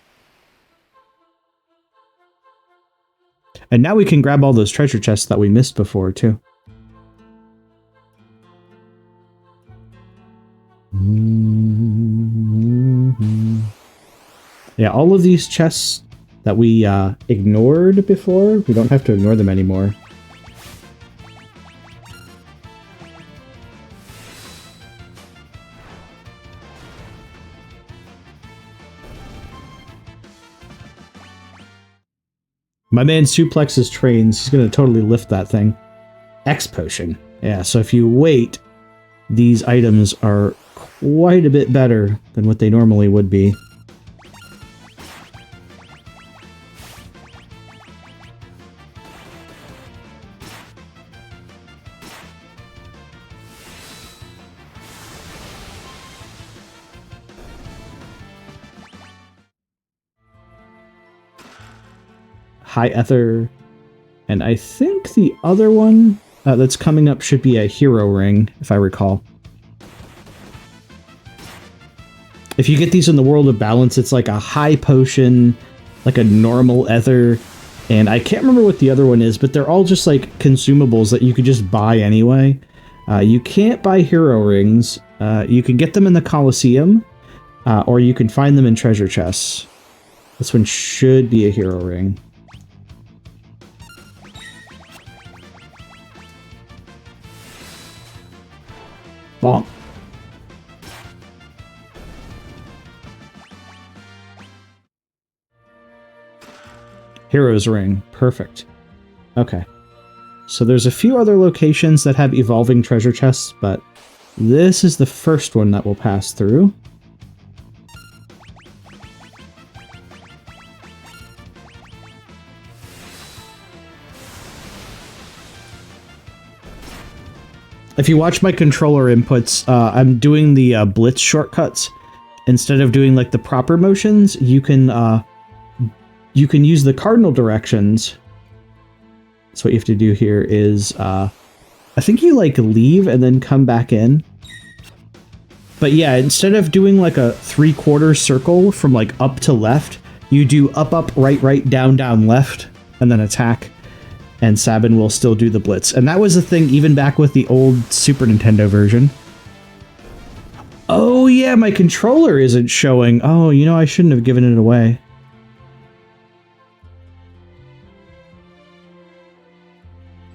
And now we can grab all those treasure chests that we missed before, too. Yeah, all of these chests that we ignored before, we don't have to ignore them anymore. My man suplexes trains. He's going to totally lift that thing. X potion. Yeah, so if you wait, these items are quite a bit better than what they normally would be. High Ether, and I think the other one that's coming up should be a hero ring, if I recall. If you get these in the World of Balance, it's like a high potion, like a normal ether, and I can't remember what the other one is, but they're all just like consumables that you could just buy anyway. You can't buy hero rings. You can get them in the Colosseum, or you can find them in treasure chests. This one should be a hero ring. Bonk. Hero's Ring. Perfect. Okay. So there's a few other locations that have evolving treasure chests, but this is the first one that we'll pass through. If you watch my controller inputs, I'm doing the blitz shortcuts. Instead of doing like the proper motions, you can use the cardinal directions. So what you have to do here is, I think you like leave and then come back in. But yeah, instead of doing like a 3/4 circle from like up to left, you do up, up, right, right, down, down, left, and then attack. And Sabin will still do the blitz. And that was the thing even back with the old Super Nintendo version. Oh yeah, my controller isn't showing. Oh, you know, I shouldn't have given it away.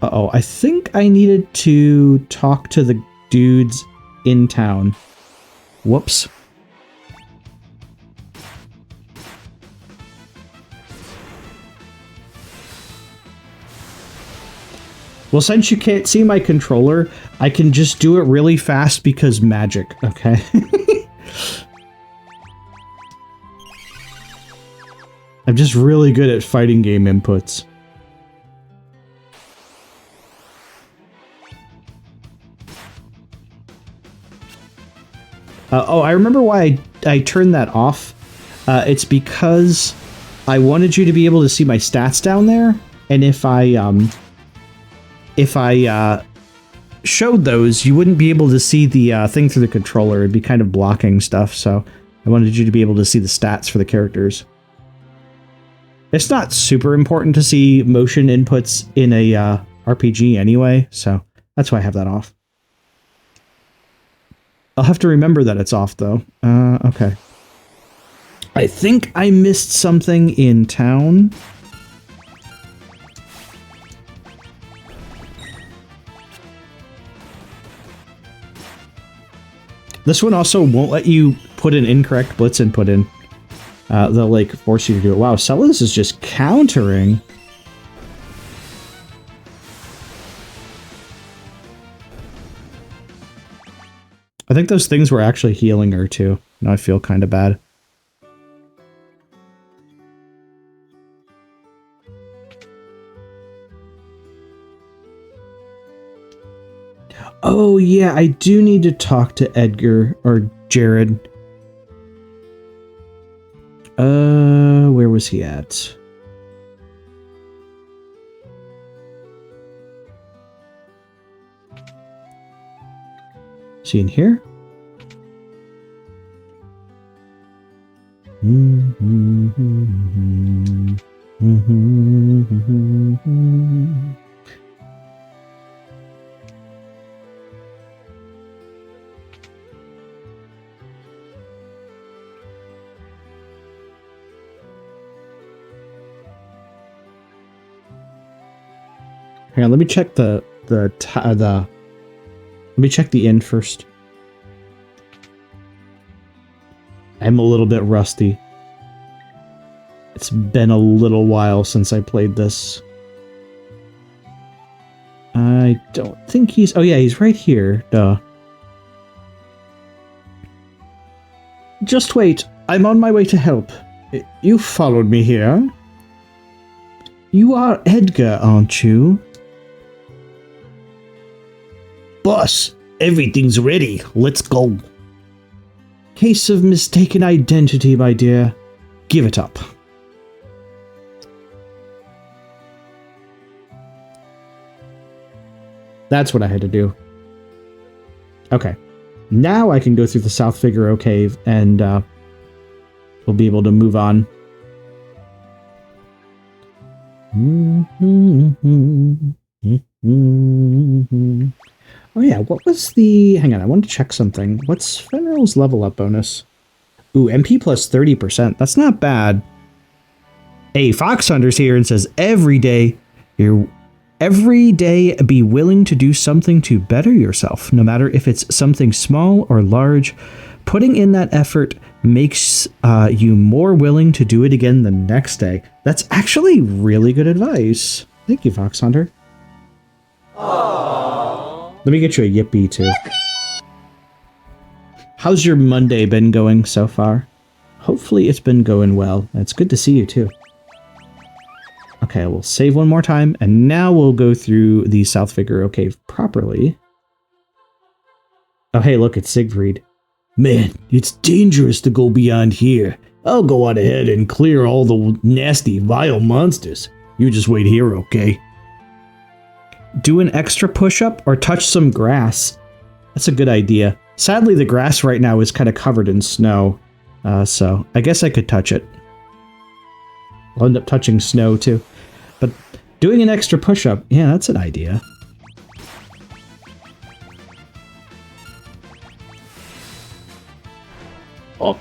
Uh-oh, I think I needed to talk to the dudes in town. Whoops. Well, since you can't see my controller, I can just do it really fast because magic, okay? I'm just really good at fighting game inputs. Oh, I remember why I turned that off. It's because I wanted you to be able to see my stats down there, and if I showed those, you wouldn't be able to see the thing through the controller. It'd be kind of blocking stuff, so I wanted you to be able to see the stats for the characters. It's not super important to see motion inputs in a RPG anyway, so that's why I have that off. I'll have to remember that it's off, though. Okay. I think I missed something in town. This one also won't let you put an incorrect blitz input in. They'll, like, force you to do it. Wow, Celis is just countering. I think those things were actually healing her, too. Now I feel kind of bad. Oh, yeah, I do need to talk to Edgar, or Jared. Where was he at? Is he in here? Hang on, let me check let me check the inn first. I'm a little bit rusty. It's been a little while since I played this. I don't think he's... Oh yeah, he's right here. Duh. Just wait. I'm on my way to help. You followed me here. You are Edgar, aren't you? Boss, everything's ready. Let's go. Case of mistaken identity, my dear. Give it up. That's what I had to do. Okay. Now I can go through the South Figaro Cave and we'll be able to move on. Oh yeah, what was the... Hang on, I want to check something. What's Fenrir's level up bonus? Ooh, MP plus 30%. That's not bad. Hey, Fox Hunter's here and says, every day be willing to do something to better yourself, no matter if it's something small or large. Putting in that effort makes you more willing to do it again the next day. That's actually really good advice. Thank you, Fox Hunter. Aww. Let me get you a yippee, too. How's your Monday been going so far? Hopefully it's been going well. It's good to see you, too. Okay, we'll save one more time, and now we'll go through the South Figaro Cave properly. Oh, hey, look, it's Siegfried. Man, it's dangerous to go beyond here. I'll go on ahead and clear all the nasty, vile monsters. You just wait here, okay? Do an extra push-up or touch some grass. That's a good idea. Sadly, the grass right now is kind of covered in snow, so I guess I could touch it. I'll end up touching snow, too. But doing an extra push-up, yeah, that's an idea. Oh.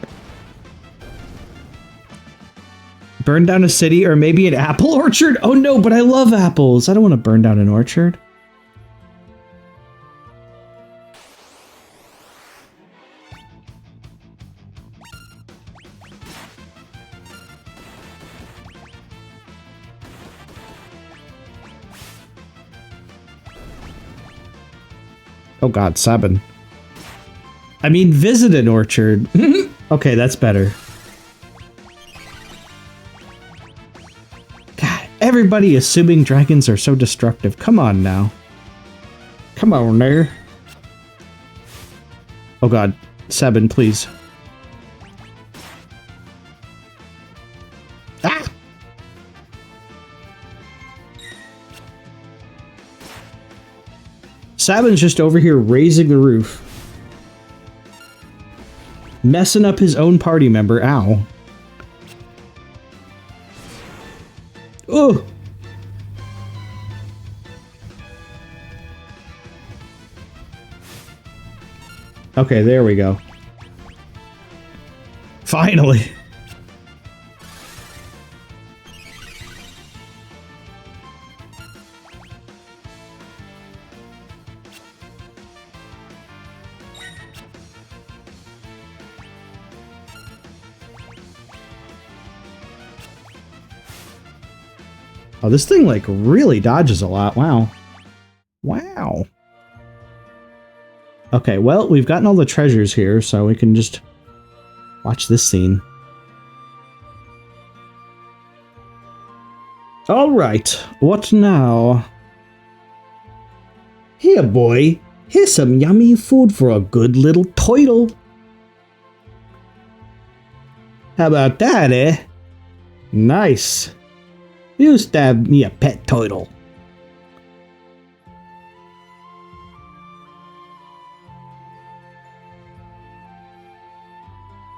Burn down a city or maybe an apple orchard? Oh no, but I love apples. I don't want to burn down an orchard. Oh god, Sabin. I mean, visit an orchard. Okay, that's better. God, everybody assuming dragons are so destructive. Come on now. Come on there. Oh god, Sabin, please. Ah! Sabin's just over here raising the roof. Messing up his own party member. Ow. Oh! Okay, there we go. Finally! Oh, this thing, like, really dodges a lot. Wow. Wow. Okay, well, we've gotten all the treasures here, so we can just watch this scene. Alright, what now? Here, boy. Here's some yummy food for a good little turtle. How about that, eh? Nice. You stabbed me a pet turtle.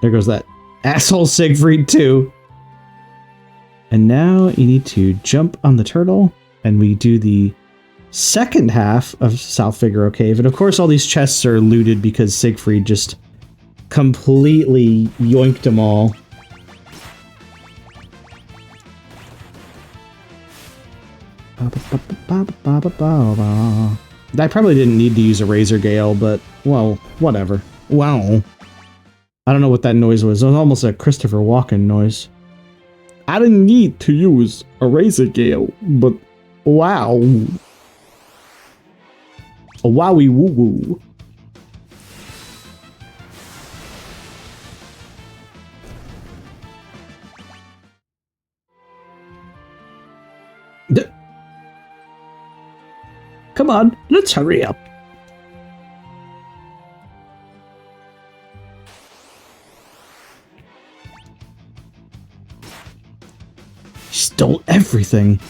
There goes that asshole Siegfried too. And now you need to jump on the turtle, and we do the second half of South Figaro Cave. And of course all these chests are looted because Siegfried just completely yoinked them all. I probably didn't need to use a razor gale, but, well, whatever. Wow. I don't know what that noise was. It was almost a Christopher Walken noise. I didn't need to use a razor gale, but wow. A wowie woo woo. Come on, let's hurry up. Stole everything.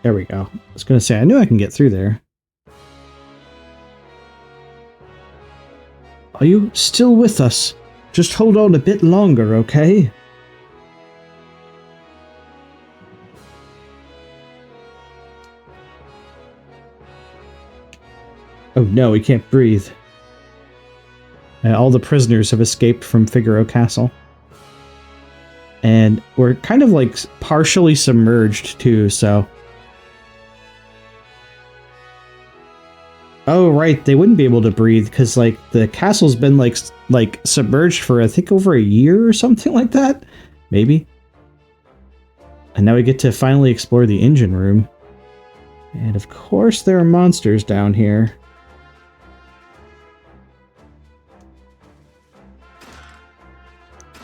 There we go. I was gonna say, I knew I can get through there. Are you still with us? Just hold on a bit longer, okay? Oh no, he can't breathe. All the prisoners have escaped from Figaro Castle. And we're kind of like partially submerged too, so... Oh, right, they wouldn't be able to breathe because, like, the castle's been, like submerged for, I think, over a year or something like that? Maybe? And now we get to finally explore the engine room. And, of course, there are monsters down here.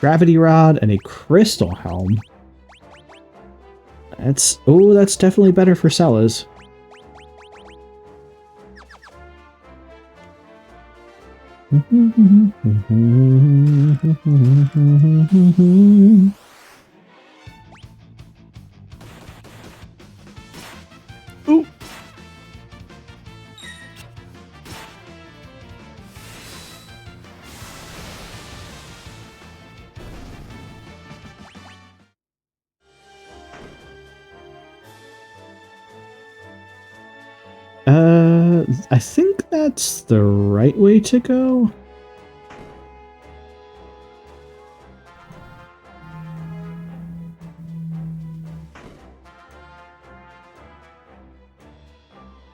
Gravity rod and a crystal helm. That's... Oh, that's definitely better for Celas. Ooh. I think that's the right way to go.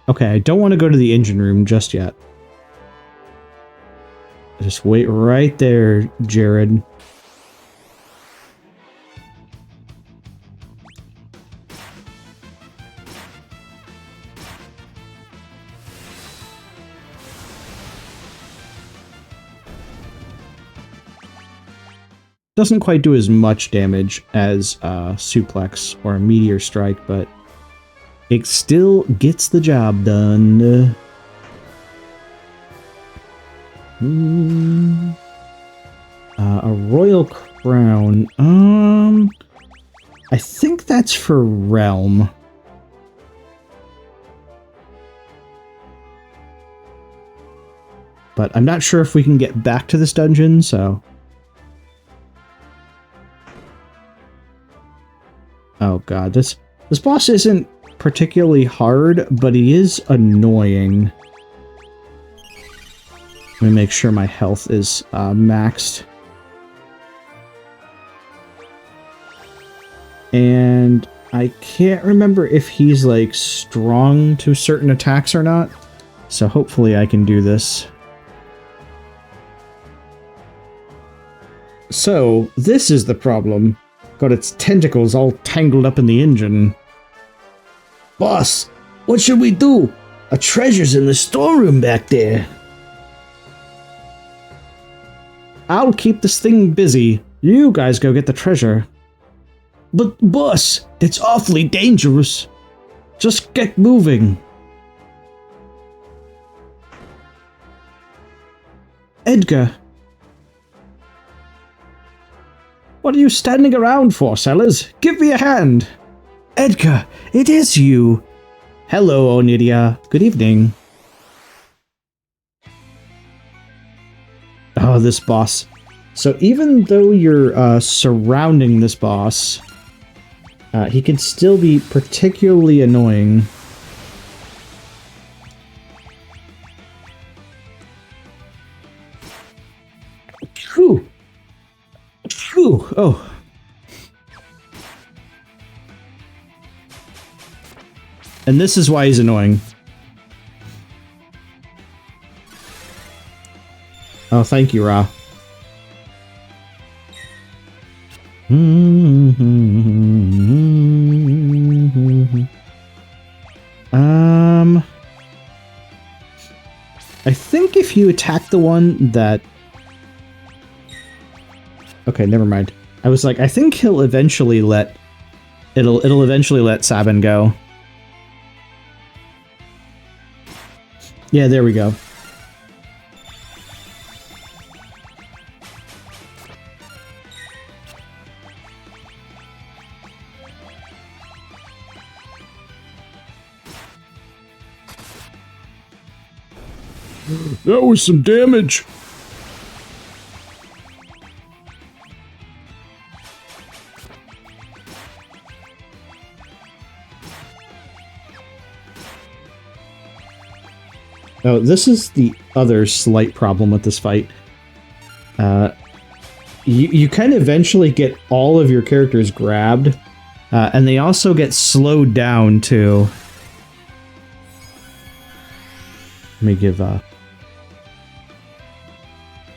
Okay, I don't want to go to the engine room just yet. Just wait right there, Jared. Doesn't quite do as much damage as Suplex or a Meteor Strike, but it still gets the job done. A Royal Crown. I think that's for Realm. But I'm not sure if we can get back to this dungeon, so... Oh god, this boss isn't particularly hard, but he is annoying. Let me make sure my health is maxed. And I can't remember if he's like strong to certain attacks or not, so hopefully I can do this. So, this is the problem. Got its tentacles all tangled up in the engine. Boss, what should we do? A treasure's in the storeroom back there. I'll keep this thing busy. You guys go get the treasure. But, boss, it's awfully dangerous. Just get moving. Edgar. What are you standing around for, Celas? Give me a hand. Edgar, it is you. Hello, Onidia. Good evening. Oh, this boss. So even though you're surrounding this boss, he can still be particularly annoying. Ooh, oh. And this is why he's annoying. Oh, thank you, Ra. I think if you attack the one that... Okay, never mind. I was like, I think he'll eventually let... It'll eventually let Sabin go. Yeah, there we go. That was some damage. Oh, this is the other slight problem with this fight. You kind of eventually get all of your characters grabbed, and they also get slowed down too. Let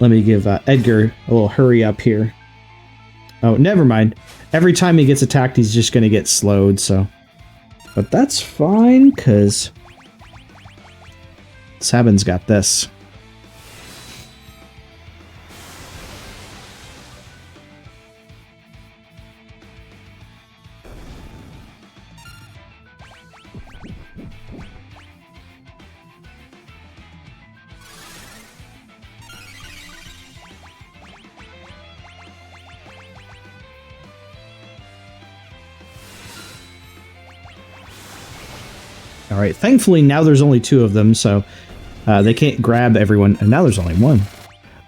me give Edgar a little hurry up here. Oh, never mind. Every time he gets attacked, he's just gonna get slowed, so... But that's fine, because... Sabin's got this. Alright, thankfully now there's only 2 of them, so they can't grab everyone, and now there's only 1.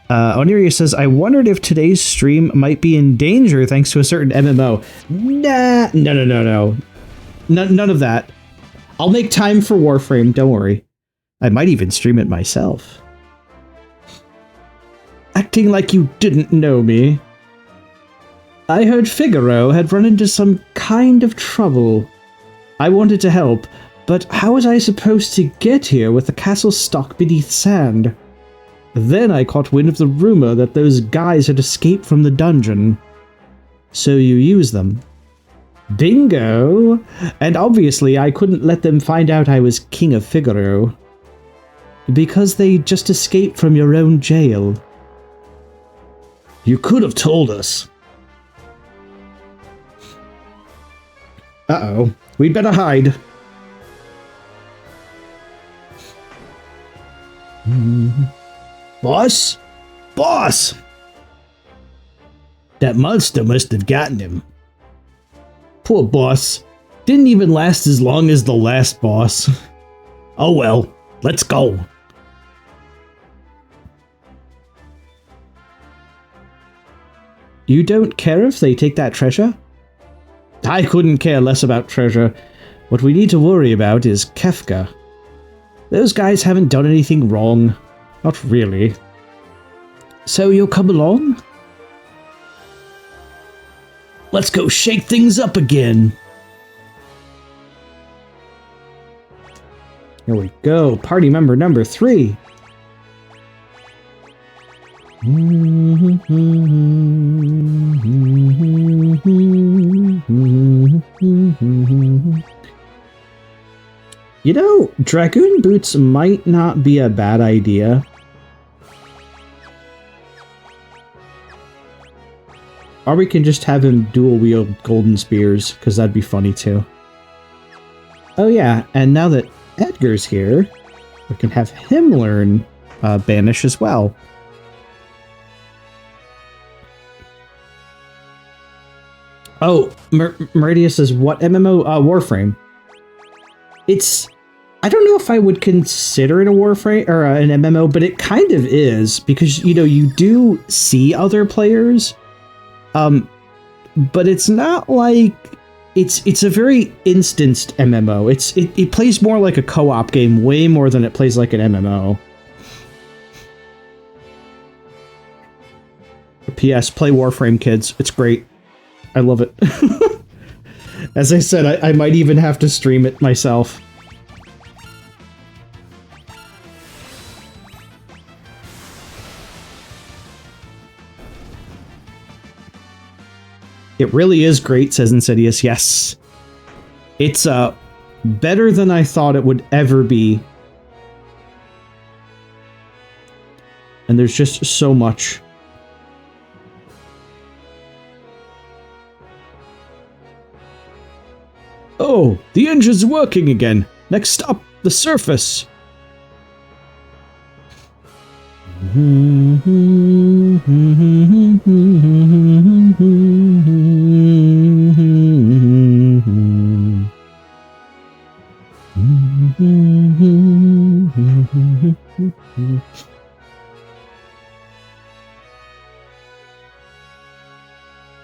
Oniria says, I wondered if today's stream might be in danger thanks to a certain MMO. Nah, no. None of that. I'll make time for Warframe, don't worry. I might even stream it myself. Acting like you didn't know me. I heard Figaro had run into some kind of trouble. I wanted to help, but how was I supposed to get here with the castle stuck beneath sand? Then I caught wind of the rumor that those guys had escaped from the dungeon. So you used them. Bingo! And obviously I couldn't let them find out I was King of Figaro. Because they just escaped from your own jail. You could have told us. Uh-oh. We'd better hide. Boss? Boss! That monster must have gotten him. Poor boss. Didn't even last as long as the last boss. Oh well, let's go. You don't care if they take that treasure? I couldn't care less about treasure. What we need to worry about is Kefka. Those guys haven't done anything wrong. Not really. So you'll come along? Let's go shake things up again. Here we go. Party member number 3. You know, Dragoon Boots might not be a bad idea. Or we can just have him dual wield golden spears, because that'd be funny too. Oh yeah, and now that Edgar's here, we can have him learn Banish as well. Oh, Meridia says, what MMO? Warframe. It's... I don't know if I would consider it a Warframe or an MMO, but it kind of is, because, you know, you do see other players, but it's not like... It's a very instanced MMO. It plays more like a co-op game, way more than it plays like an MMO. P.S. Play Warframe, kids. It's great. I love it. As I said, I might even have to stream it myself. It really is great, says Insidious. Yes. It's better than I thought it would ever be. And there's just so much. Oh, the engine's working again. Next stop, the surface.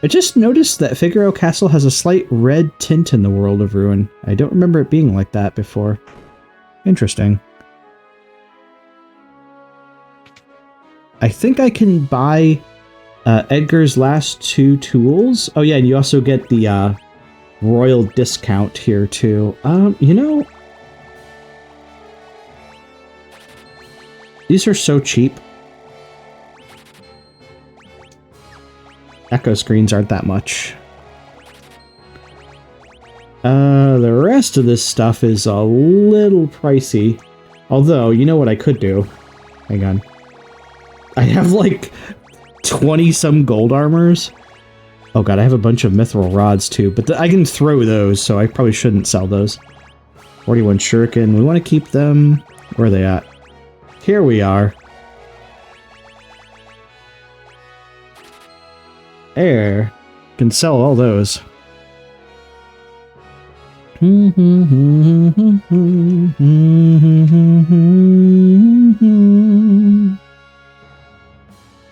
I just noticed that Figaro Castle has a slight red tint in the World of Ruin. I don't remember it being like that before. Interesting. I think I can buy Edgar's last 2 tools. Oh yeah, and you also get the royal discount here too. You know, these are so cheap. Echo screens aren't that much. The rest of this stuff is a little pricey. Although, you know what I could do? Hang on. I have like 20-some gold armors. Oh god, I have a bunch of mithril rods too, but I can throw those, so I probably shouldn't sell those. 41 shuriken, we want to keep them. Where are they at? Here we are. There. Can sell all those.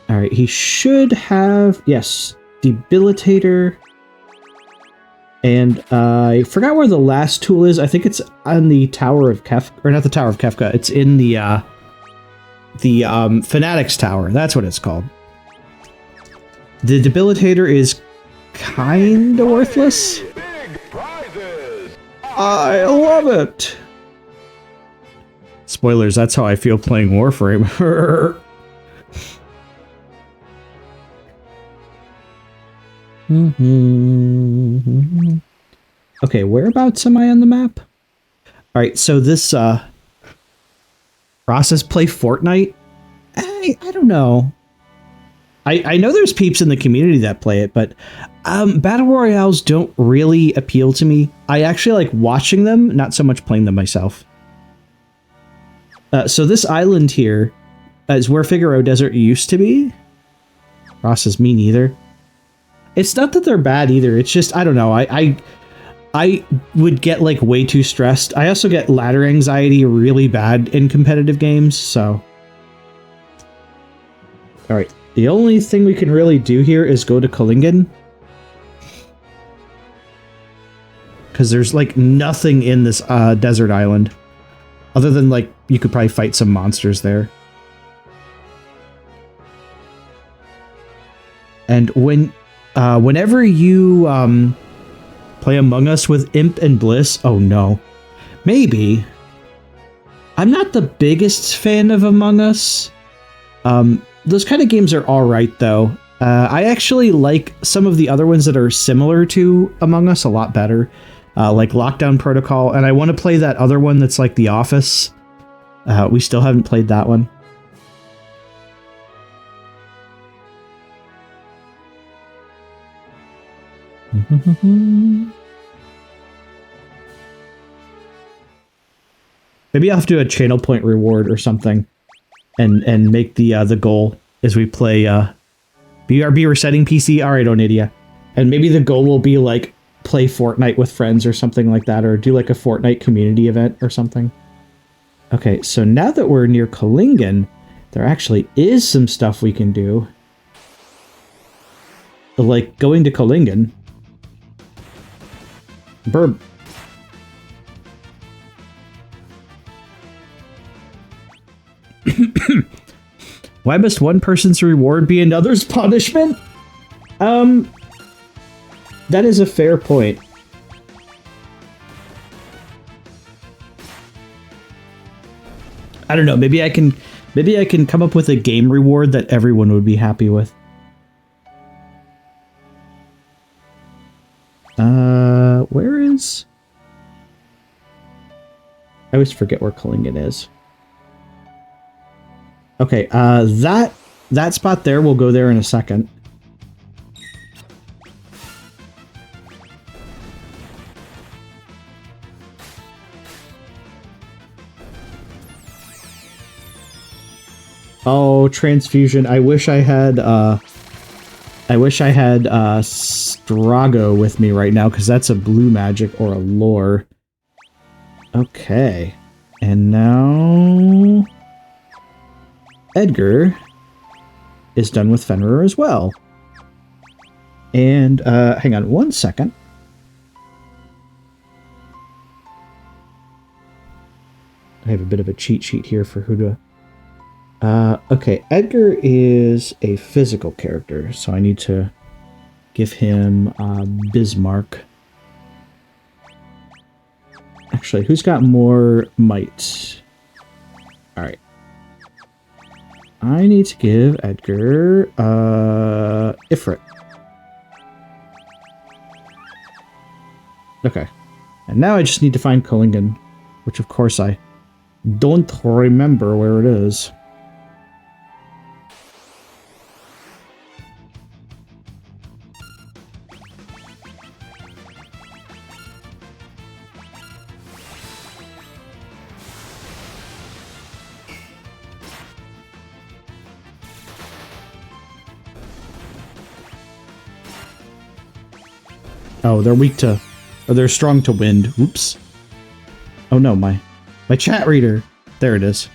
Alright, he should have... Yes. Debilitator. And I forgot where the last tool is. I think it's on the Tower of Kefka. Or not the Tower of Kefka. It's in the Fanatics Tower. That's what it's called. The Debilitator is kinda worthless. I love it! Spoilers, that's how I feel playing Warframe. Okay, whereabouts am I on the map? Alright, so this, process play Fortnite? I don't know. I know there's peeps in the community that play it, but Battle Royales don't really appeal to me. I actually like watching them, not so much playing them myself. So this island here is where Figaro Desert used to be. Ross is me neither. It's not that they're bad either, it's just, I don't know, I would get like way too stressed. I also get ladder anxiety really bad in competitive games, so... Alright. The only thing we can really do here is go to Kalingen. Because there's like nothing in this desert island. Other than like, you could probably fight some monsters there. And whenever you play Among Us with Imp and Bliss, oh no. Maybe. I'm not the biggest fan of Among Us. Those kind of games are alright, though. I actually like some of the other ones that are similar to Among Us a lot better. Like Lockdown Protocol, and I want to play that other one that's like The Office. We still haven't played that one. Maybe I'll have to do a channel point reward or something. And make the goal as we play BRB resetting PC. All right, Onidia. And maybe the goal will be like play Fortnite with friends or something like that, or do like a Fortnite community event or something. Okay, so now that we're near Kalingen, there actually is some stuff we can do. Like going to Kalingen. Burb. Why must one person's reward be another's punishment? That is a fair point. I don't know, maybe I can come up with a game reward that everyone would be happy with. Where is... I always forget where Klingon is. Okay, that spot there, we'll go there in a second. Oh, transfusion. I wish I had Strago with me right now, because that's a blue magic or a lore. Okay. And now Edgar is done with Fenrir as well. And hang on one second. I have a bit of a cheat sheet here for who to... okay, Edgar is a physical character, so I need to give him Bismarck. Actually, who's got more might? Alright. I need to give Edgar Ifrit. Okay. And now I just need to find Klingon, which of course I don't remember where it is. Oh, they're weak to... Or they're strong to wind. Oops. Oh no, my chat reader. There it is.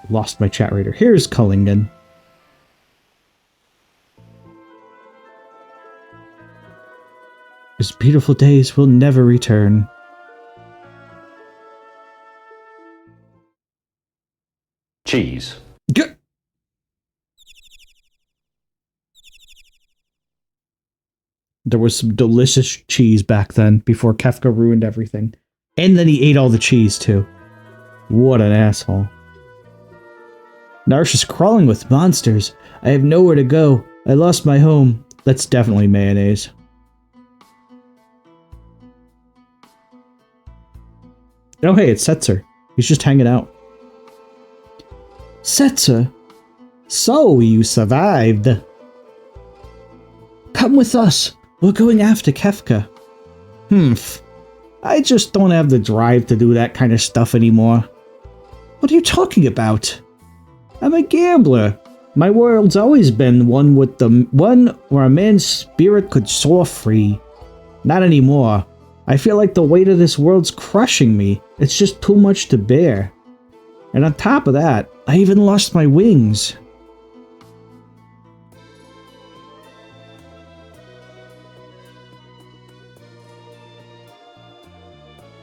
Lost my chat reader. Here's Klingon. These beautiful days will never return. Cheese. Good. There was some delicious cheese back then, before Kefka ruined everything. And then he ate all the cheese, too. What an asshole. Narsh is crawling with monsters. I have nowhere to go. I lost my home. That's definitely mayonnaise. Oh hey, it's Setzer. He's just hanging out. Setzer? So you survived. Come with us. We're going after Kefka. I just don't have the drive to do that kind of stuff anymore. What are you talking about? I'm a gambler. My world's always been one where a man's spirit could soar free. Not anymore. I feel like the weight of this world's crushing me. It's just too much to bear. And on top of that, I even lost my wings.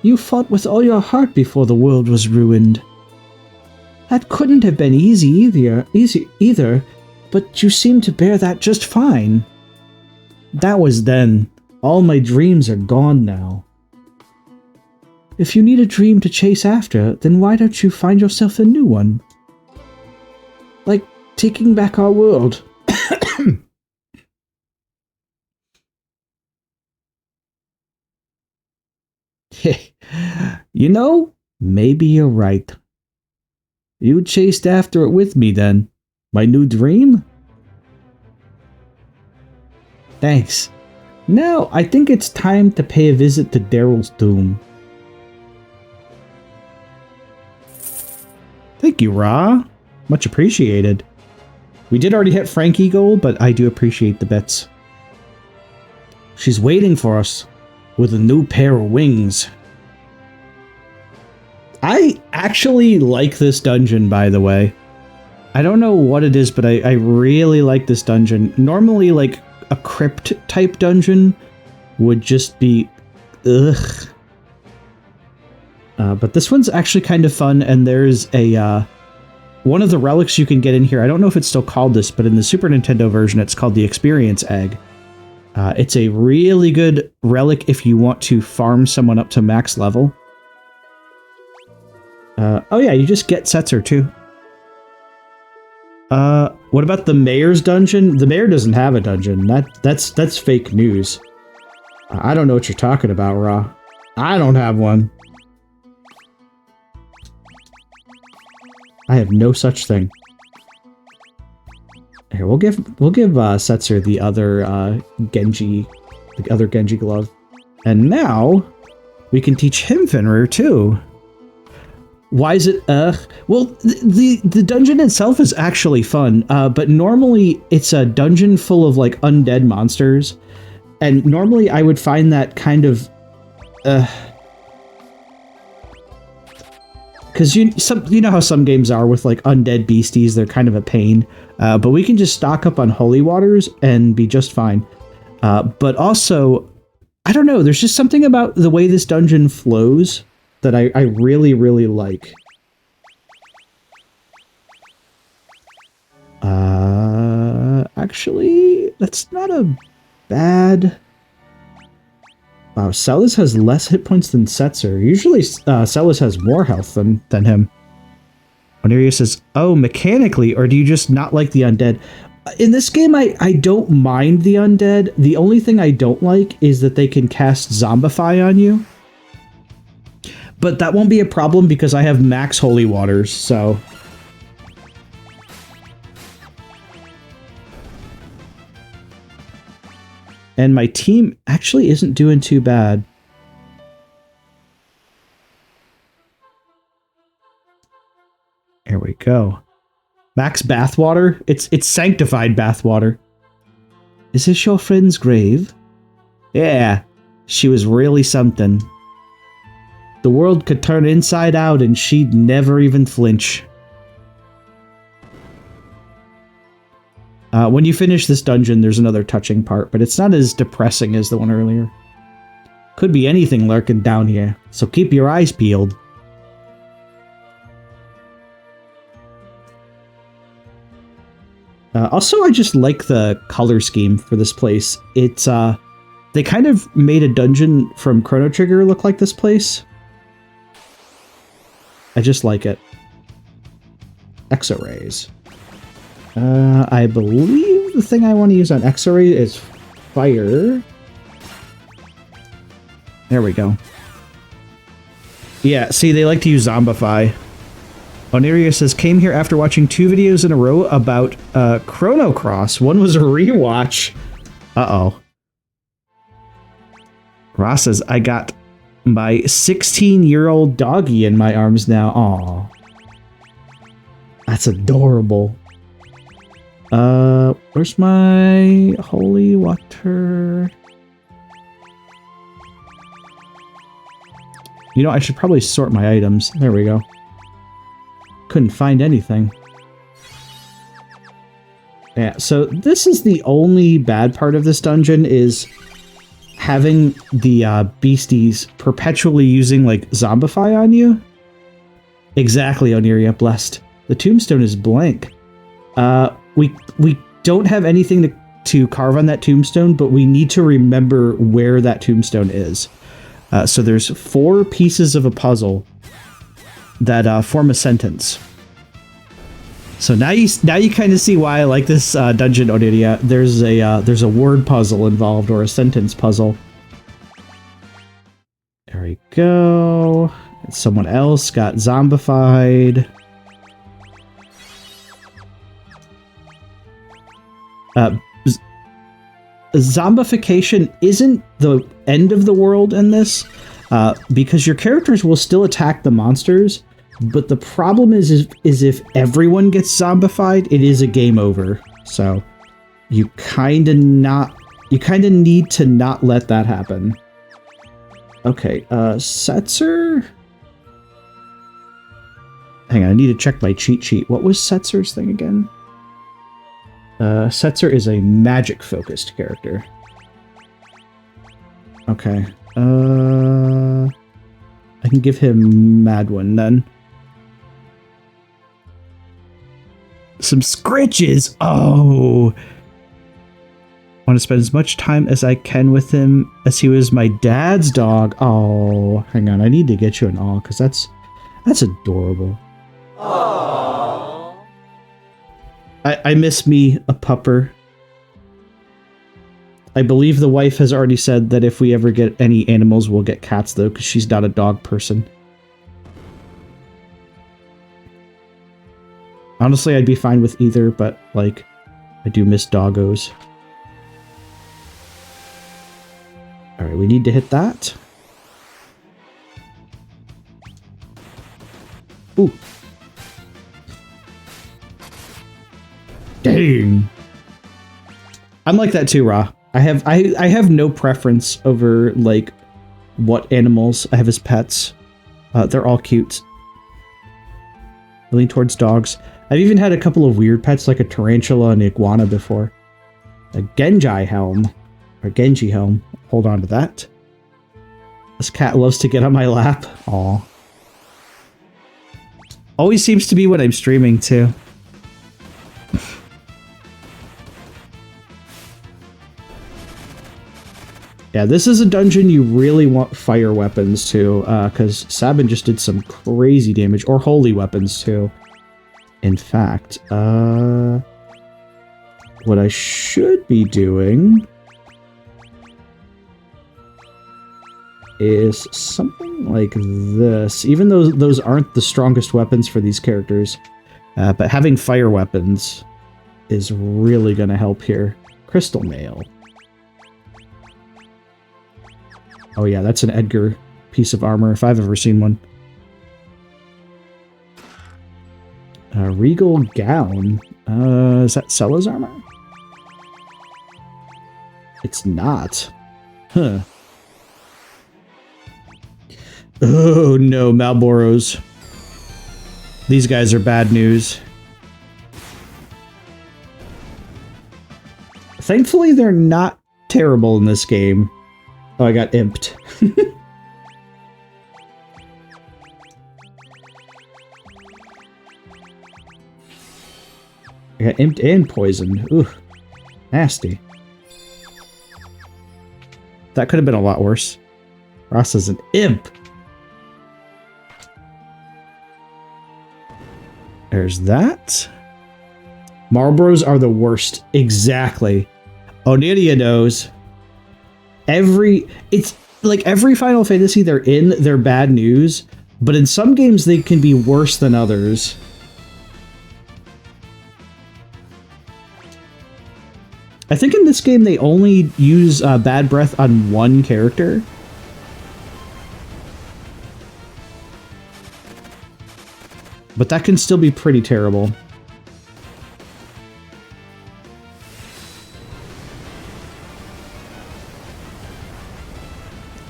You fought with all your heart before the world was ruined. That couldn't have been easy either, but you seem to bear that just fine. That was then. All my dreams are gone now. If you need a dream to chase after, then why don't you find yourself a new one? Like taking back our world. You know, maybe you're right. You chased after it with me then. My new dream? Thanks. Now, I think it's time to pay a visit to Daryl's tomb. Thank you, Ra. Much appreciated. We did already hit Frankie goal, but I do appreciate the bits. She's waiting for us with a new pair of wings. I actually like this dungeon, by the way. I don't know what it is, but I really like this dungeon. Normally, like, a crypt-type dungeon would just be... ugh. But this one's actually kind of fun, and there's a one of the relics you can get in here. I don't know if it's still called this, but in the Super Nintendo version, it's called the Experience Egg. It's a really good relic if you want to farm someone up to max level. Oh yeah, you just get Setzer too. What about the mayor's dungeon? The mayor doesn't have a dungeon. That's fake news. I don't know what you're talking about, Raw. I don't have one. I have no such thing. Here, we'll give Setzer the other Genji glove, and now we can teach him Fenrir too. Why is it? Well, the dungeon itself is actually fun, but normally it's a dungeon full of like undead monsters, and normally I would find that kind of, because you know how some games are with like undead beasties, they're kind of a pain. But we can just stock up on holy waters and be just fine. But also, I don't know, there's just something about the way this dungeon flows that I really, really like. Actually, that's not a bad... Wow, Celis has less hit points than Setzer. Usually, Celis has more health than him. Oneria says, oh, mechanically, or do you just not like the undead? In this game, I don't mind the undead. The only thing I don't like is that they can cast Zombify on you. But that won't be a problem because I have max holy waters, so... And my team actually isn't doing too bad. Here we go. Max bathwater? It's sanctified bathwater. Is this your friend's grave? Yeah, she was really something. The world could turn inside out and she'd never even flinch. When you finish this dungeon, there's another touching part, but it's not as depressing as the one earlier. Could be anything lurking down here, so keep your eyes peeled. Also, I just like the color scheme for this place. It's, they kind of made a dungeon from Chrono Trigger look like this place. I just like it. Exo-rays. I believe the thing I want to use on Exo-ray is fire. There we go. Yeah, see, they like to use Zombify. Oneria says, came here after watching 2 videos in a row about Chrono Cross. One was a rewatch. Uh-oh. Ross says, I got my 16-year-old doggy in my arms now. Aw. That's adorable. Where's my holy water? You know, I should probably sort my items. There we go. Couldn't find anything. Yeah, so this is the only bad part of this dungeon, is having the beasties perpetually using like Zombify on you. Exactly, Oneria, blessed. The tombstone is blank. We don't have anything to carve on that tombstone, but we need to remember where that tombstone is. So there's 4 pieces of a puzzle that form a sentence. So now you kind of see why I like this dungeon, Oneria. There's a word puzzle involved, or a sentence puzzle. There we go. Someone else got zombified. Zombification isn't the end of the world in this, because your characters will still attack the monsters, but the problem is if everyone gets zombified, it is a game over. So you kind of need to not let that happen. Okay, Setzer? Hang on, I need to check my cheat sheet. What was Setzer's thing again? Setzer is a magic-focused character. Okay. I can give him Madwin then. Some scritches! Oh! I want to spend as much time as I can with him as he was my dad's dog. Oh, hang on. I need to get you an awl because that's adorable. Aww. I miss me a pupper. I believe the wife has already said that if we ever get any animals, we'll get cats though, because she's not a dog person. Honestly, I'd be fine with either, but like, I do miss doggos. Alright, we need to hit that. Ooh. Dang. I'm like that too, Ra. I have no preference over like what animals I have as pets. They're all cute. I lean towards dogs. I've even had a couple of weird pets like a tarantula and iguana before. A Genji helm. Or Genji helm. Hold on to that. This cat loves to get on my lap. Aw. Always seems to be when I'm streaming too. Yeah, this is a dungeon you really want fire weapons to, because Sabin just did some crazy damage, or holy weapons too. In fact, what I should be doing is something like this, even though those aren't the strongest weapons for these characters, but having fire weapons is really going to help here. Crystal Mail. Oh yeah, that's an Edgar piece of armor, if I've ever seen one. Regal Gown. Is that Cella's armor? It's not. Huh. Oh no, Malboros. These guys are bad news. Thankfully, they're not terrible in this game. Oh, I got imped. I got imped and poisoned. Ooh, nasty. That could have been a lot worse. Ross is an imp. There's that. Marlboros are the worst. Exactly. Onidia knows. It's like every Final Fantasy they're in, they're bad news, but in some games they can be worse than others. I think in this game they only use Bad Breath on one character. But that can still be pretty terrible.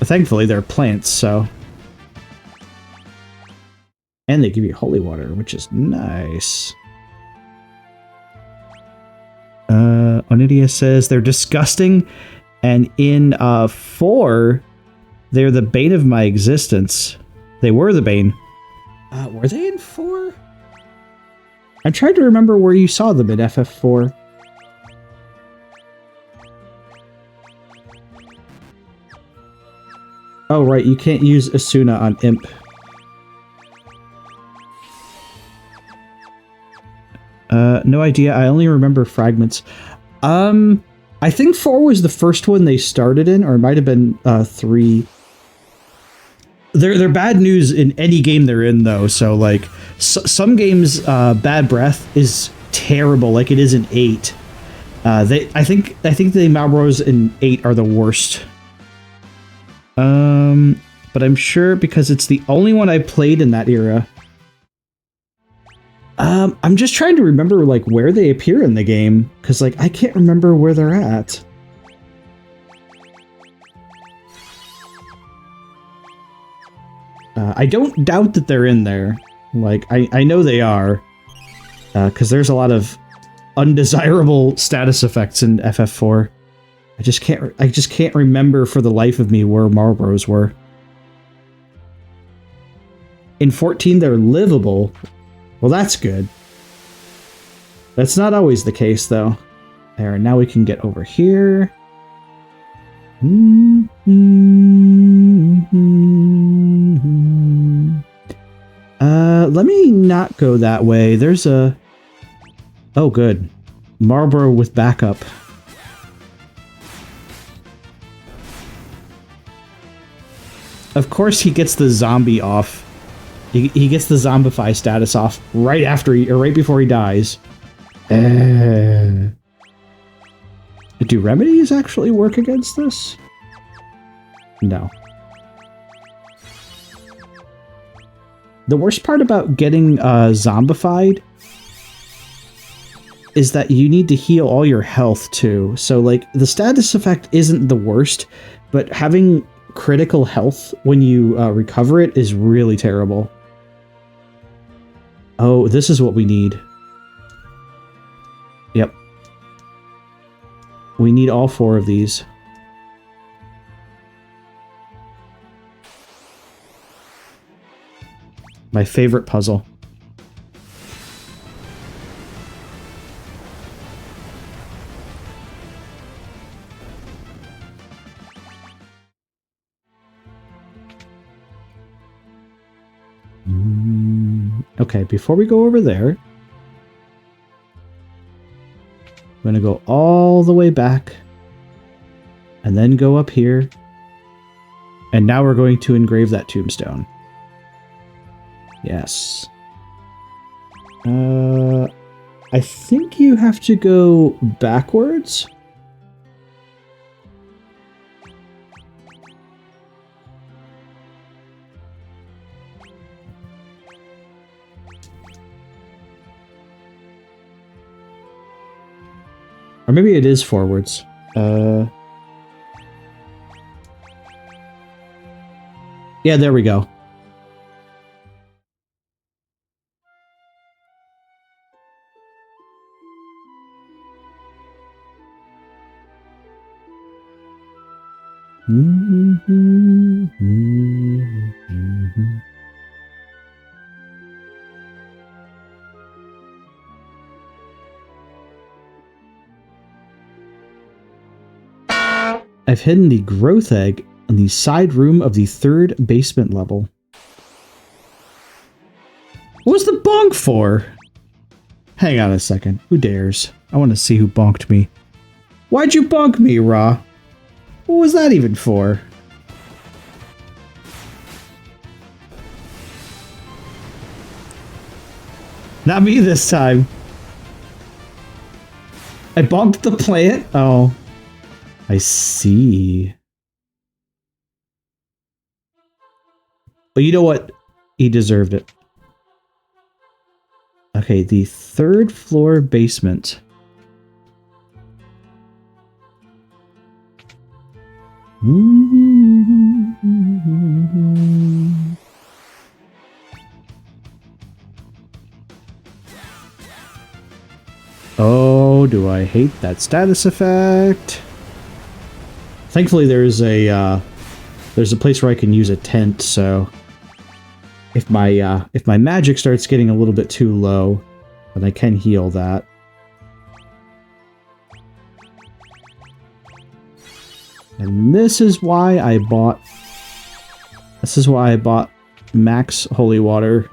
Thankfully, they're plants, so... And they give you holy water, which is nice. Onidia says they're disgusting, and in 4, they're the bane of my existence. They were the bane. Were they in 4? I'm trying to remember where you saw them in FF4. Oh, right, you can't use Asuna on Imp. No idea, I only remember fragments. I think 4 was the first one they started in, or it might have been 3. They're bad news in any game they're in, though, so, like, some games, Bad Breath is terrible, like it is in 8. I think the Malboros in 8 are the worst. But I'm sure because it's the only one I played in that era. I'm just trying to remember, like, where they appear in the game, because, like, I can't remember where they're at. I don't doubt that they're in there. Like, I know they are, because there's a lot of undesirable status effects in FF4. I just can't remember for the life of me where Marlboros were. In 14, they're livable. Well, that's good. That's not always the case, though. There, now we can get over here. Let me not go that way. There's a... Oh, good. Marlboro with backup. Of course he gets the zombie off. He gets the zombify status off right after or right before he dies. Do remedies actually work against this? No. The worst part about getting zombified is that you need to heal all your health too. So like the status effect isn't the worst, but having critical health when you recover it is really terrible. Oh, this is what we need. Yep. We need all 4 of these. My favorite puzzle. Okay, before we go over there, I'm going to go all the way back and then go up here. And now we're going to engrave that tombstone. Yes. I think you have to go backwards. Or maybe it is forwards. Yeah, there we go. I've hidden the growth egg in the side room of the 3rd basement level. What was the bonk for? Hang on a second. Who dares? I want to see who bonked me. Why'd you bonk me, Ra? What was that even for? Not me this time. I bonked the plant? Oh. I see. But you know what? He deserved it. Okay, the 3rd floor basement. Oh, do I hate that status effect? Thankfully, there's a place where I can use a tent, so if my magic starts getting a little bit too low, then I can heal that. And this is why I bought Max Holy Water.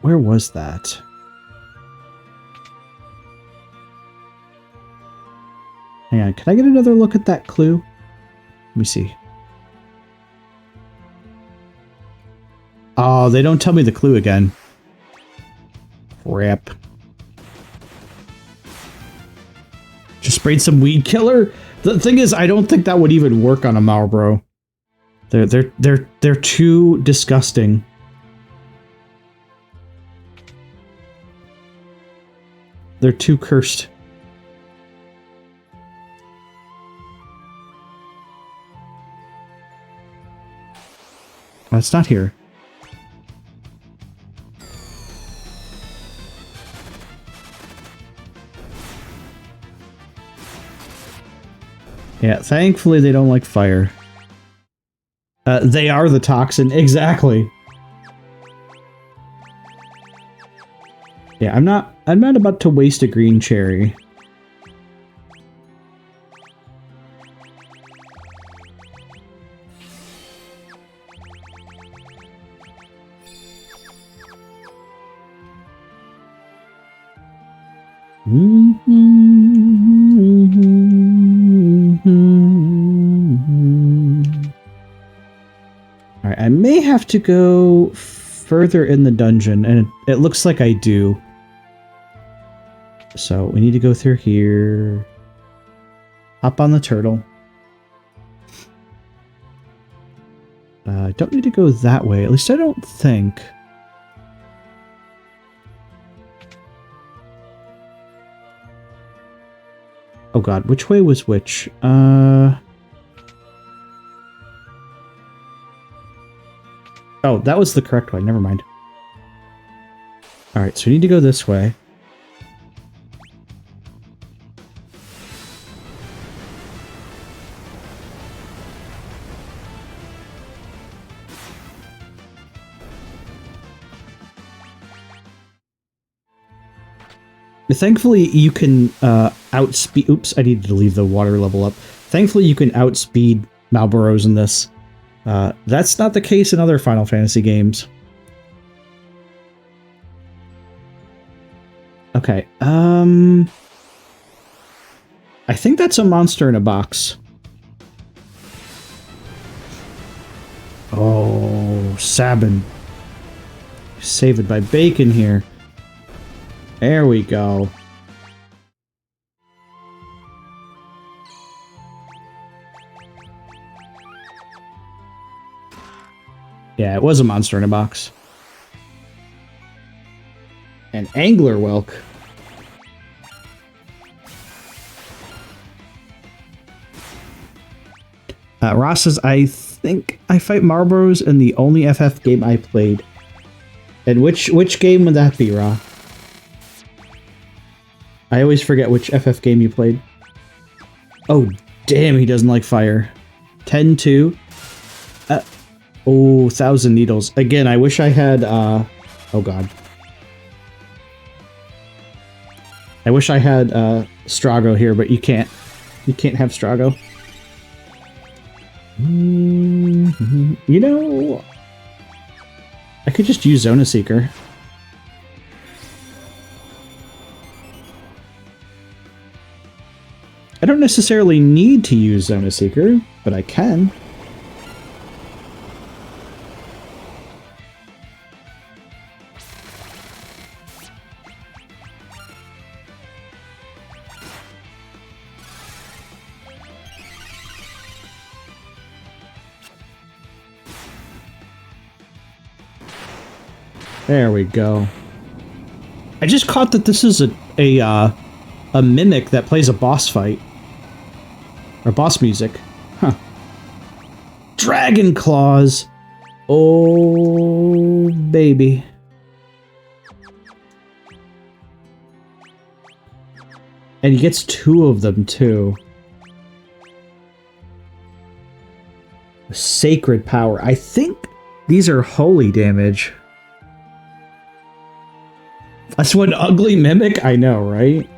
Where was that? Hang on, can I get another look at that clue? Let me see. Oh, they don't tell me the clue again. Crap. Just sprayed some weed killer? The thing is, I don't think that would even work on a Marlboro. They're too disgusting. They're too cursed. Oh, it's not here. Yeah, thankfully they don't like fire. They are the toxin, exactly. Yeah, I'm not about to waste a green cherry. Alright, I may have to go further in the dungeon, and it looks like I do. So we need to go through here. Hop on the turtle. I don't need to go that way, at least I don't think. Oh god, which way was which? Oh, that was the correct way, never mind. Alright, so we need to go this way. Thankfully, you can outspeed... Oops, I needed to leave the water level up. Thankfully, you can outspeed Malboros in this. That's not the case in other Final Fantasy games. Okay, I think that's a monster in a box. Oh, Sabin. Save it by bacon here. There we go. Yeah, it was a monster in a box. An angler whelk. Ross says, I think I fight Marlboros in the only FF game I played. And which game would that be, Ra? I always forget which FF game you played. Oh, damn, he doesn't like fire. 10-2. Oh, 1,000 needles. Again, I wish I had, oh god. I wish I had, Strago here, but you can't. You can't have Strago. You know... I could just use Zona Seeker. I don't necessarily need to use Zona Seeker, but I can. There we go. I just caught that this is a mimic that plays a boss fight. Or boss music. Huh. Dragon Claws! Oh, baby. And he gets 2 of them, too. Sacred Power. I think these are holy damage. That's one ugly mimic? I know, right?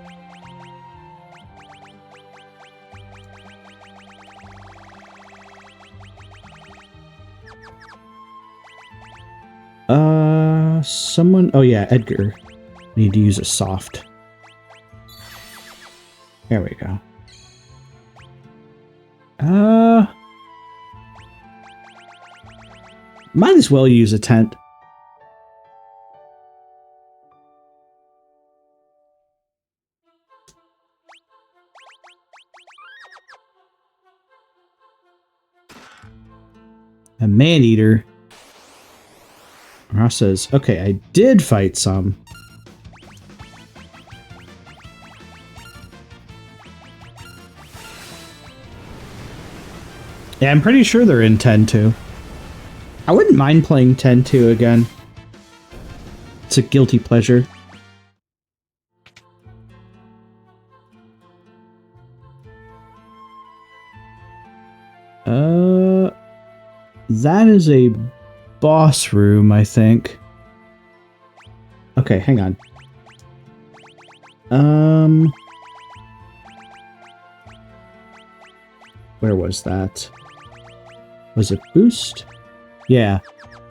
Someone... Oh yeah, Edgar. I need to use a soft. There we go. Might as well use a tent. A man-eater. Ross says, okay, I did fight some. Yeah, I'm pretty sure they're in 10 too. I wouldn't mind playing 10-2 again. It's a guilty pleasure. That is a boss room, I think. Okay, hang on. Where was that? Was it boost? Yeah.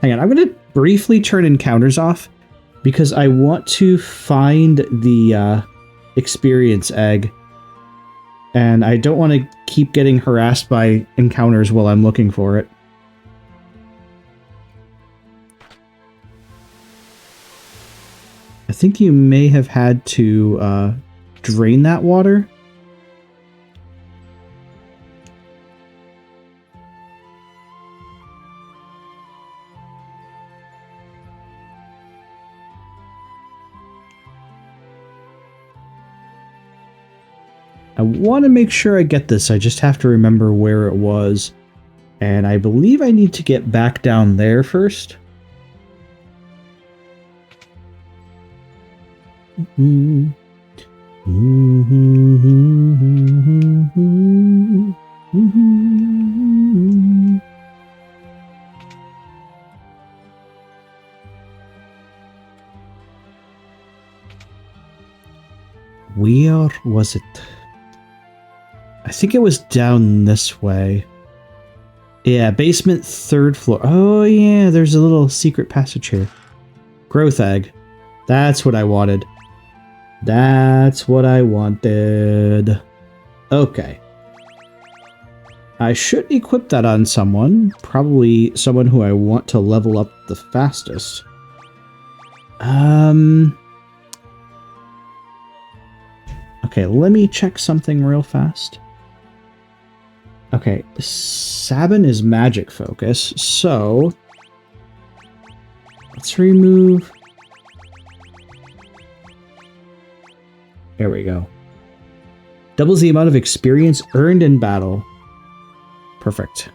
Hang on, I'm gonna briefly turn encounters off because I want to find the experience egg. And I don't want to keep getting harassed by encounters while I'm looking for it. I think you may have had to drain that water. I want to make sure I get this. I just have to remember where it was. And I believe I need to get back down there first. Where was it? I think it was down this way. Yeah, basement 3rd floor. Oh yeah, there's a little secret passage here. Growth egg. That's what I wanted. That's what I wanted. Okay. I should equip that on someone. Probably someone who I want to level up the fastest. Okay, let me check something real fast. Okay, Sabin is magic focus, so let's remove. There we go. Doubles the amount of experience earned in battle. Perfect.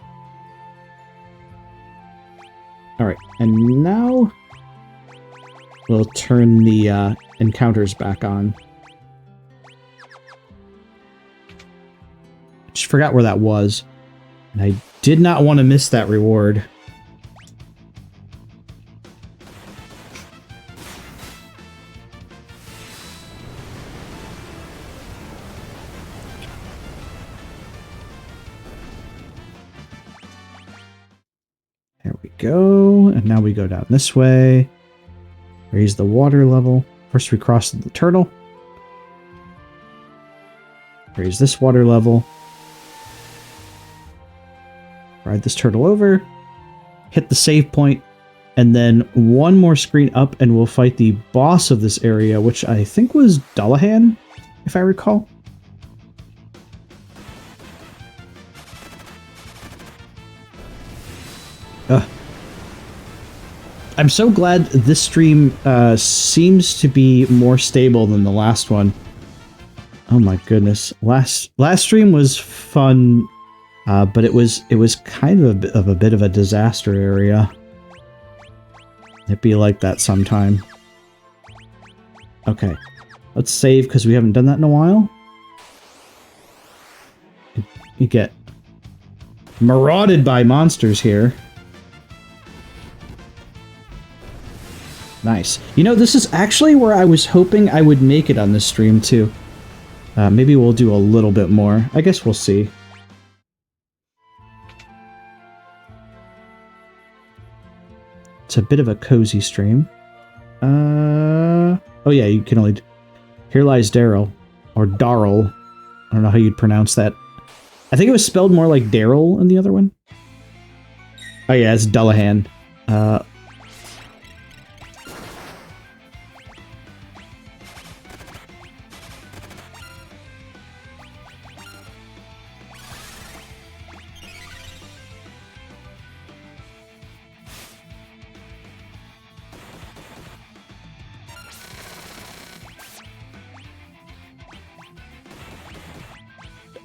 Alright, and now we'll turn the encounters back on. Just forgot where that was. And I did not want to miss that reward. There we go. And now we go down this way. Raise the water level. First we cross the turtle. Raise this water level. Ride this turtle over, hit the save point, and then one more screen up and we'll fight the boss of this area, which I think was Dullahan, if I recall. I'm so glad this stream seems to be more stable than the last one. Oh my goodness. Last stream was fun. But it was kind of a bit of a disaster area. It'd be like that sometime. Okay, let's save because we haven't done that in a while. You get marauded by monsters here. Nice. You know, this is actually where I was hoping I would make it on this stream too. Maybe we'll do a little bit more. I guess we'll see. It's a bit of a cozy stream. Oh yeah, you can only... Here lies Daryl. Or Darrell. I don't know how you'd pronounce that. I think it was spelled more like Daryl in the other one. Oh yeah, it's Dullahan.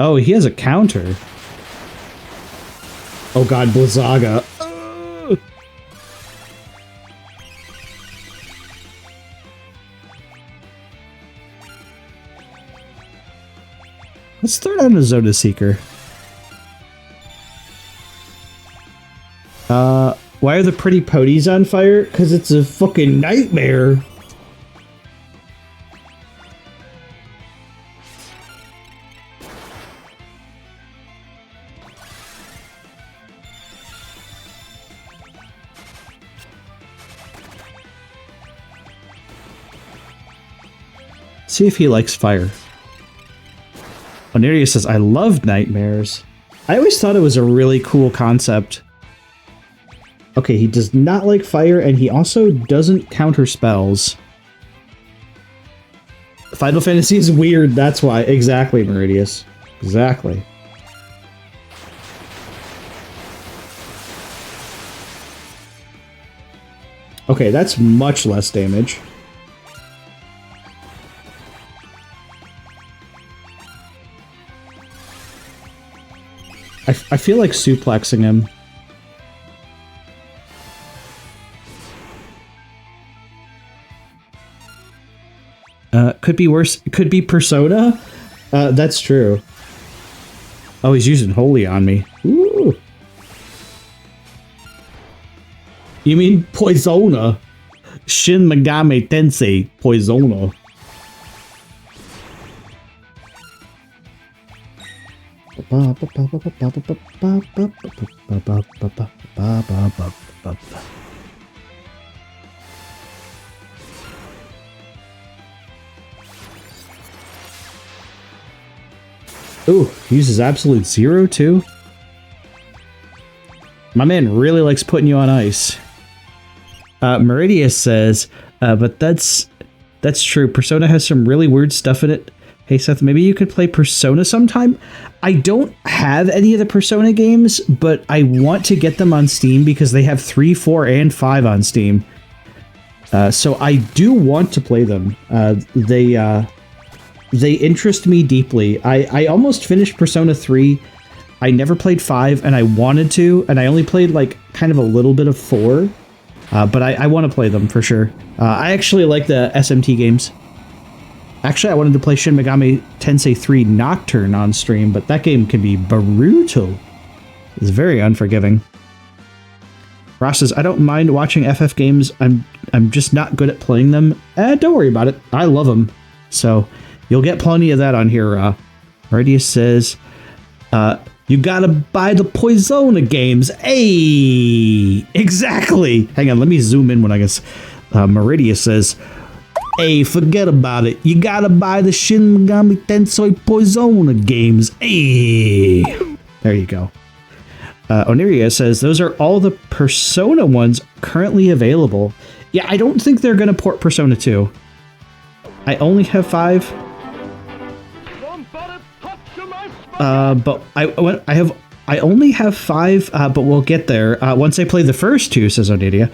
Oh, he has a counter. Oh god, Blizzaga. Let's throw down a Zona Seeker. Why are the pretty ponies on fire? Because it's a fucking nightmare. See if he likes fire. Oneria says, I love nightmares. I always thought it was a really cool concept. Okay, he does not like fire, and he also doesn't counter spells. Final Fantasy is weird, that's why. Exactly, Meridius. Exactly. Okay, that's much less damage. I feel like suplexing him. Could be worse. Could be Persona? That's true. Oh, he's using Holy on me. Ooh. You mean Poisona? Shin Megami Tensei Poisona. Ooh, he uses Absolute Zero too? My man really likes putting you on ice. Meridius says, but that's true. Persona has some really weird stuff in it. Hey Seth, maybe you could play Persona sometime? I don't have any of the Persona games, but I want to get them on Steam because they have 3, 4, and 5 on Steam. So I do want to play them. They interest me deeply. I almost finished Persona 3. I never played 5, and I wanted to, and I only played like kind of a little bit of 4. But I want to play them for sure. I actually like the SMT games. Actually, I wanted to play Shin Megami Tensei 3 Nocturne on stream, but that game can be brutal. It's very unforgiving. Ross says, I don't mind watching FF games. I'm just not good at playing them. Don't worry about it. I love them. So you'll get plenty of that on here. Radius says, you gotta buy the Poisona games. Hey, exactly. Hang on, let me zoom in when I guess. Meridius says, hey, forget about it. You gotta buy the Shin Megami Tensei Poisona games. Hey, there you go. Oniria says, those are all the Persona ones currently available. Yeah, I don't think they're gonna port Persona 2. I only have 5. But I only have 5, but we'll get there. Once I play the first 2, says Oniria.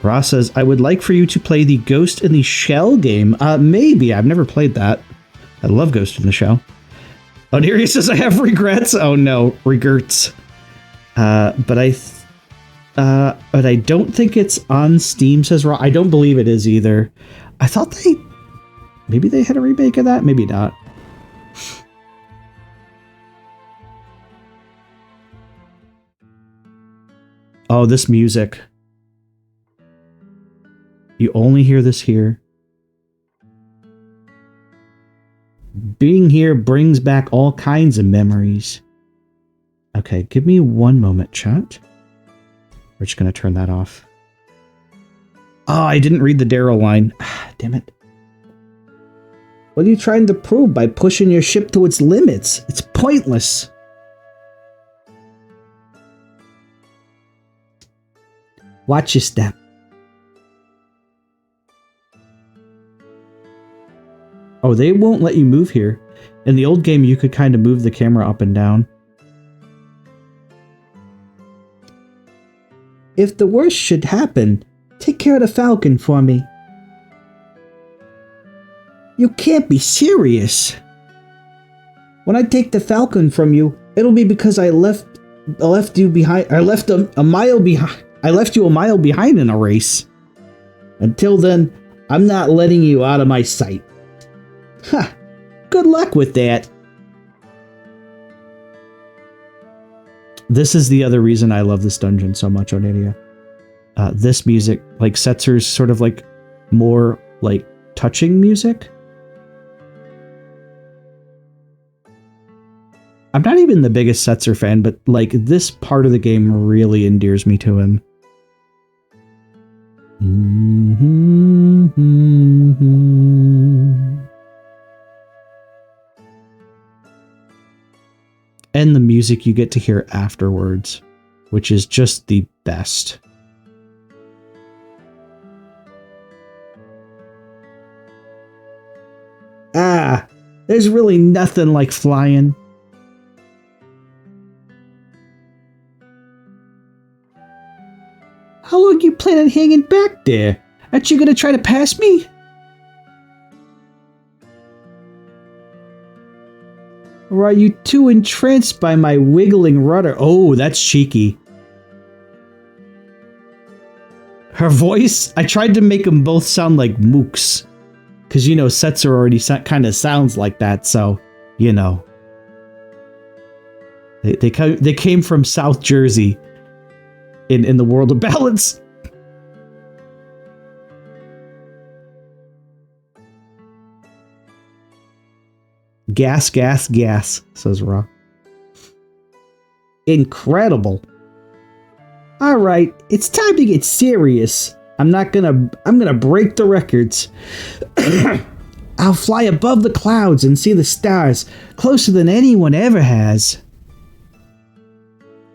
Ross says, I would like for you to play the Ghost in the Shell game. Maybe. I've never played that. I love Ghost in the Shell. Oniria says, I have regrets. Oh no, regrets. But I don't think it's on Steam, says Ross. I don't believe it is either. I thought maybe they had a remake of that. Maybe not. Oh, this music. You only hear this here. Being here brings back all kinds of memories. Okay, give me one moment, chat. We're just going to turn that off. Oh, I didn't read the Daryl line. Damn it. What are you trying to prove by pushing your ship to its limits? It's pointless. Watch your step. Oh, they won't let you move here. In the old game, you could kind of move the camera up and down. If the worst should happen, take care of the Falcon for me. You can't be serious. When I take the Falcon from you, it'll be because I left you behind. I left a mile behind. I left you a mile behind in a race. Until then, I'm not letting you out of my sight. Ha! Good luck with that. This is the other reason I love this dungeon so much on Idia. This music, like Setzer's sort of like more like touching music. I'm not even the biggest Setzer fan, but like this part of the game really endears me to him. And the music you get to hear afterwards, which is just the best. Ah, there's really nothing like flying. How long you planning hanging back there? Aren't you gonna try to pass me? Or are you too entranced by my wiggling rudder? Oh, that's cheeky. Her voice, I tried to make them both sound like mooks. Because, you know, Setzer already kind of sounds like that, so, you know. They came from South Jersey in the world of balance. Gas, gas, gas, says Ra. Incredible. All right, it's time to get serious. I'm gonna break the records. I'll fly above the clouds and see the stars closer than anyone ever has.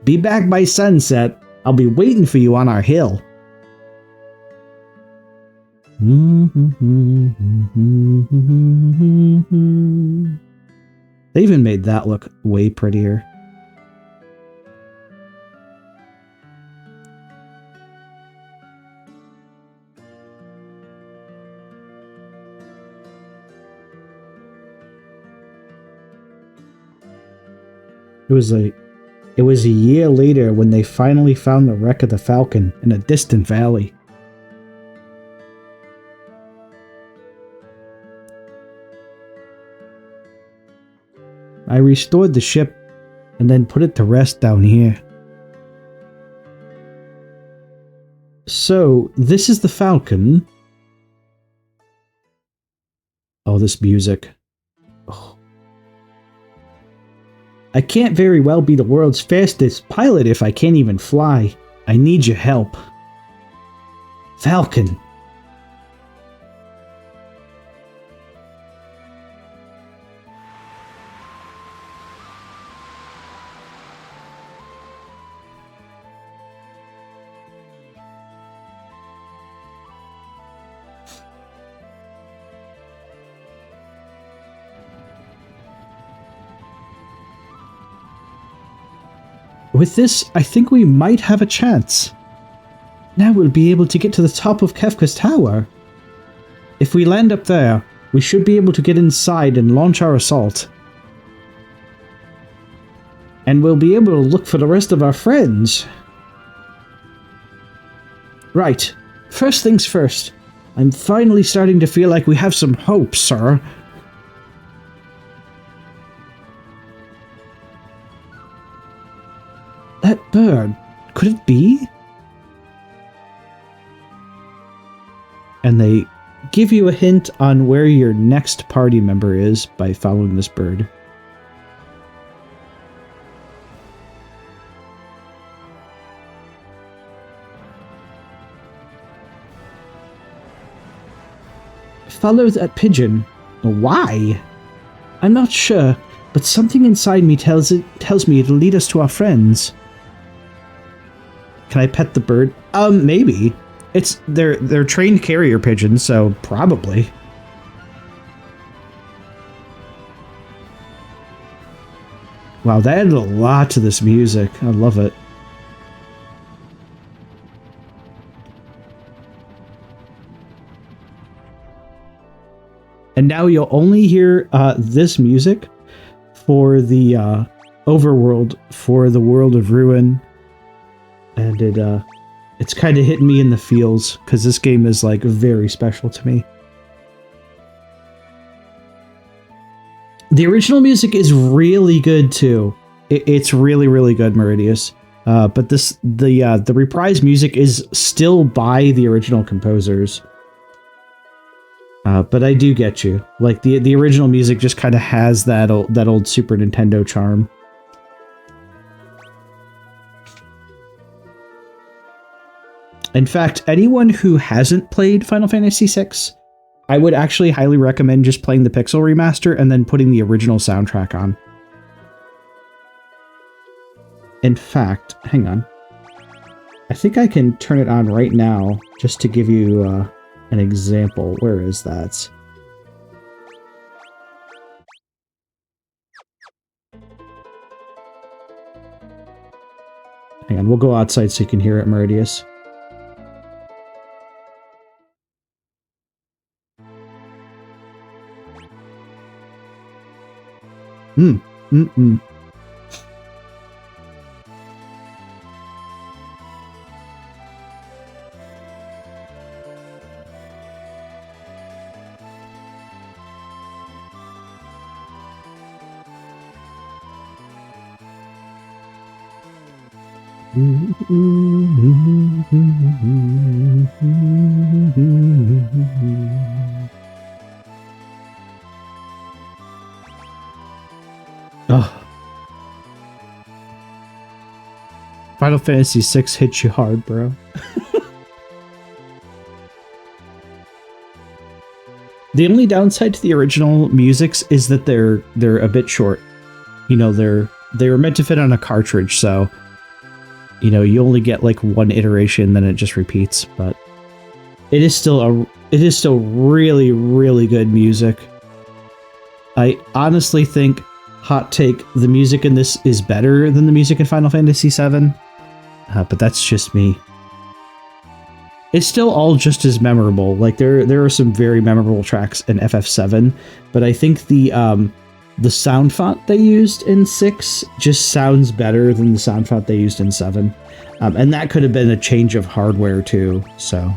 Be back by sunset. I'll be waiting for you on our hill. They even made that look way prettier. It was a year later when they finally found the wreck of the Falcon in a distant valley. I restored the ship and then put it to rest down here. So, this is the Falcon. Oh, this music. Oh. I can't very well be the world's fastest pilot if I can't even fly. I need your help. Falcon. With this, I think we might have a chance. Now we'll be able to get to the top of Kefka's tower. If we land up there, we should be able to get inside and launch our assault. And we'll be able to look for the rest of our friends. Right, first things first. I'm finally starting to feel like we have some hope, sir. That bird, could it be? And they give you a hint on where your next party member is by following this bird. Follow that pigeon. Why? I'm not sure, but something inside me tells me it'll lead us to our friends. Can I pet the bird? Maybe. They're trained carrier pigeons, so probably. Wow, that added a lot to this music. I love it. And now you'll only hear this music for the overworld, for the World of Ruin. And it's kind of hitting me in the feels, because this game is, like, very special to me. The original music is really good, too. It's really, really good, Meridius. But the reprise music is still by the original composers. But I do get you. Like the original music just kind of has that old Super Nintendo charm. In fact, anyone who hasn't played Final Fantasy VI, I would actually highly recommend just playing the Pixel Remaster and then putting the original soundtrack on. In fact, hang on. I think I can turn it on right now just to give you an example. Where is that? Hang on, we'll go outside so you can hear it, Meridius. Mm-mm. Oh. Final Fantasy VI hits you hard, bro. The only downside to the original musics is that they're a bit short. You know, they were meant to fit on a cartridge, so you know, you only get like one iteration, then it just repeats, but it is still really, really good music. I honestly think, hot take, the music in this is better than the music in Final Fantasy VII, but that's just me. It's still all just as memorable. Like there are some very memorable tracks in FF7, but I think the sound font they used in 6 just sounds better than the sound font they used in 7. And that could have been a change of hardware too, so.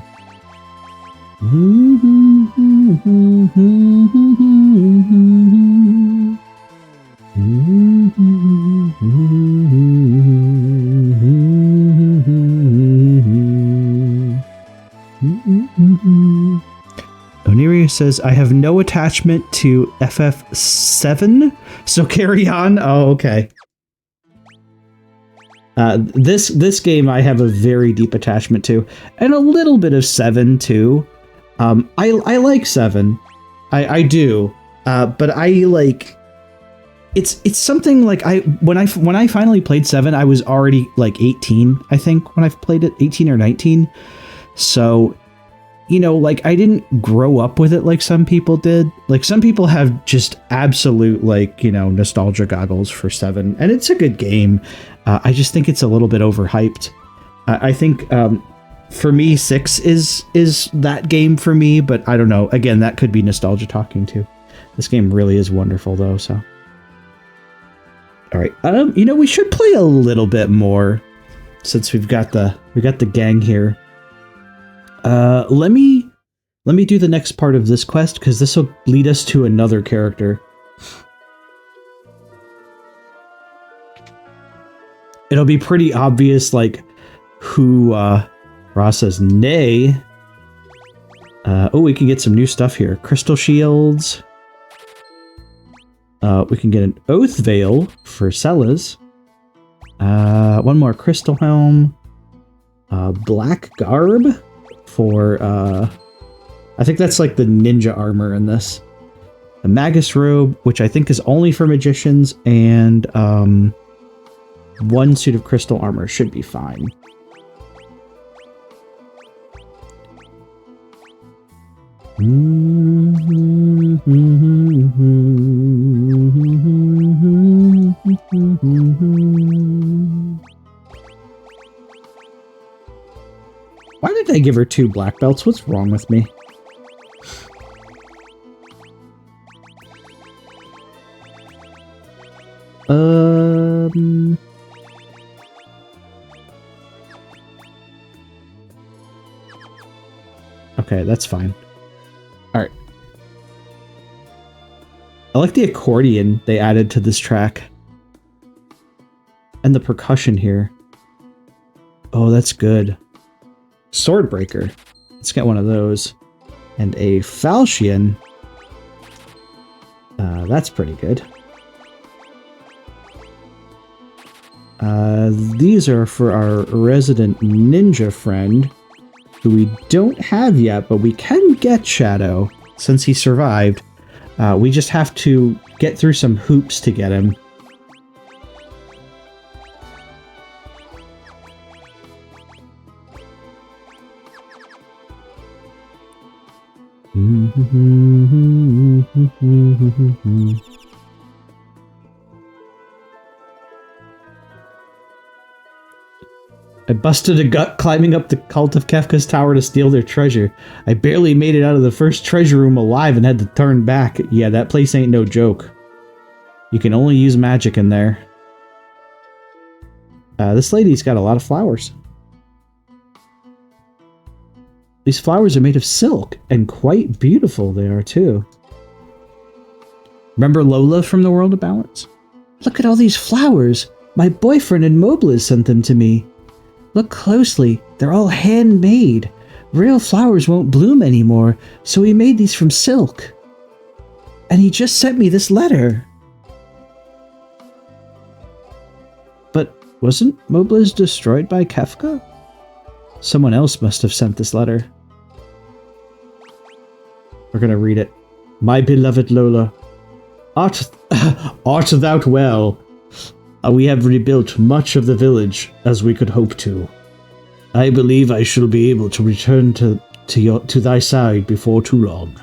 Oniria says, I have no attachment to FF7, so carry on. Oh, okay. This game I have a very deep attachment to, and a little bit of 7 too. I like 7. I do. But I like it's something like when I finally played 7, I was already like 18, I think, when I played it, 18 or 19. So, you know, like I didn't grow up with it like some people did. Like some people have just absolute, like, you know, nostalgia goggles for 7, and it's a good game. I just think it's a little bit overhyped. I think for me, 6 is that game for me, but I don't know. Again, that could be nostalgia talking too. This game really is wonderful though, so. All right, you know, we should play a little bit more since we got the gang here. Let me do the next part of this quest, because this will lead us to another character. It'll be pretty obvious, like, who, Ross says, nay. Oh, we can get some new stuff here. Crystal shields. We can get an Oath Veil for Celas. One more Crystal Helm. Black Garb for, I think that's like the ninja armor in this. A Magus Robe, which I think is only for magicians, and, one suit of crystal armor should be fine. Why did they give her 2 black belts? What's wrong with me? Okay, that's fine. Alright. I like the accordion they added to this track. And the percussion here. Oh, that's good. Swordbreaker. Let's get one of those. And a falchion. That's pretty good. These are for our resident ninja friend, who we don't have yet, but we can get Shadow, since he survived. We just have to get through some hoops to get him. I busted a gut climbing up the cult of Kefka's tower to steal their treasure. I barely made it out of the first treasure room alive and had to turn back. Yeah, that place ain't no joke. You can only use magic in there. This lady's got a lot of flowers. These flowers are made of silk, and quite beautiful they are too. Remember Lola from the World of Balance? Look at all these flowers. My boyfriend in Mobliz sent them to me. Look closely, they're all handmade. Real flowers won't bloom anymore, so he made these from silk. And he just sent me this letter. But wasn't Mobliz destroyed by Kefka? Someone else must have sent this letter. We're gonna read it. My beloved Lola, art thou well? We have rebuilt much of the village, as we could hope to. I believe I shall be able to return to thy side before too long.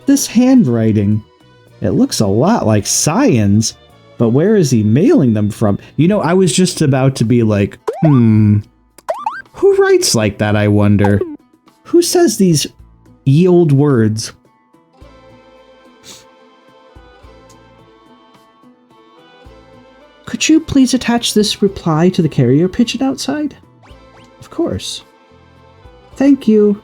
This handwriting. It looks a lot like Cyan's, but where is he mailing them from? You know, I was just about to be like, who writes like that, I wonder? Who says these ye old words? Could you please attach this reply to the carrier pigeon outside? Of course. Thank you.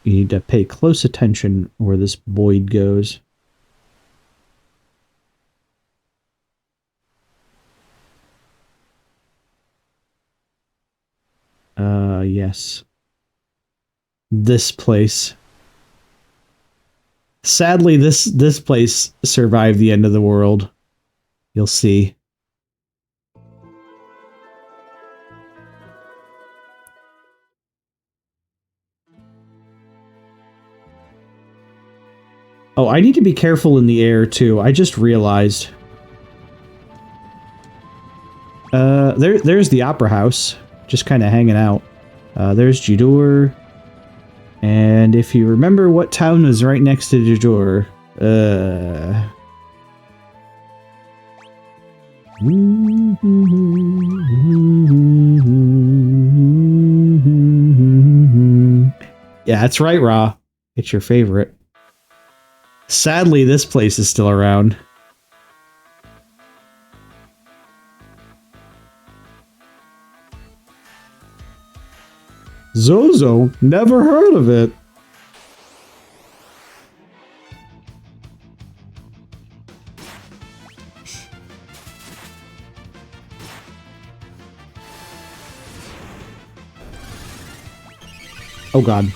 You need to pay close attention where this Boyd goes. Yes. This place. Sadly, this place survived the end of the world. You'll see. Oh, I need to be careful in the air, too. I just realized. There's the Opera House. Just kind of hanging out. There's Jidoor. And if you remember what town was right next to Jidoor, yeah, that's right, Ra. It's your favorite. Sadly, this place is still around. Zozo? Never heard of it. Oh god.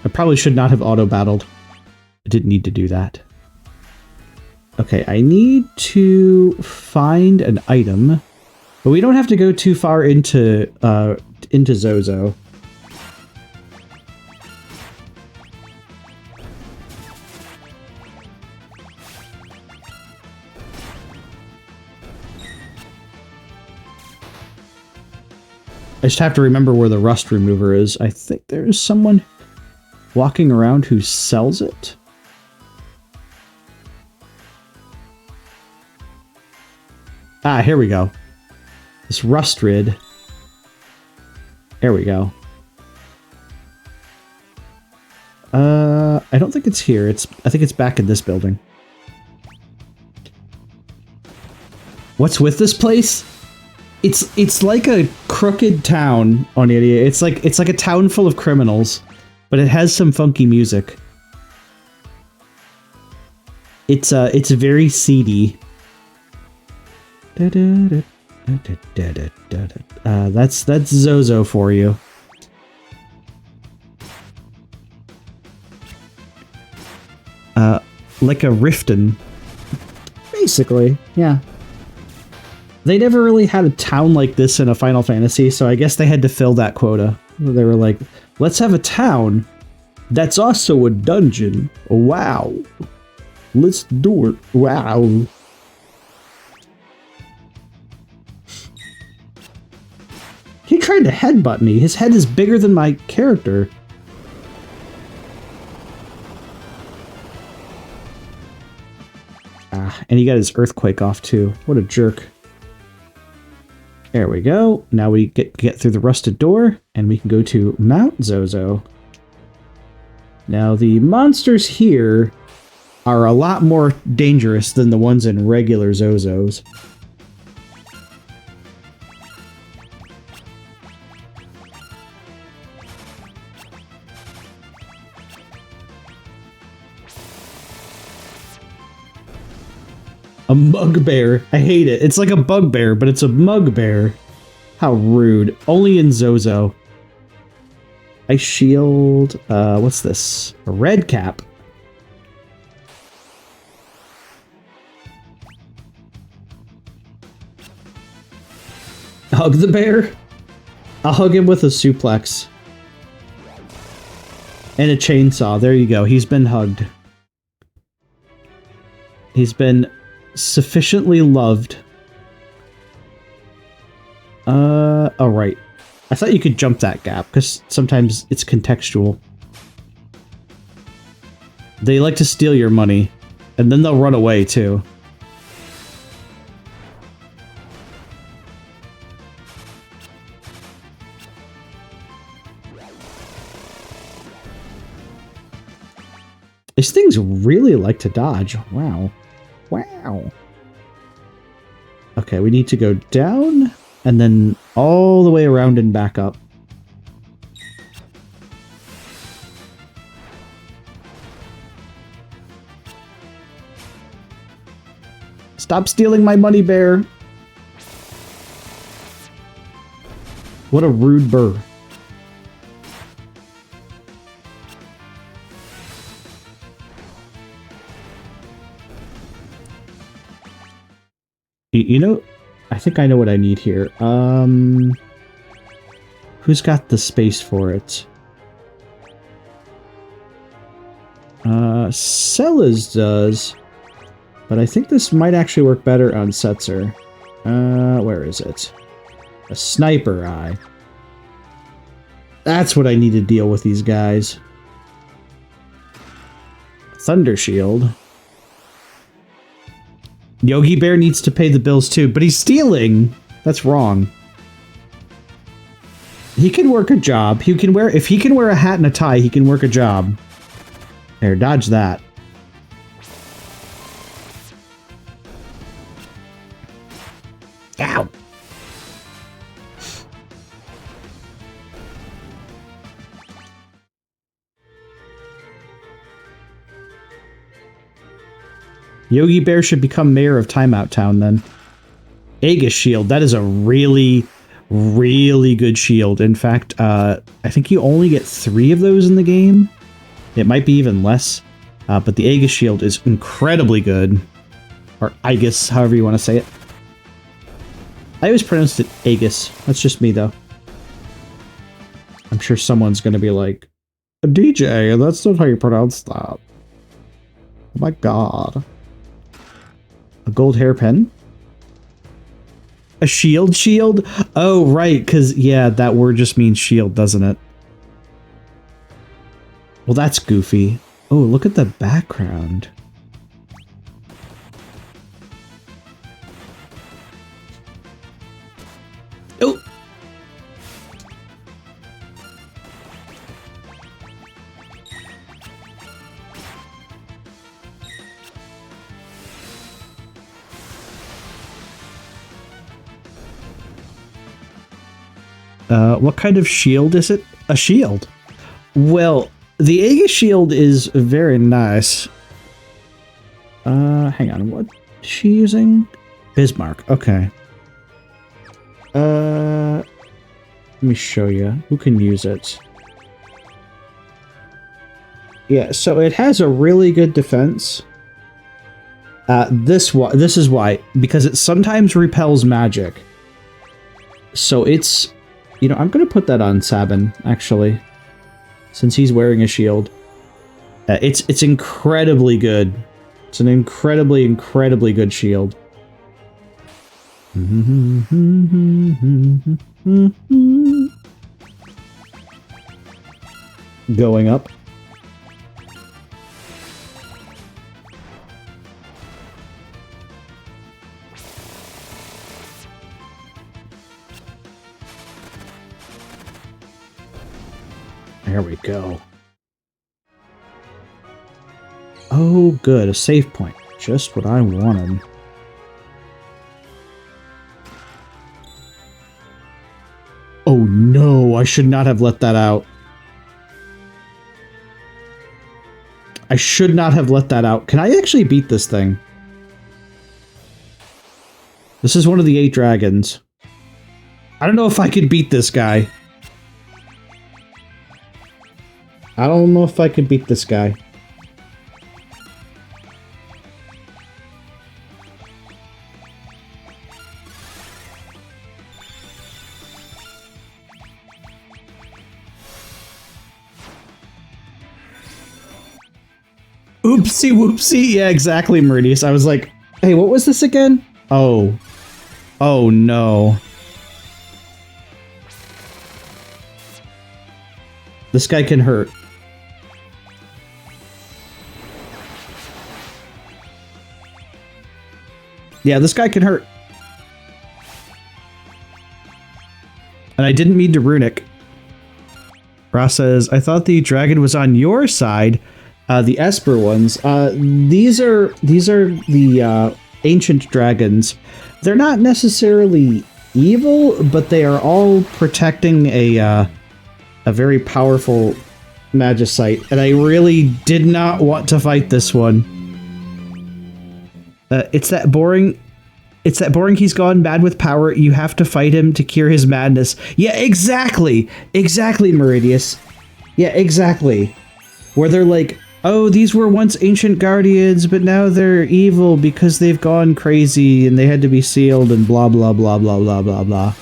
I probably should not have auto-battled. I didn't need to do that. Okay, I need to find an item. But we don't have to go too far into Zozo. I just have to remember where the rust remover is. I think there's someone walking around who sells it. Ah, here we go. This rust rid. There we go. I don't think it's here. I think it's back in this building. What's with this place? It's like a crooked town on Idiot. It's like a town full of criminals, but it has some funky music. It's very seedy. That's Zozo for you. Like a Riften. Basically, yeah. They never really had a town like this in a Final Fantasy, so I guess they had to fill that quota. They were like, let's have a town that's also a dungeon. Wow. Let's do it. Wow. He tried to headbutt me. His head is bigger than my character. Ah, and he got his earthquake off too. What a jerk. There we go. Now we get through the rusted door, and we can go to Mount Zozo. Now the monsters here are a lot more dangerous than the ones in regular Zozos. A mugbear. I hate it. It's like a bugbear, but it's a mugbear. How rude. Only in Zozo. Ice shield. What's this? A red cap. Hug the bear? I'll hug him with a suplex. And a chainsaw. There you go. He's been hugged. He's been sufficiently loved. Oh right. I thought you could jump that gap, because sometimes it's contextual. They like to steal your money, and then they'll run away too. These things really like to dodge. Wow. Wow. Okay, we need to go down, and then all the way around and back up. Stop stealing my money, bear. What a rude burr. You know, I think I know what I need here. Who's got the space for it? Cella's does, but I think this might actually work better on Setzer. Where is it? A sniper eye. That's what I need to deal with these guys. Thunder shield. Yogi Bear needs to pay the bills too, but he's stealing. That's wrong. He can work a job. He can wear, if he can wear a hat and a tie, he can work a job. There, dodge that. Ow. Yogi Bear should become mayor of Timeout Town then. Aegis shield. That is a really, really good shield. In fact, I think you only get 3 of those in the game. It might be even less. But the Aegis shield is incredibly good. Or Aegis, however you want to say it. I always pronounced it Aegis. That's just me, though. I'm sure someone's going to be like, DJ, that's not how you pronounce that. Oh my god. A gold hairpin? A shield shield? Oh, right, because, yeah, that word just means shield, doesn't it? Well, that's goofy. Oh, look at the background. What kind of shield is it? A shield. Well, the Aegis shield is very nice. Hang on, what is she using? Bismarck, okay. Let me show you. Who can use it? Yeah, so it has a really good defense. This is why. Because it sometimes repels magic. So it's... You know, I'm going to put that on Sabin, actually. Since he's wearing a shield. It's incredibly good. It's an incredibly, incredibly good shield. Going up. There we go. Oh, good. A save point. Just what I wanted. Oh no, I should not have let that out. I should not have let that out. Can I actually beat this thing? This is one of the 8 dragons. I don't know if I could beat this guy. I don't know if I could beat this guy. Oopsie whoopsie. Yeah, exactly, Meridius. I was like, hey, what was this again? Oh. Oh, no. This guy can hurt. Yeah, this guy can hurt. And I didn't mean to runic. Ross says, I thought the dragon was on your side. The Esper ones. These are the ancient dragons. They're not necessarily evil, but they are all protecting a very powerful magicite, and I really did not want to fight this one. It's that boring he's gone bad with power, you have to fight him to cure his madness. Yeah, exactly! Exactly, Meridius. Yeah, exactly. Where they're like, oh, these were once ancient guardians, but now they're evil because they've gone crazy and they had to be sealed and blah blah blah blah blah blah blah.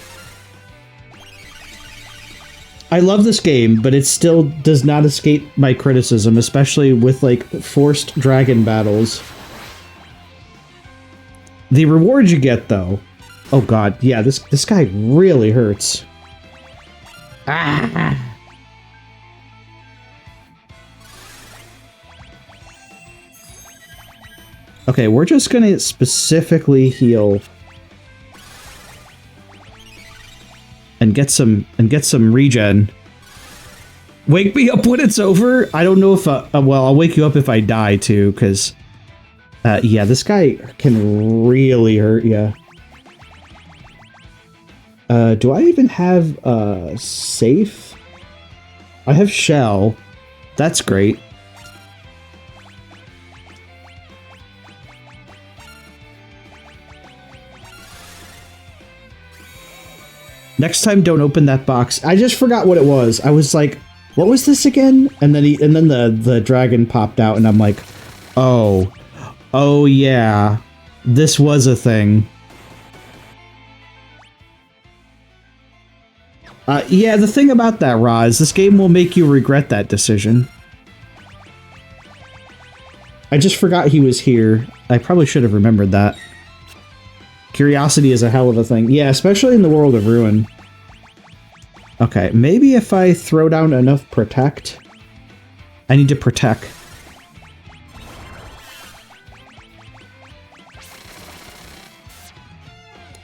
I love this game, but it still does not escape my criticism, especially with, like, forced dragon battles. The rewards you get, though... Oh god, yeah, this guy really hurts. Ah! Okay, we're just gonna specifically heal... And get some regen. Wake me up when it's over. I don't know if well, I'll wake you up if I die too, because yeah, this guy can really hurt you. Do I even have safe? I have shell. That's great. Next time, don't open that box. I just forgot what it was. I was like, what was this again? And then the dragon popped out and I'm like, oh yeah, this was a thing. Yeah, the thing about that, Ra, is this game will make you regret that decision. I just forgot he was here. I probably should have remembered that. Curiosity is a hell of a thing. Yeah, especially in the world of Ruin. Okay, maybe if I throw down enough protect. I need to protect.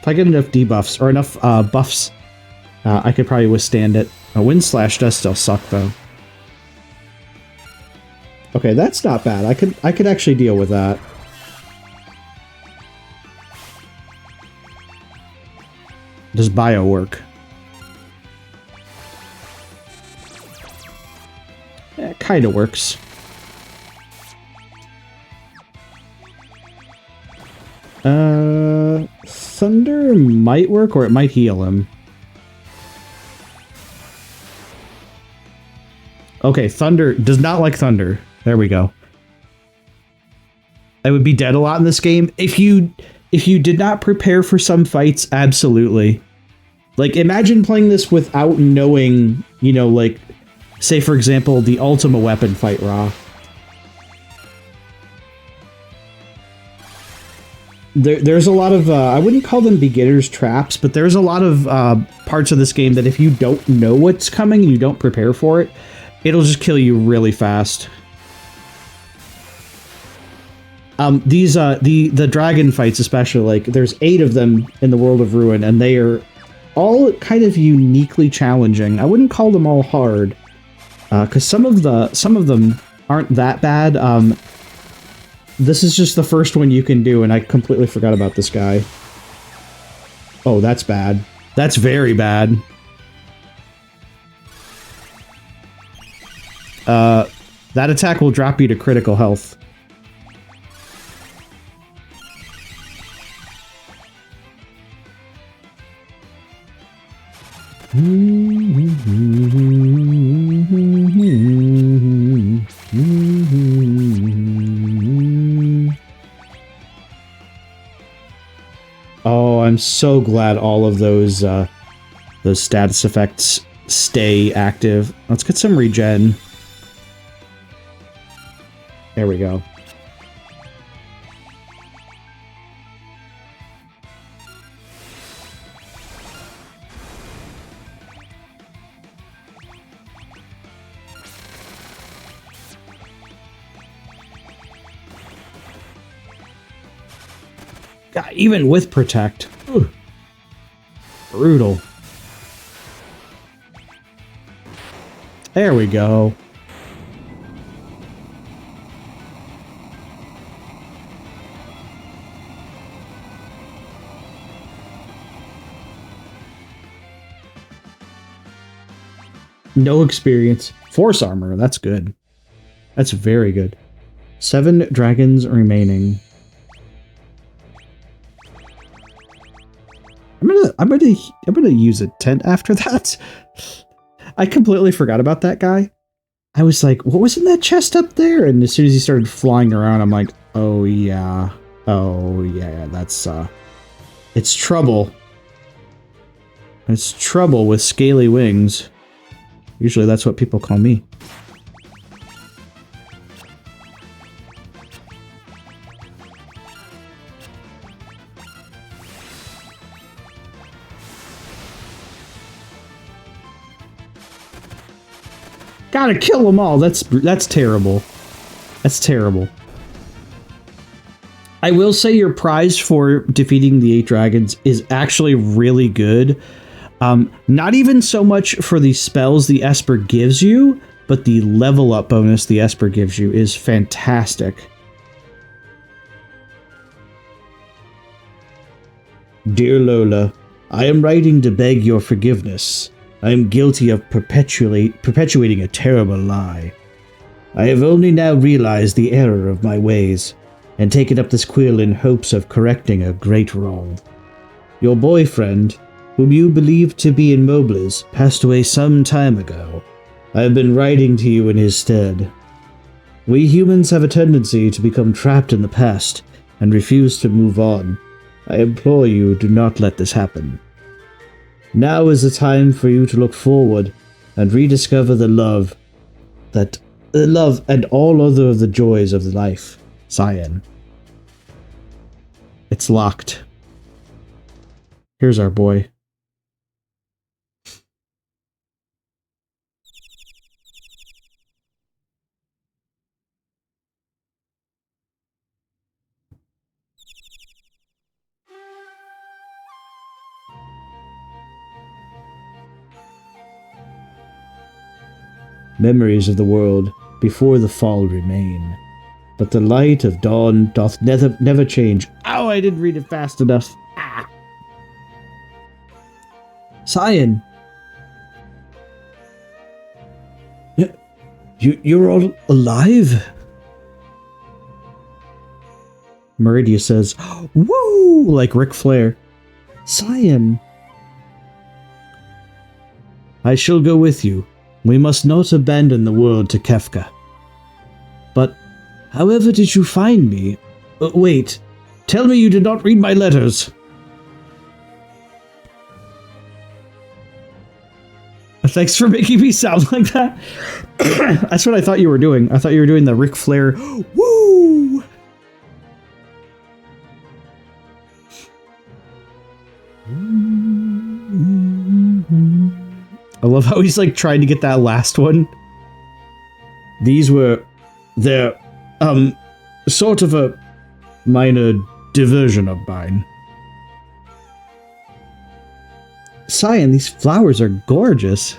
If I get enough debuffs, or enough buffs, I could probably withstand it. A Wind Slash does still suck, though. Okay, that's not bad. I could actually deal with that. Does bio work? It kind of works. Thunder might work, or it might heal him. Okay, Thunder does not like Thunder. There we go. I would be dead a lot in this game. If you did not prepare for some fights, absolutely. Like, imagine playing this without knowing, you know, like, say, for example, the Ultima Weapon fight raw. There's a lot of, I wouldn't call them beginner's traps, but there's a lot of parts of this game that if you don't know what's coming and you don't prepare for it, it'll just kill you really fast. The dragon fights especially, like, there's 8 of them in the World of Ruin, and they are all kind of uniquely challenging. I wouldn't call them all hard, because some of them aren't that bad. This is just the first one you can do, and I completely forgot about this guy. Oh, that's bad. That's very bad. That attack will drop you to critical health. Oh, I'm so glad all of those status effects stay active. Let's get some regen. There we go. God, even with Protect. Ugh. Brutal. There we go. No experience. Force armor, that's good. That's very good. 7 dragons remaining. I'm gonna use a tent after that. I completely forgot about that guy. I was like, what was in that chest up there? And as soon as he started flying around, I'm like, oh yeah. Oh yeah, that's it's trouble. It's trouble with scaly wings. Usually that's what people call me. Gotta kill them all. That's terrible. That's terrible. I will say your prize for defeating the 8 dragons is actually really good. Not even so much for the spells the Esper gives you, but the level up bonus the Esper gives you is fantastic. Dear Lola, I am writing to beg your forgiveness. I am guilty of perpetuating a terrible lie. I have only now realized the error of my ways, and taken up this quill in hopes of correcting a great wrong. Your boyfriend, whom you believed to be in Mobliz, passed away some time ago. I have been writing to you in his stead. We humans have a tendency to become trapped in the past and refuse to move on. I implore you, do not let this happen. Now is the time for you to look forward and rediscover the love and all other of the joys of the life. Cyan. It's locked. Here's our boy. Memories of the world before the fall remain, but the light of dawn doth never change. Ow, I didn't read it fast enough. Ah. Cyan! You're all alive? Meridia says, woo, like Ric Flair. Cyan. I shall go with you. We must not abandon the world to Kefka. But, however did you find me? Wait, tell me you did not read my letters. Thanks for making me sound like that. That's what I thought you were doing. I thought you were doing the Ric Flair, woo! I love how he's like trying to get that last one. These were their, sort of a minor diversion of mine. Cyan, these flowers are gorgeous.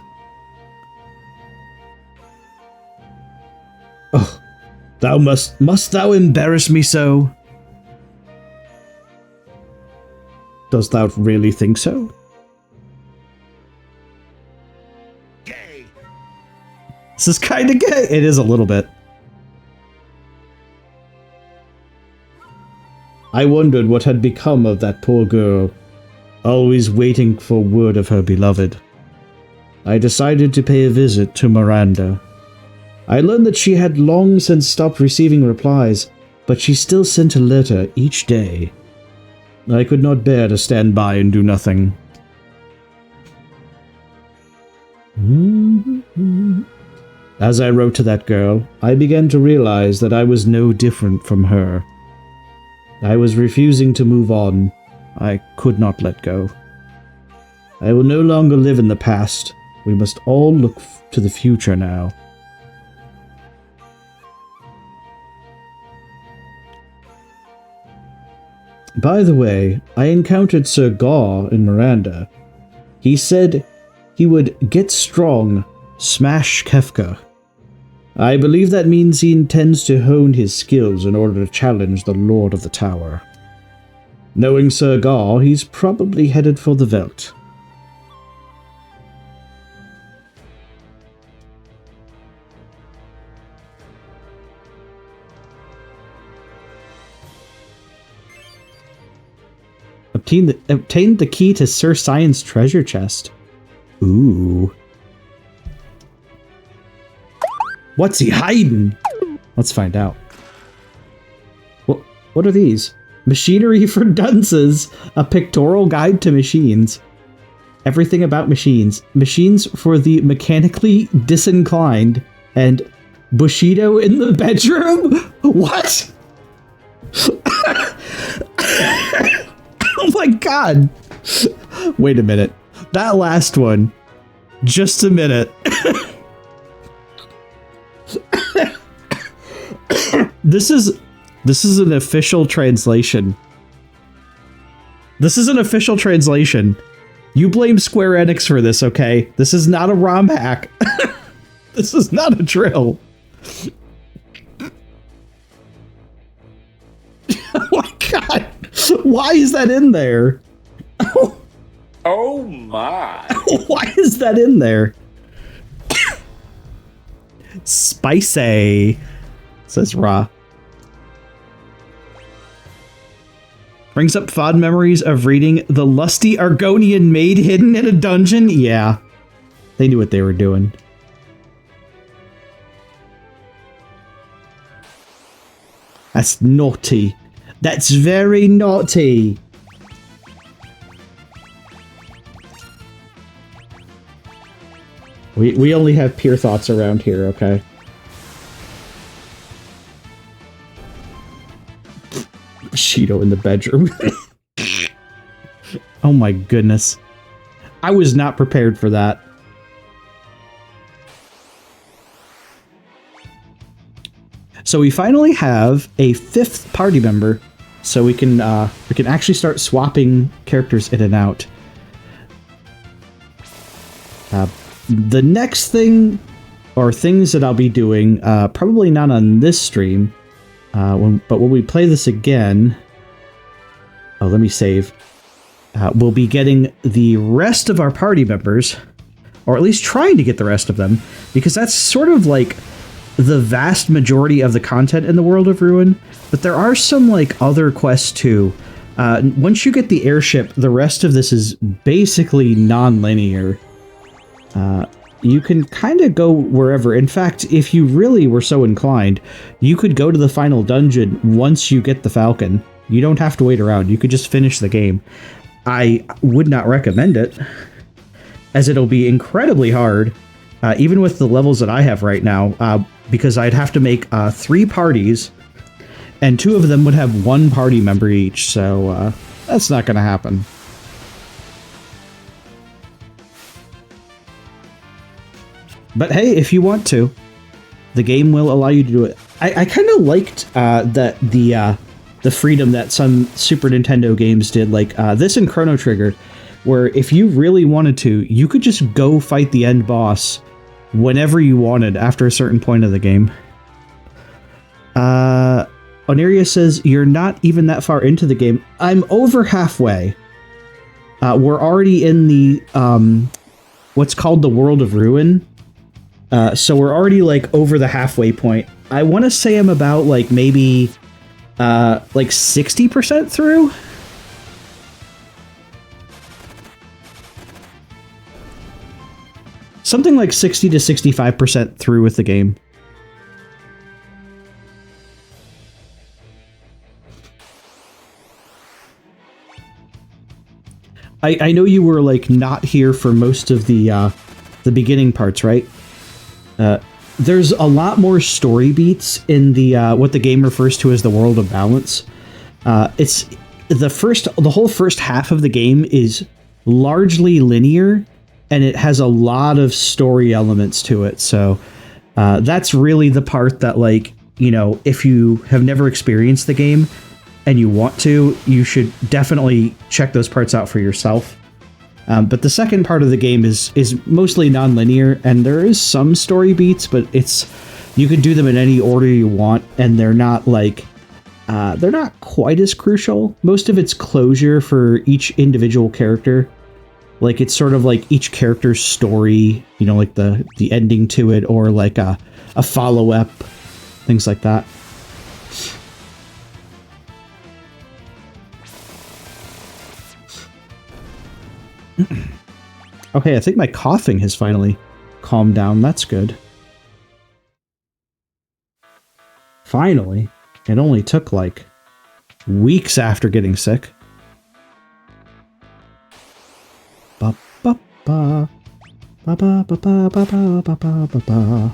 Oh, must thou embarrass me so? Dost thou really think so? Gay. This is kind of gay. It is a little bit. I wondered what had become of that poor girl, always waiting for word of her beloved. I decided to pay a visit to Miranda. I learned that she had long since stopped receiving replies, but she still sent a letter each day. I could not bear to stand by and do nothing. As I wrote to that girl, I began to realize that I was no different from her. I was refusing to move on. I could not let go. I will no longer live in the past. We must all look to the future now. By the way, I encountered Sir Gaw in Miranda. He said he would get strong, smash Kefka. I believe that means he intends to hone his skills in order to challenge the Lord of the Tower. Knowing Sir Gaw, he's probably headed for the Veld. Obtained the key to Sir Cyan's treasure chest. Ooh. What's he hiding? Let's find out. What are these? Machinery for dunces. A pictorial guide to machines. Everything about machines. Machines for the mechanically disinclined. And Bushido in the bedroom? What? Oh my god. Wait a minute. That last one. Just a minute. This is an official translation. This is an official translation. You blame Square Enix for this, okay? This is not a ROM hack. This is not a drill. Oh my god. Why is that in there? Oh my. Why is that in there? Spicy, says Ra. Brings up fond memories of reading The Lusty Argonian Maid Hidden in a Dungeon. Yeah, they knew what they were doing. That's naughty. That's very naughty. We only have pure thoughts around here, okay? Bushido in the bedroom. Oh my goodness. I was not prepared for that. So we finally have a 5th party member, so we can actually start swapping characters in and out. The next thing, or things that I'll be doing, probably not on this stream, but when we play this again, oh, let me save. We'll be getting the rest of our party members, or at least trying to get the rest of them, because that's sort of like the vast majority of the content in the World of Ruin, but there are some like other quests too. Once you get the airship, the rest of this is basically non-linear. You can kind of go wherever. In fact, if you really were so inclined, you could go to the final dungeon once you get the Falcon. You don't have to wait around. You could just finish the game. I would not recommend it, as it'll be incredibly hard, even with the levels that I have right now, because I'd have to make 3 parties, and 2 of them would have 1 party member each, so that's not going to happen. But hey, if you want to, the game will allow you to do it. I kind of liked the freedom that some Super Nintendo games did, like this in Chrono Trigger, where if you really wanted to, you could just go fight the end boss whenever you wanted after a certain point of the game. Oneria says, you're not even that far into the game. I'm over halfway. We're already in the, what's called the World of Ruin. So we're already like over the halfway point. I want to say I'm about like maybe like 60% through. Something like 60 to 65% through with the game. I know you were like not here for most of the beginning parts, right? There's a lot more story beats in the what the game refers to as the World of Balance. It's the whole first half of the game is largely linear, and it has a lot of story elements to it. So that's really the part that, like, you know, if you have never experienced the game and you want to, you should definitely check those parts out for yourself. But the second part of the game is mostly non-linear, and there is some story beats, but you can do them in any order you want, and they're not like they're not quite as crucial. Most of it's closure for each individual character. Like, it's sort of like each character's story, you know, like the ending to it, or like a follow-up, things like that. Okay, I think my coughing has finally calmed down. That's good. Finally. It only took like weeks after getting sick. Ba ba ba ba ba ba ba ba ba ba ba ba.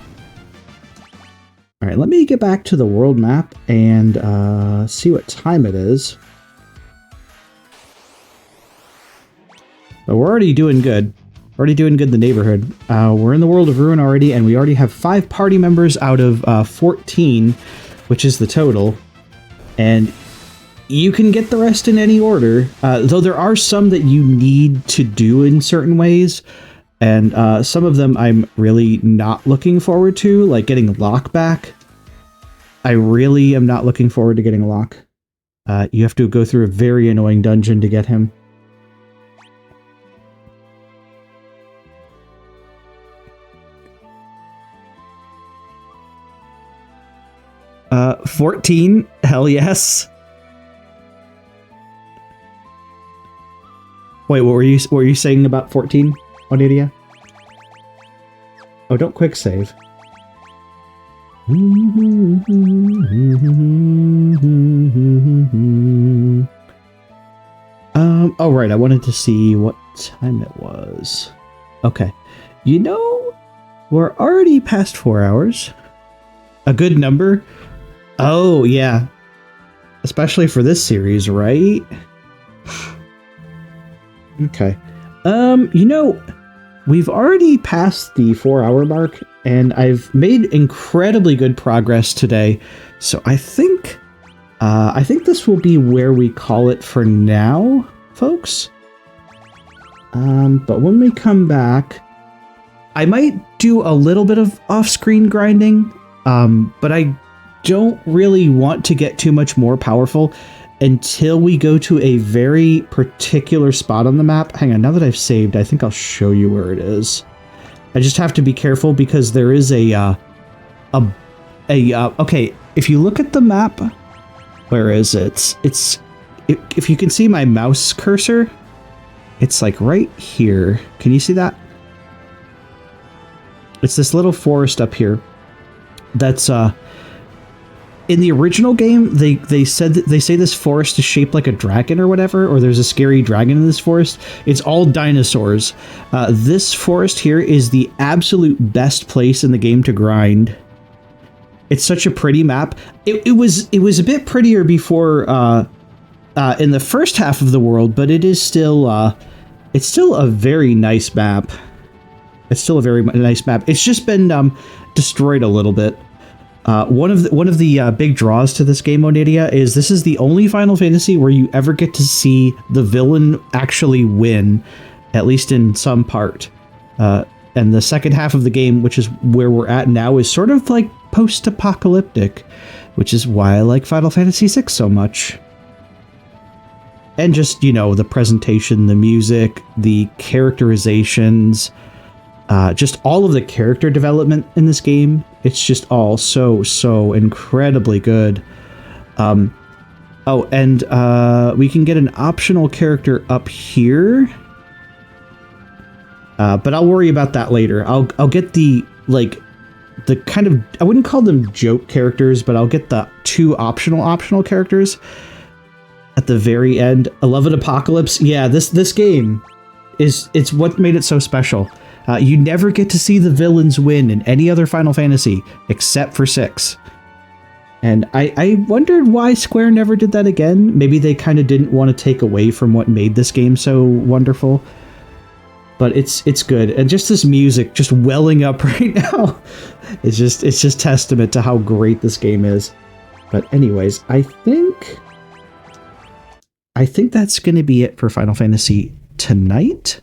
All right, let me get back to the world map and see what time it is. But we're already doing good. Already doing good in the neighborhood. We're in the World of Ruin already, and we already have 5 party members out of 14, which is the total. And you can get the rest in any order, though there are some that you need to do in certain ways. And some of them I'm really not looking forward to, like getting Locke back. I really am not looking forward to getting Locke. You have to go through a very annoying dungeon to get him. 14? Hell yes. Wait, what were you saying about 14, Onidia? Oh, don't quick save. Oh right, I wanted to see what time it was. Okay. You know, we're already past 4 hours. A good number. Oh, yeah. Especially for this series, right? Okay. You know, we've already passed the 4-hour mark, and I've made incredibly good progress today. So I think this will be where we call it for now, folks. But when we come back, I might do a little bit of off-screen grinding, but I don't really want to get too much more powerful until we go to a very particular spot on the map. Hang on, now that I've saved, I think I'll show you where it is. I just have to be careful because there is a okay, if you look at the map, where is it? If you can see my mouse cursor, it's like right here. Can you see that? It's this little forest up here. That's in the original game, they say this forest is shaped like a dragon or whatever, or there's a scary dragon in this forest. It's all dinosaurs. This forest here is the absolute best place in the game to grind. It's such a pretty map. It was a bit prettier before in the first half of the world, but it is still it's still a very nice map. It's still a very nice map. It's just been destroyed a little bit. One of the big draws to this game, Onidia, is this is the only Final Fantasy where you ever get to see the villain actually win, at least in some part. And the second half of the game, which is where we're at now, is sort of like post-apocalyptic, which is why I like Final Fantasy VI so much. And just, you know, the presentation, the music, the characterizations, just all of the character development in this game. It's just all so incredibly good. Oh, and we can get an optional character up here. But I'll worry about that later. I'll get the kind of, I wouldn't call them joke characters, but I'll get the 2 optional characters at the very end. 11 Apocalypse. Yeah, this game it's what made it so special. You never get to see the villains win in any other Final Fantasy except for 6. And I wondered why Square never did that again. Maybe they kind of didn't want to take away from what made this game so wonderful. But it's good. And just this music just welling up right now. It's just testament to how great this game is. But anyways, I think that's going to be it for Final Fantasy tonight.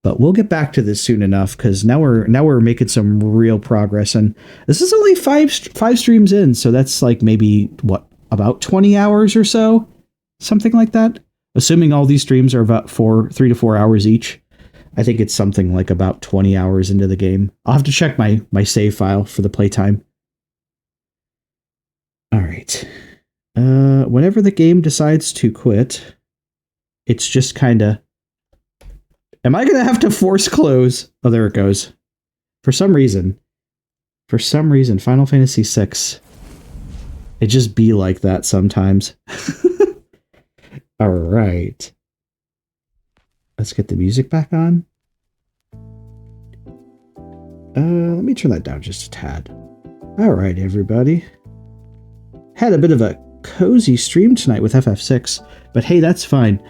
But we'll get back to this soon enough, because now we're making some real progress, and this is only five streams in, so that's like maybe what, about 20 hours or so, something like that. Assuming all these streams are about 3 to 4 hours each, I think it's something like about 20 hours into the game. I'll have to check my save file for the playtime. All right. Whenever the game decides to quit, it's just kind of. Am I going to have to force close? Oh, there it goes. For some reason, Final Fantasy VI, it just be like that sometimes. All right. Let's get the music back on. Let me turn that down just a tad. All right, everybody. Had a bit of a cozy stream tonight with FF6, but hey, that's fine.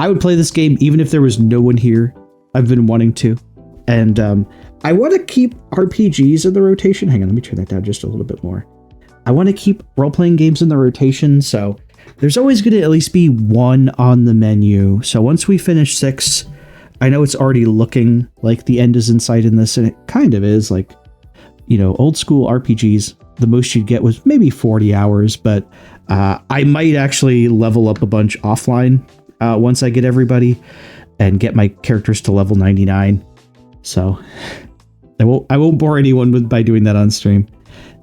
I would play this game even if there was no one here. I've been wanting to. And I want to keep RPGs in the rotation. Hang on, let me turn that down just a little bit more. I want to keep role-playing games in the rotation, so there's always going to at least be one on the menu. So once we finish 6, I know it's already looking like the end is in sight in this, and it kind of is. Like, you know, old school RPGs, the most you'd get was maybe 40 hours, but I might actually level up a bunch offline once I get everybody and get my characters to level 99. So I won't bore anyone by doing that on stream.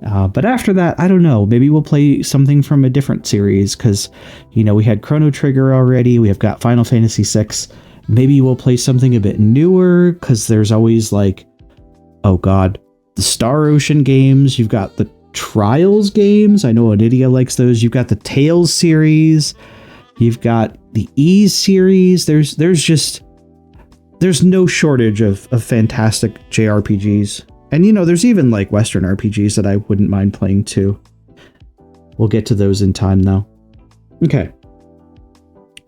But after that, I don't know. Maybe we'll play something from a different series, because, you know, we had Chrono Trigger already. We have got Final Fantasy VI. Maybe we'll play something a bit newer, because there's always like, oh god, the Star Ocean games. You've got the Trials games. I know Onidia likes those. You've got the Tales series. You've got the Ease series. There's no shortage of fantastic JRPGs. And, you know, there's even like Western RPGs that I wouldn't mind playing too. We'll get to those in time though. Okay.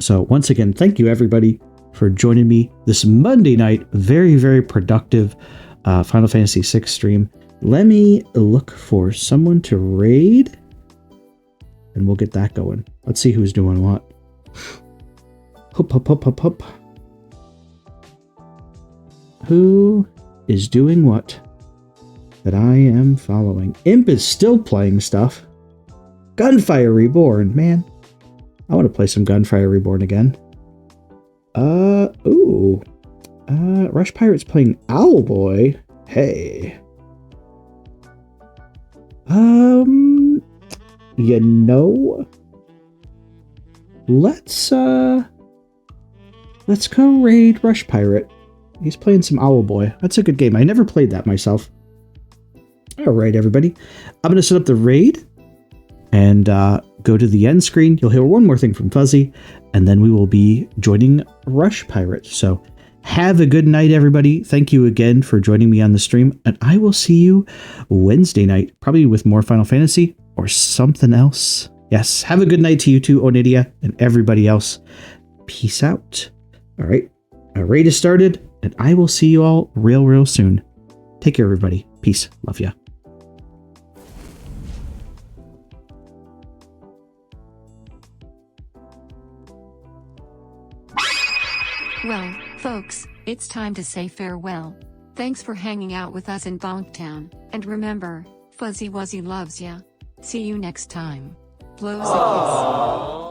So once again, thank you everybody for joining me this Monday night. Very, very productive Final Fantasy VI stream. Let me look for someone to raid, and we'll get that going. Let's see who's doing what. Hup, hup, hup, hup, hup. Who is doing what that I am following? Imp is still playing stuff. Gunfire Reborn, man. I want to play some Gunfire Reborn again. Rush Pirate's playing Owlboy. Hey. You know, let's go raid Rush Pirate. He's playing some Owl Boy. That's a good game. I never played that myself. All right, everybody. I'm going to set up the raid and go to the end screen. You'll hear one more thing from Fuzzy, and then we will be joining Rush Pirate. So have a good night, everybody. Thank you again for joining me on the stream, and I will see you Wednesday night, probably with more Final Fantasy or something else. Yes, have a good night to you too, Onidia, and everybody else. Peace out. All right, our raid is started, and I will see you all real soon. Take care, everybody. Peace. Love ya. Well, folks, it's time to say farewell. Thanks for hanging out with us in Bonktown, and remember, Fuzzy Wuzzy loves ya. See you next time. Blows a kiss.